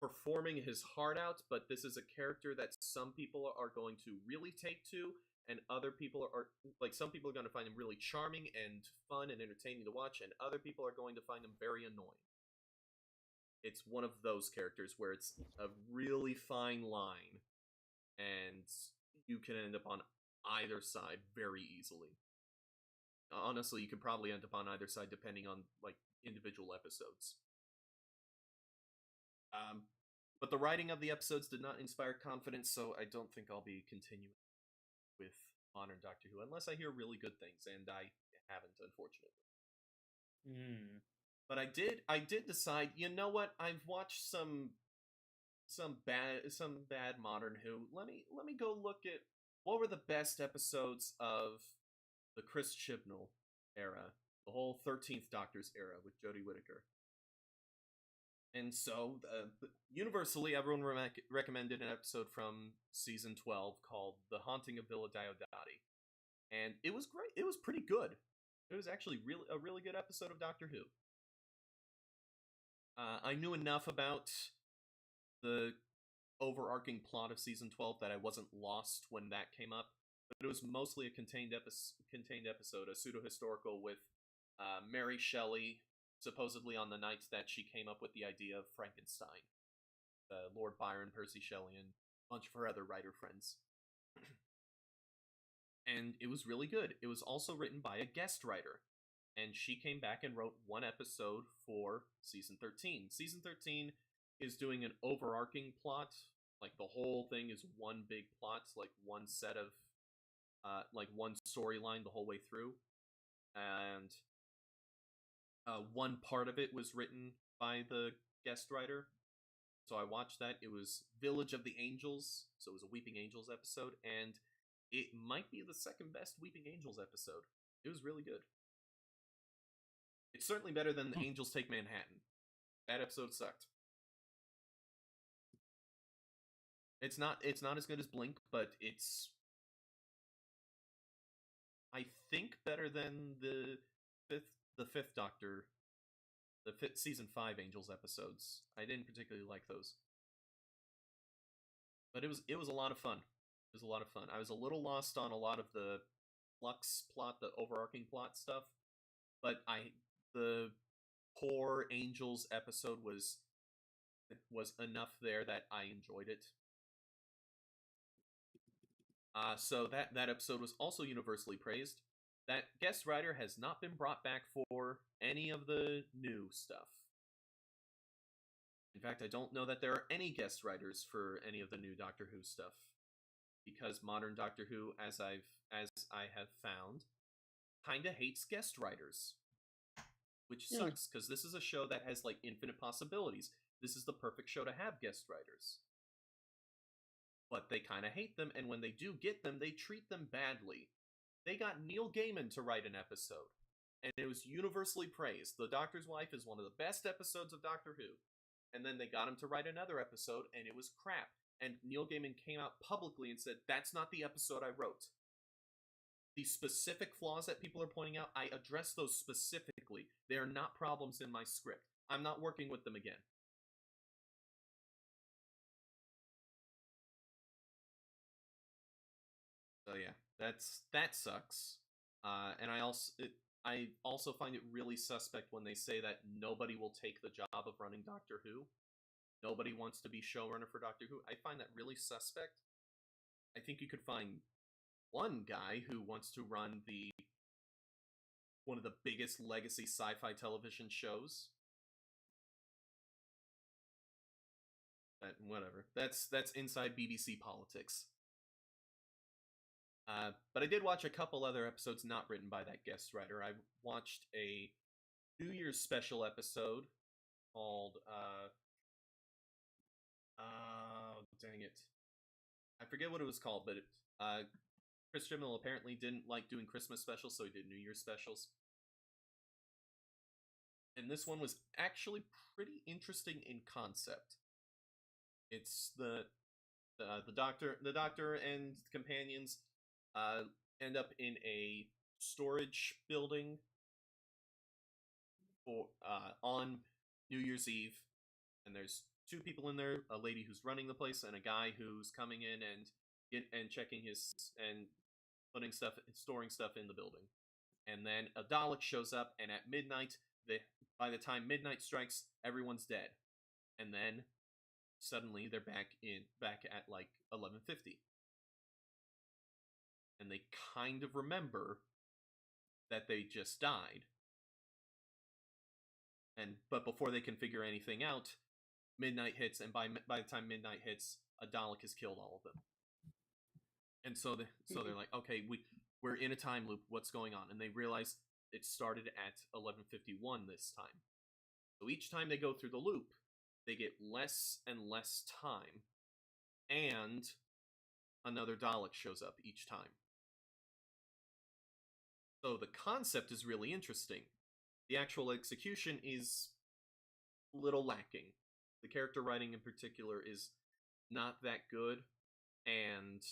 performing his heart out, but this is a character that some people are going to really take to, and other people are like, some people are going to find him really charming and fun and entertaining to watch, and other people are going to find him very annoying. It's one of those characters where it's a really fine line, and you can end up on either side very easily. Honestly, you can probably end up on either side depending on like individual episodes. But the writing of the episodes did not inspire confidence, so I don't think I'll be continuing with Modern Doctor Who unless I hear really good things, and I haven't, unfortunately. But I did decide, you know what? I've watched some bad Modern Who. Let me go look at what were the best episodes of the Chris Chibnall era, the whole 13th Doctor's era with Jodie Whittaker. And so, universally, everyone recommended an episode from season 12 called The Haunting of Villa Diodati. And it was great. It was pretty good. It was actually a really good episode of Doctor Who. I knew enough about the overarching plot of season 12 that I wasn't lost when that came up. But it was mostly a contained episode, a pseudo-historical with Mary Shelley, supposedly on the night that she came up with the idea of Frankenstein. Lord Byron, Percy Shelley, and a bunch of her other writer friends. and it was really good. It was also written by a guest writer, and she came back and wrote one episode for season 13. Season 13 is doing an overarching plot, like the whole thing is one big plot, like one set of like one storyline the whole way through, and one part of it was written by the guest writer. So I watched that. It was Village of the Angels, so it was a Weeping Angels episode, and it might be the second best Weeping Angels episode. It was really good. It's certainly better than The Angels Take Manhattan. That episode sucked. It's not as good as Blink, but it's, I think, better than the fifth Doctor, the season 5 Angels episodes. I didn't particularly like those, but it was a lot of fun. It was a lot of fun. I was a little lost on a lot of the Flux plot, the overarching plot stuff, but the core Angels episode was enough there that I enjoyed it. So that episode was also universally praised. That guest writer has not been brought back for any of the new stuff. In fact, I don't know that there are any guest writers for any of the new Doctor Who stuff, because modern Doctor Who, as I have found, kinda hates guest writers, which sucks, because this is a show that has like infinite possibilities. This is the perfect show to have guest writers. But they kind of hate them, and when they do get them, they treat them badly. They got Neil Gaiman to write an episode, and it was universally praised. The Doctor's Wife is one of the best episodes of Doctor Who. And then they got him to write another episode, and it was crap. And Neil Gaiman came out publicly and said, "That's not the episode I wrote. The specific flaws that people are pointing out, I address those specifically. They are not problems in my script. I'm not working with them again." So yeah, that sucks. And I also find it really suspect when they say that nobody will take the job of running Doctor Who. Nobody wants to be showrunner for Doctor Who. I find that really suspect. I think you could find one guy who wants to run one of the biggest legacy sci-fi television shows. But whatever. That's inside BBC politics. But I did watch a couple other episodes not written by that guest writer. I watched a New Year's special episode called, dang it. I forget what it was called, but Chris Chibnall apparently didn't like doing Christmas specials, so he did New Year's specials. And this one was actually pretty interesting in concept. It's the Doctor and companions end up in a storage building on New Year's Eve, and there's two people in there: a lady who's running the place and a guy who's coming in and checking and putting stuff, storing stuff in the building. And then a Dalek shows up, and at midnight, by the time midnight strikes, everyone's dead. And then suddenly they're back at like 11:50. And they kind of remember that they just died. But before they can figure anything out, midnight hits, and by the time midnight hits, a Dalek has killed all of them. And so they're like, okay, we're in a time loop. What's going on? And they realize it started at 11:51 this time. So each time they go through the loop, they get less and less time, and another Dalek shows up each time. So the concept is really interesting. The actual execution is a little lacking. The character writing in particular is not that good, and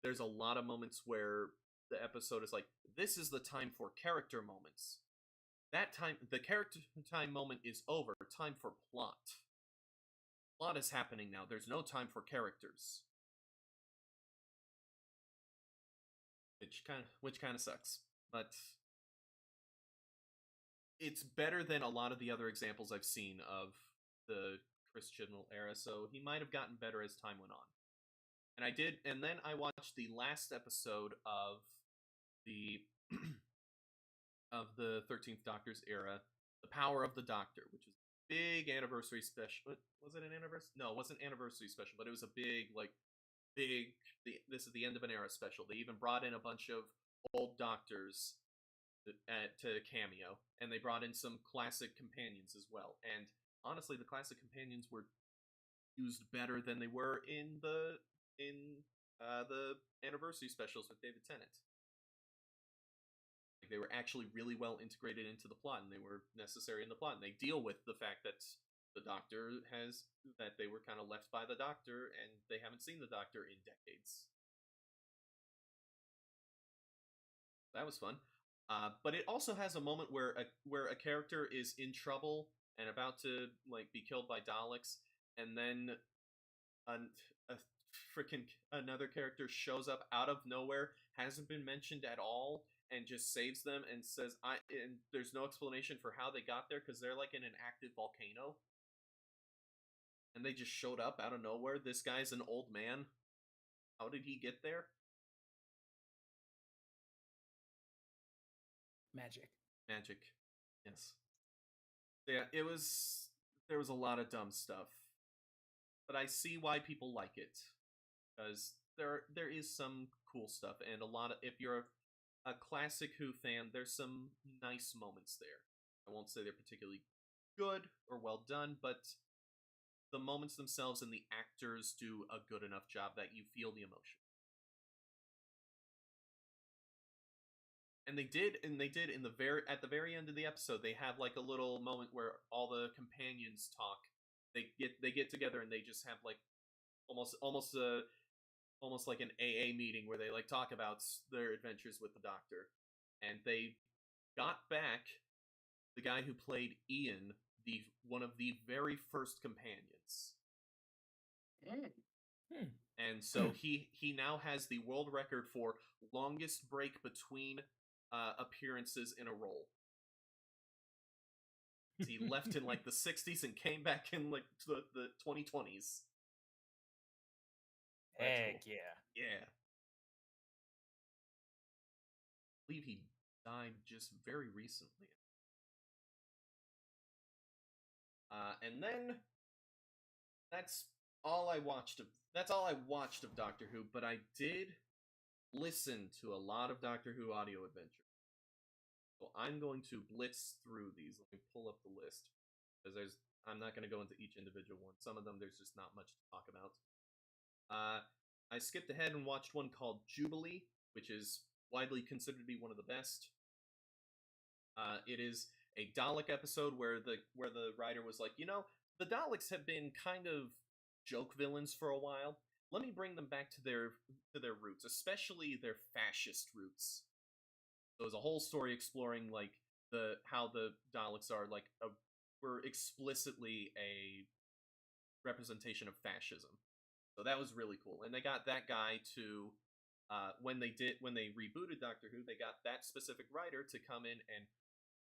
there's a lot of moments where the episode is like, this is the time for character moments. That time, the character time moment is over. Time for plot. Plot is happening now. There's no time for characters. Which kind of sucks. But it's better than a lot of the other examples I've seen of the Chris Chibnall era, so he might have gotten better as time went on. And then I watched the last episode of the of the 13th Doctor's era, The Power of the Doctor, which is a big anniversary special. Was it an anniversary? No, it wasn't anniversary special, but it was a big this is the end of an era special. They even brought in a bunch of old Doctors to cameo, and they brought in some classic companions as well. And honestly, the classic companions were used better than they were in the anniversary specials with David Tennant. Like, they were actually really well integrated into the plot, and they were necessary in the plot. And they deal with the fact that they were kind of left by the Doctor, and they haven't seen the Doctor in decades. That was fun. But it also has a moment where a character is in trouble and about to be killed by Daleks, and then another character shows up out of nowhere, hasn't been mentioned at all, and just saves them and says, and there's no explanation for how they got there because they're in an active volcano. And they just showed up out of nowhere. This guy's an old man. How did he get there? Magic. Yes. Yeah, there was a lot of dumb stuff. But I see why people like it. Because there is some cool stuff, and if you're a classic Who fan, there's some nice moments there. I won't say they're particularly good or well done, but the moments themselves and the actors do a good enough job that you feel the emotion. And they did at the very end of the episode, they have a little moment where all the companions talk. They get together and they just have almost like an AA meeting where they talk about their adventures with the Doctor. And they got back the guy who played Ian, one of the very first companions. And so he now has the world record for longest break between appearances in a role. He left in the 60s and came back in the 2020s. Heck cool. yeah. Yeah. I believe he died just very recently. And then that's all I watched of Doctor Who, but I did listen to a lot of Doctor Who audio adventures. So I'm going to blitz through these. Let me pull up the list, because I'm not going to go into each individual one. Some of them there's just not much to talk about. I skipped ahead and watched one called Jubilee, which is widely considered to be one of the best. It is a Dalek episode where the writer was like, the Daleks have been kind of joke villains for a while. Let me bring them back to their roots, especially their fascist roots. So it was a whole story exploring how the Daleks are were explicitly a representation of fascism. So that was really cool. And they got that guy to when they rebooted Doctor Who, they got that specific writer to come in and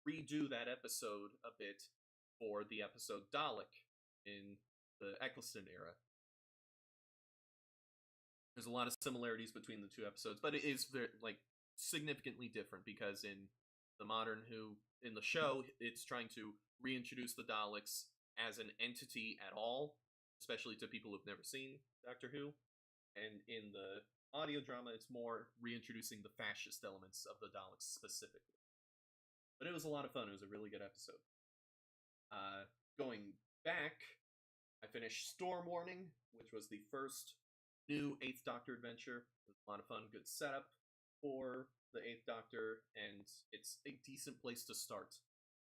redo that episode a bit for the episode Dalek in the Eccleston era. There's a lot of similarities between the two episodes, but it is significantly different because in the modern Who, in the show, it's trying to reintroduce the Daleks as an entity at all, especially to people who've never seen Doctor Who. And in the audio drama, it's more reintroducing the fascist elements of the Daleks specifically. But it was a lot of fun. It was a really good episode. Going back, I finished Storm Warning, which was the first new 8th Doctor adventure. It was a lot of fun, good setup for the 8th Doctor, and it's a decent place to start,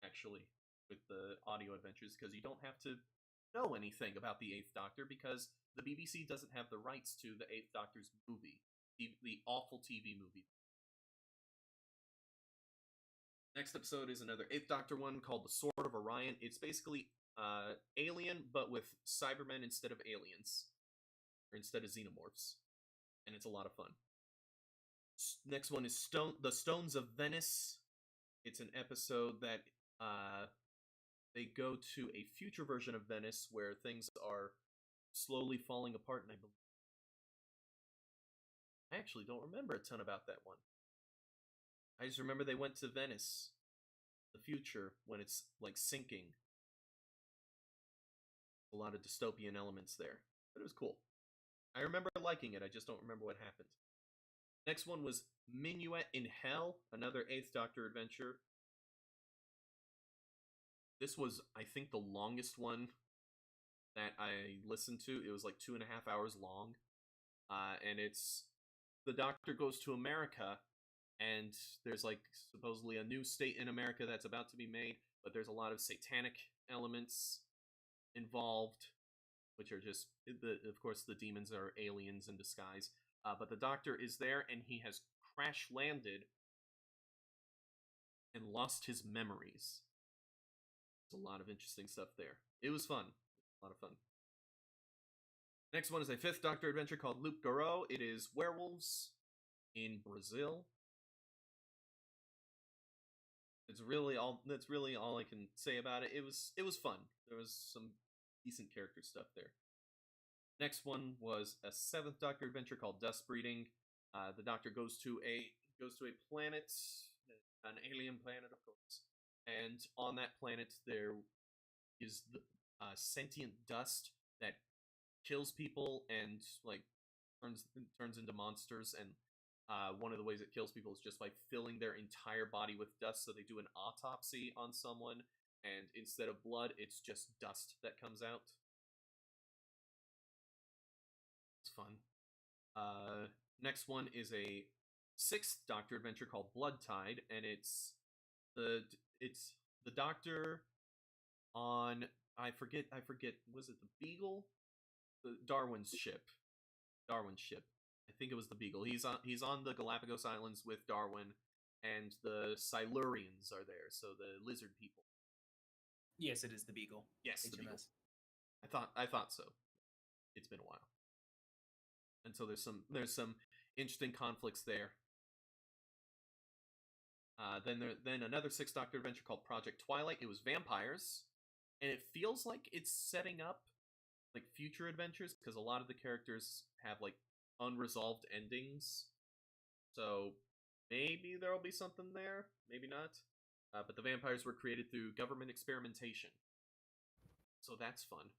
actually, with the audio adventures, because you don't have to know anything about the 8th Doctor, because the BBC doesn't have the rights to the 8th Doctor's movie, the awful TV movie. Next episode is another 8th Doctor one called The Sword of Orion. It's basically Alien, but with Cybermen instead of aliens. Or instead of xenomorphs. And it's a lot of fun. Next one is The Stones of Venice. It's an episode that they go to a future version of Venice where things are slowly falling apart, and I actually don't remember a ton about that one. I just remember they went to Venice, the future, when it's like sinking. A lot of dystopian elements there, but it was cool. I remember liking it. I just don't remember what happened. Next one was Minuet in Hell, another Eighth Doctor adventure. This was, I think, the longest one that I listened to. It was like 2.5 hours long. And it's the Doctor goes to America, and there's like supposedly a new state in America that's about to be made, but there's a lot of satanic elements involved, which are just, of course, the demons are aliens in disguise. But the Doctor is there, and he has crash landed and lost his memories. There's a lot of interesting stuff there. It was fun. A lot of fun. Next one is a 5th Doctor adventure called Loup Garou. It is werewolves in Brazil. That's really all I can say about it. It was fun. There was some decent character stuff there. Next one was a 7th Doctor adventure called Dust Breeding. The Doctor goes to a planet, an alien planet, of course, and on that planet there is the sentient dust that kills people and like turns into monsters. And one of the ways it kills people is just by filling their entire body with dust. So they do an autopsy on someone, and instead of blood, it's just dust that comes out. It's fun. Next one is a 6th Doctor adventure called Blood Tide, and it's the Doctor on I forget was it the Beagle? The Darwin's ship. I think it was the Beagle. He's on the Galapagos Islands with Darwin, and the Silurians are there, so the lizard people. Yes, it is the Beagle. Yes, the Beagle. HMS. I thought so. It's been a while. And so there's some interesting conflicts there. Then another 6th Doctor adventure called Project Twilight. It was vampires, and it feels like it's setting up like future adventures because a lot of the characters have like unresolved endings. So maybe there'll be something there, maybe not. But the vampires were created through government experimentation, so that's fun.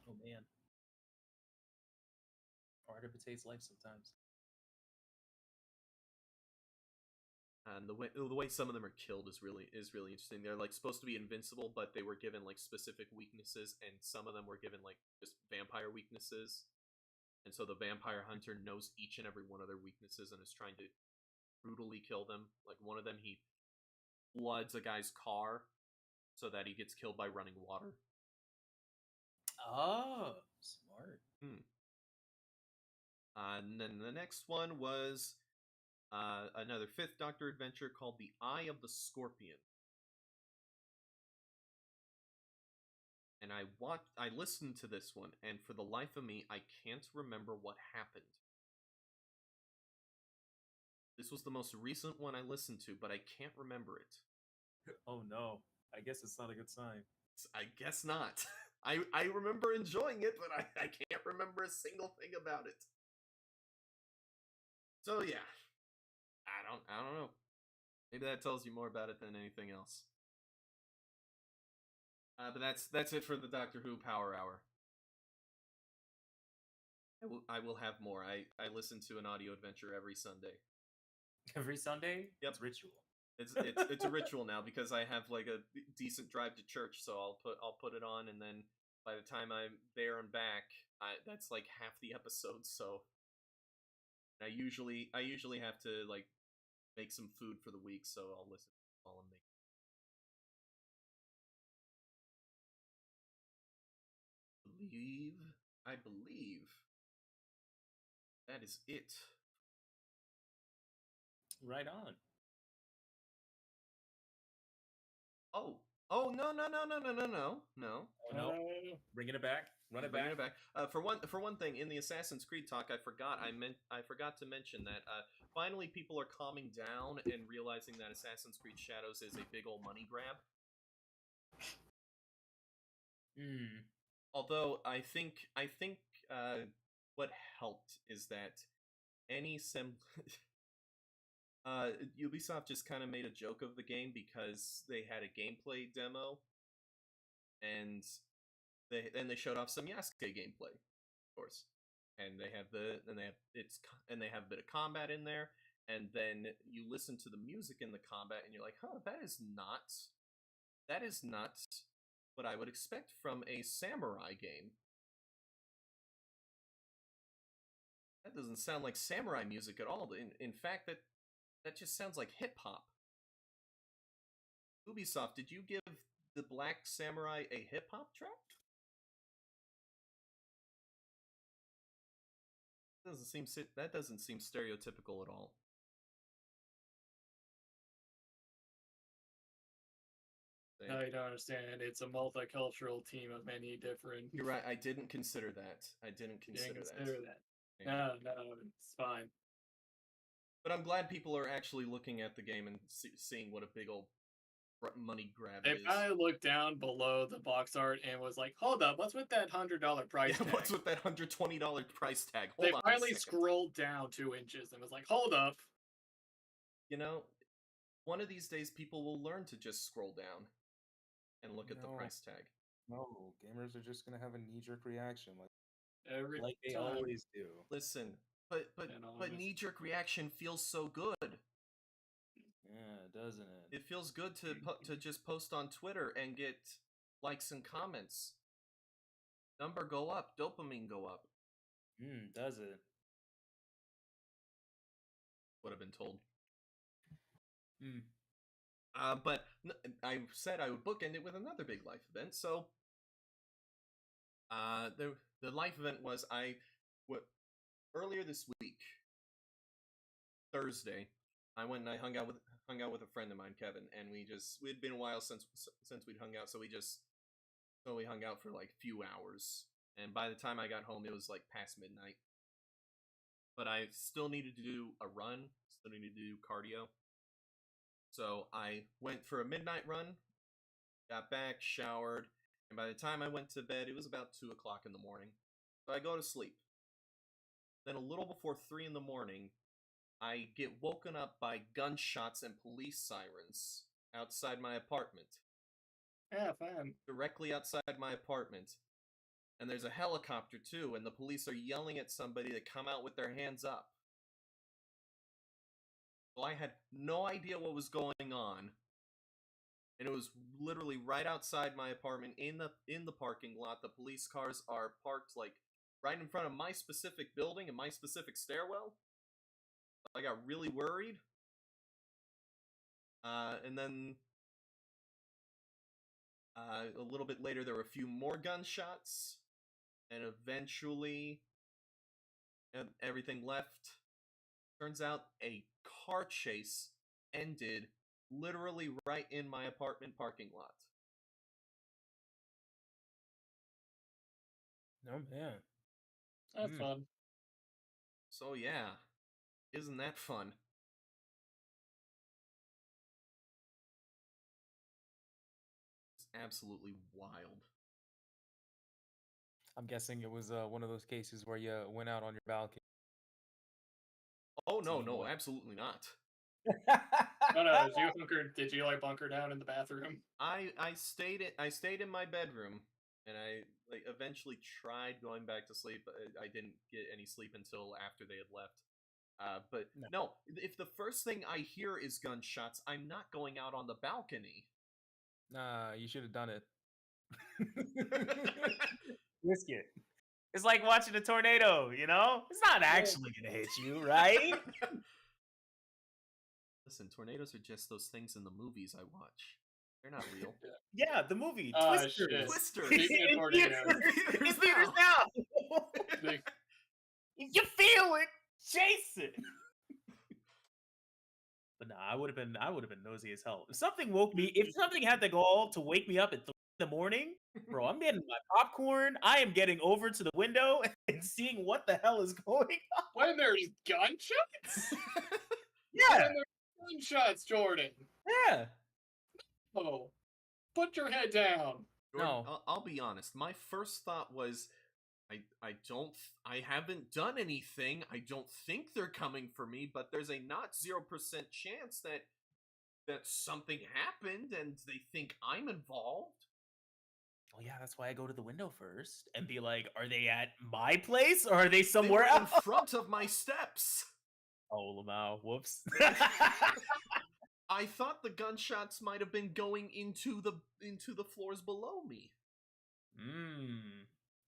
Oh man, hard to imitates life sometimes. And the way some of them are killed is really interesting. They're like supposed to be invincible, but they were given like specific weaknesses, and some of them were given like just vampire weaknesses. And so the vampire hunter knows each and every one of their weaknesses and is trying to brutally kill them. Like one of them, he floods a guy's car so that he gets killed by running water. Oh, smart. And then the next one was another 5th Doctor adventure called The Eye of the Scorpion. And I listened to this one, and for the life of me, I can't remember what happened. This was the most recent one I listened to, but I can't remember it. Oh no. I guess it's not a good sign. I guess not. I remember enjoying it, but I can't remember a single thing about it. So yeah. I don't know. Maybe that tells you more about it than anything else. But that's it for the Doctor Who Power Hour. I will have more. I listen to an audio adventure every Sunday. Every Sunday? Yep. It's ritual. It's a ritual now because I have like a decent drive to church, so I'll put it on, and then by the time I'm there and back, that's like half the episode. So I usually have to like make some food for the week, so I'll listen while I'm making. I believe that is it. Right on. Oh no. Oh no. Bringing it back. Run it Bringing back. it back. For one thing, in the Assassin's Creed talk, I forgot to mention that finally people are calming down and realizing that Assassin's Creed Shadows is a big old money grab. Although I think what helped is that any Ubisoft just kind of made a joke of the game because they had a gameplay demo, and they showed off some Yasuke gameplay, of course, and they have they have a bit of combat in there, and then you listen to the music in the combat, and you're like, huh, that is not what I would expect from a samurai game. That doesn't sound like samurai music at all. In fact, that just sounds like hip hop. Ubisoft, did you give the Black Samurai a hip hop track? That doesn't seem stereotypical at all. No, you don't understand. It's a multicultural team of many different. You're right. I didn't consider that. that. Yeah. No, it's fine. But I'm glad people are actually looking at the game and seeing what a big old money grab They it is. probably looked down below the box art and was like, "Hold up, what's with that $100 price Yeah, tag?" what's with that $120 price tag? They Hold on a finally second. scrolled down 2 inches and was like, "Hold up." You know, one of these days people will learn to just scroll down and look at the No. price tag. No, gamers are just gonna have a knee-jerk reaction, Every like they time. always do. Listen, but And always. knee-jerk reaction feels so good. Yeah, doesn't it? It feels good to just post on Twitter and get likes and comments. Number go up, dopamine go up. Does it? Would have been told. Hmm. But I said I would bookend it with another big life event. So, the life event was earlier this week, Thursday. I went and I hung out with a friend of mine, Kevin, and we'd been a while since we'd hung out, so we hung out for like a few hours. And by the time I got home, it was like past midnight. But I still needed to do a run, still needed to do cardio. So I went for a midnight run, got back, showered, and by the time I went to bed, it was about 2 o'clock in the morning. So I go to sleep. Then a little before 3 in the morning, I get woken up by gunshots and police sirens outside my apartment. Yeah, fine. Directly outside my apartment. And there's a helicopter too, and the police are yelling at somebody to come out with their hands up. So I had no idea what was going on. And it was literally right outside my apartment in the parking lot. The police cars are parked like right in front of my specific building and my specific stairwell. I got really worried. And then a little bit later, there were a few more gunshots. And eventually, everything left. Turns out a car chase ended literally right in my apartment parking lot. Oh man. That's fun. So yeah, isn't that fun? It's absolutely wild. I'm guessing it was one of those cases where you went out on your balcony. Oh no, Seeing no, what- absolutely not. No, did you like bunker down in the bathroom? I stayed in my bedroom, and I eventually tried going back to sleep. But I didn't get any sleep until after they had left. But no, if the first thing I hear is gunshots, I'm not going out on the balcony. Nah, you should have done it. Risk it. It's like watching a tornado, you know? It's not actually gonna hit you, right? Listen, tornadoes are just those things in the movies I watch. They're not real. Yeah, the movie Oh, Twister. shit. Twister. Speaking of In tornadoes. theaters- in theaters now. Big- You feel it, chase it. But nah, I would have been nosy as hell. If something had the gall to wake me up at 3 in the morning, bro, I'm getting my popcorn. I am getting over to the window and seeing what the hell is going on. When there's gunshots? Yeah, When there's gunshots, Jordan. yeah. Oh, put your head down. Jordan, No. I'll be honest. My first thought was, I haven't done anything. I don't think they're coming for me, but there's a not 0% chance that something happened and they think I'm involved. Well, yeah, that's why I go to the window first and be like, "Are they at my place or are they They somewhere were else?" in front of my steps. Oh, Lamau, whoops. I thought the gunshots might have been going into the floors below me.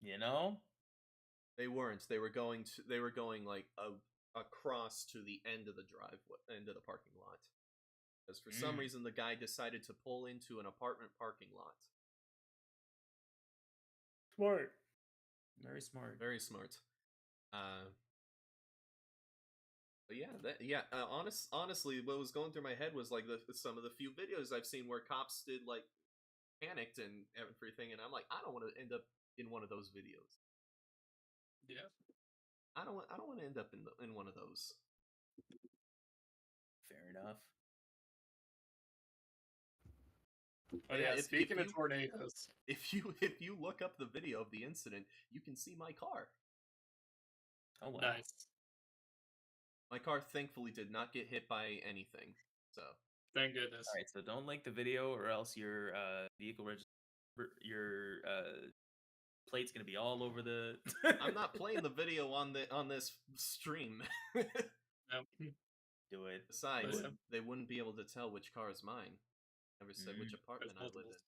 You know? They weren't. They were going like across to the end of the driveway, end of the parking lot. Because for some reason the guy decided to pull into an apartment parking lot. Smart. Very smart. Very smart. But yeah, honestly, what was going through my head was like some of the few videos I've seen where cops did like panicked and everything, and I'm like, I don't want to end up in one of those videos. Yeah. I don't want to end up in one of those. Fair enough. But Yeah, yeah, if speaking of you- tornadoes, If you look up the video of the incident, you can see my car. Oh, wow. nice. My car thankfully did not get hit by anything. So Thank goodness. All right, so don't link the video or else your vehicle your plate's going to be all over the I'm not playing the video on this stream. No. Do it. Besides, Yeah. they wouldn't be able to tell which car is mine. Never said which Mm, apartment I live multiples.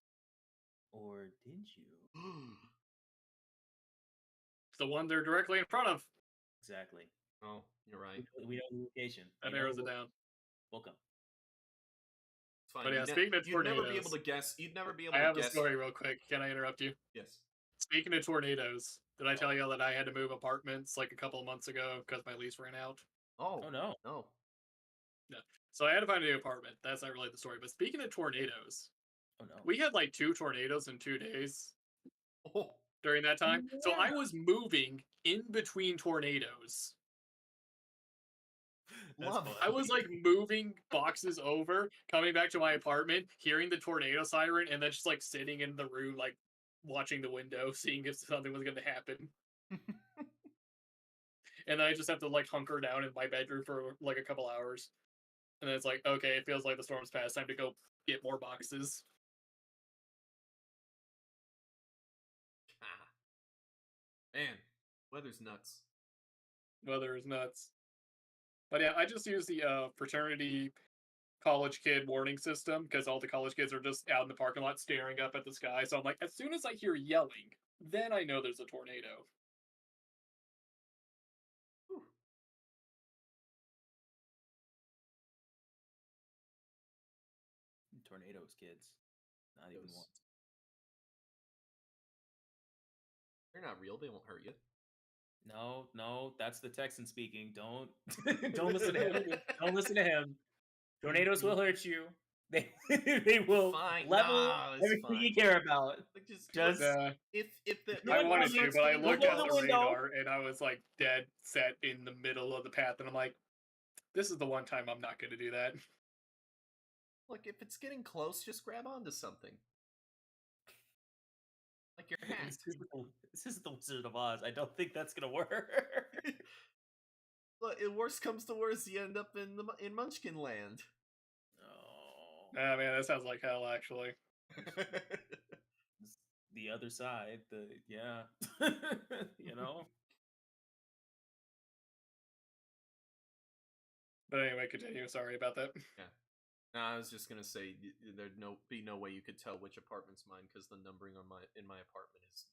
Or did you? in. It's the one they're directly in front of. Exactly. Oh, you're right. We know the location. That You know narrows it who- down. Welcome. It's fine. But yeah, You'd speaking of you'd never be able tornadoes, to guess. You'd never be able I to have a guess. story real quick. Can I interrupt you? Yes. Speaking of tornadoes, did I tell you that I had to move apartments like a couple of months ago because my lease ran out? Oh, Oh no. no. So I had to find a new apartment. That's not really the story. But speaking of tornadoes, Oh no. we had like 2 tornadoes in 2 days Oh, during that time. So I Yeah. was moving in between tornadoes. That's love. fun. I was like moving boxes over, coming back to my apartment, hearing the tornado siren, and then just like sitting in the room, like watching the window, seeing if something was going to happen. And then I just have to like hunker down in my bedroom for like a couple hours. And then it's like, okay, it feels like the storm's passed. Time to go get more boxes. Ah. Man, weather's nuts. Weather is nuts. But yeah, I just use the fraternity college kid warning system because all the college kids are just out in the parking lot staring up at the sky. So I'm like, as soon as I hear yelling, then I know there's a tornado. Whew. Tornadoes, kids. Not even Those- once. They're not real. They won't hurt you. No, that's the Texan speaking. Don't don't listen to him. Don't listen to him. Tornadoes will hurt you. They they will Fine, level nah, it's everything you fine. care about. Like Just- if the No I one wanted comments, to, but I don't looked go at to the the window. radar and I was like dead set in the middle of the path, and I'm like, this is the one time I'm not going to do that. Look, if it's getting close, just grab onto something. Like your hat. This is the Wizard of Oz. I don't think that's gonna work. Look, if worst comes to worst, you end up in Munchkin Land. Oh, Ah, man, that sounds like hell, actually. it's the other side. Yeah, you know. But anyway, continue. Sorry about that. No, I was just gonna say there'd be no way you could tell which apartment's mine because the numbering on in my apartment is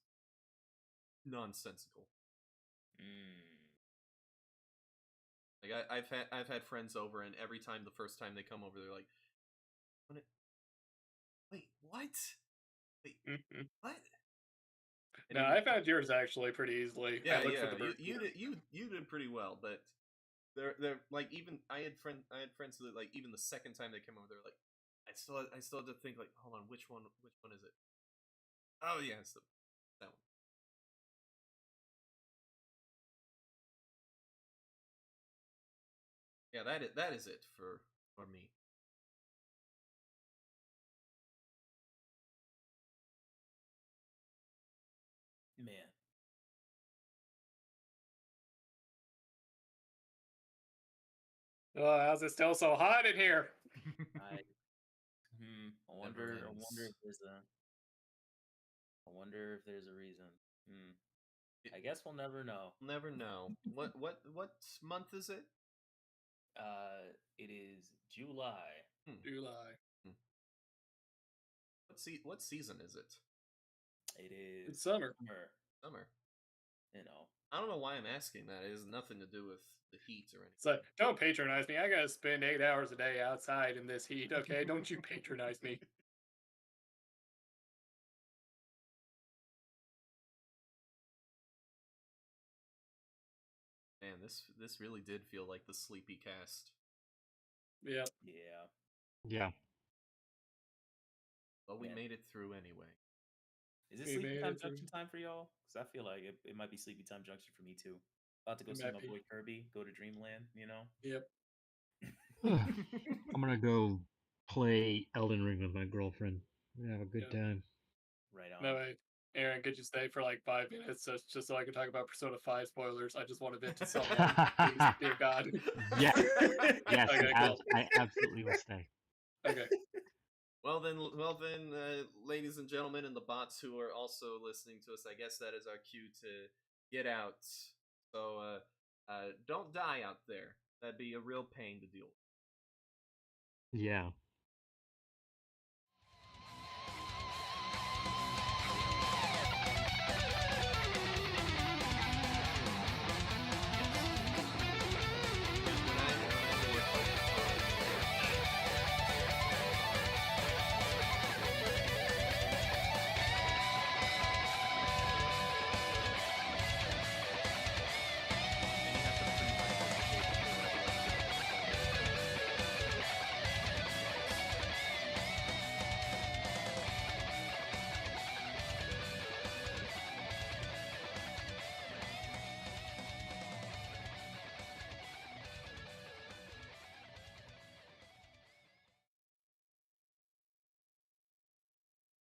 nonsensical. Like I've had friends over, and every time the first time they come over, they're like, "Wait, what? Wait, Mhm. what?" And No, then- I found yours actually pretty easily. Yeah, I looked for yeah. the bird You feeder. you did pretty well, but they're like even I had friends that like even the second time they came over, they're like, I still had to think like, hold on, which one is it? Oh yeah, it's that one. Yeah, that is it for me. Man, Oh, how's it still so hot in here? I I wonder. I wonder ends. if there's a. I wonder if there's a reason. I guess we'll never know. Never know. What month is it? It is July. July. What season is it? It is It's summer. Summer. You know. I don't know why I'm asking that. It has nothing to do with the heat or anything. It's like, don't patronize me. I gotta spend 8 hours a day outside in this heat, okay? Don't you patronize me. Man, this really did feel like the sleepy cast. Yeah. Yeah. Yeah. But we Man. made it through anyway. Is it We sleepy made time it through. junction time for y'all? Because I feel like it might be sleepy time junction for me too. About to go It see might my be. boy Kirby, go to Dreamland, you know? Yep. I'm gonna go play Elden Ring with my girlfriend. We have a good Yeah. time. Right on. No way. Aaron, could you stay for like 5 minutes just so I can talk about Persona 5 spoilers? I just want to vent to someone. Please, dear God. Yes. Yes, Okay, cool. I absolutely will stay. Okay. Well then, ladies and gentlemen, and the bots who are also listening to us, I guess that is our cue to get out. So, don't die out there. That'd be a real pain to deal with. Yeah.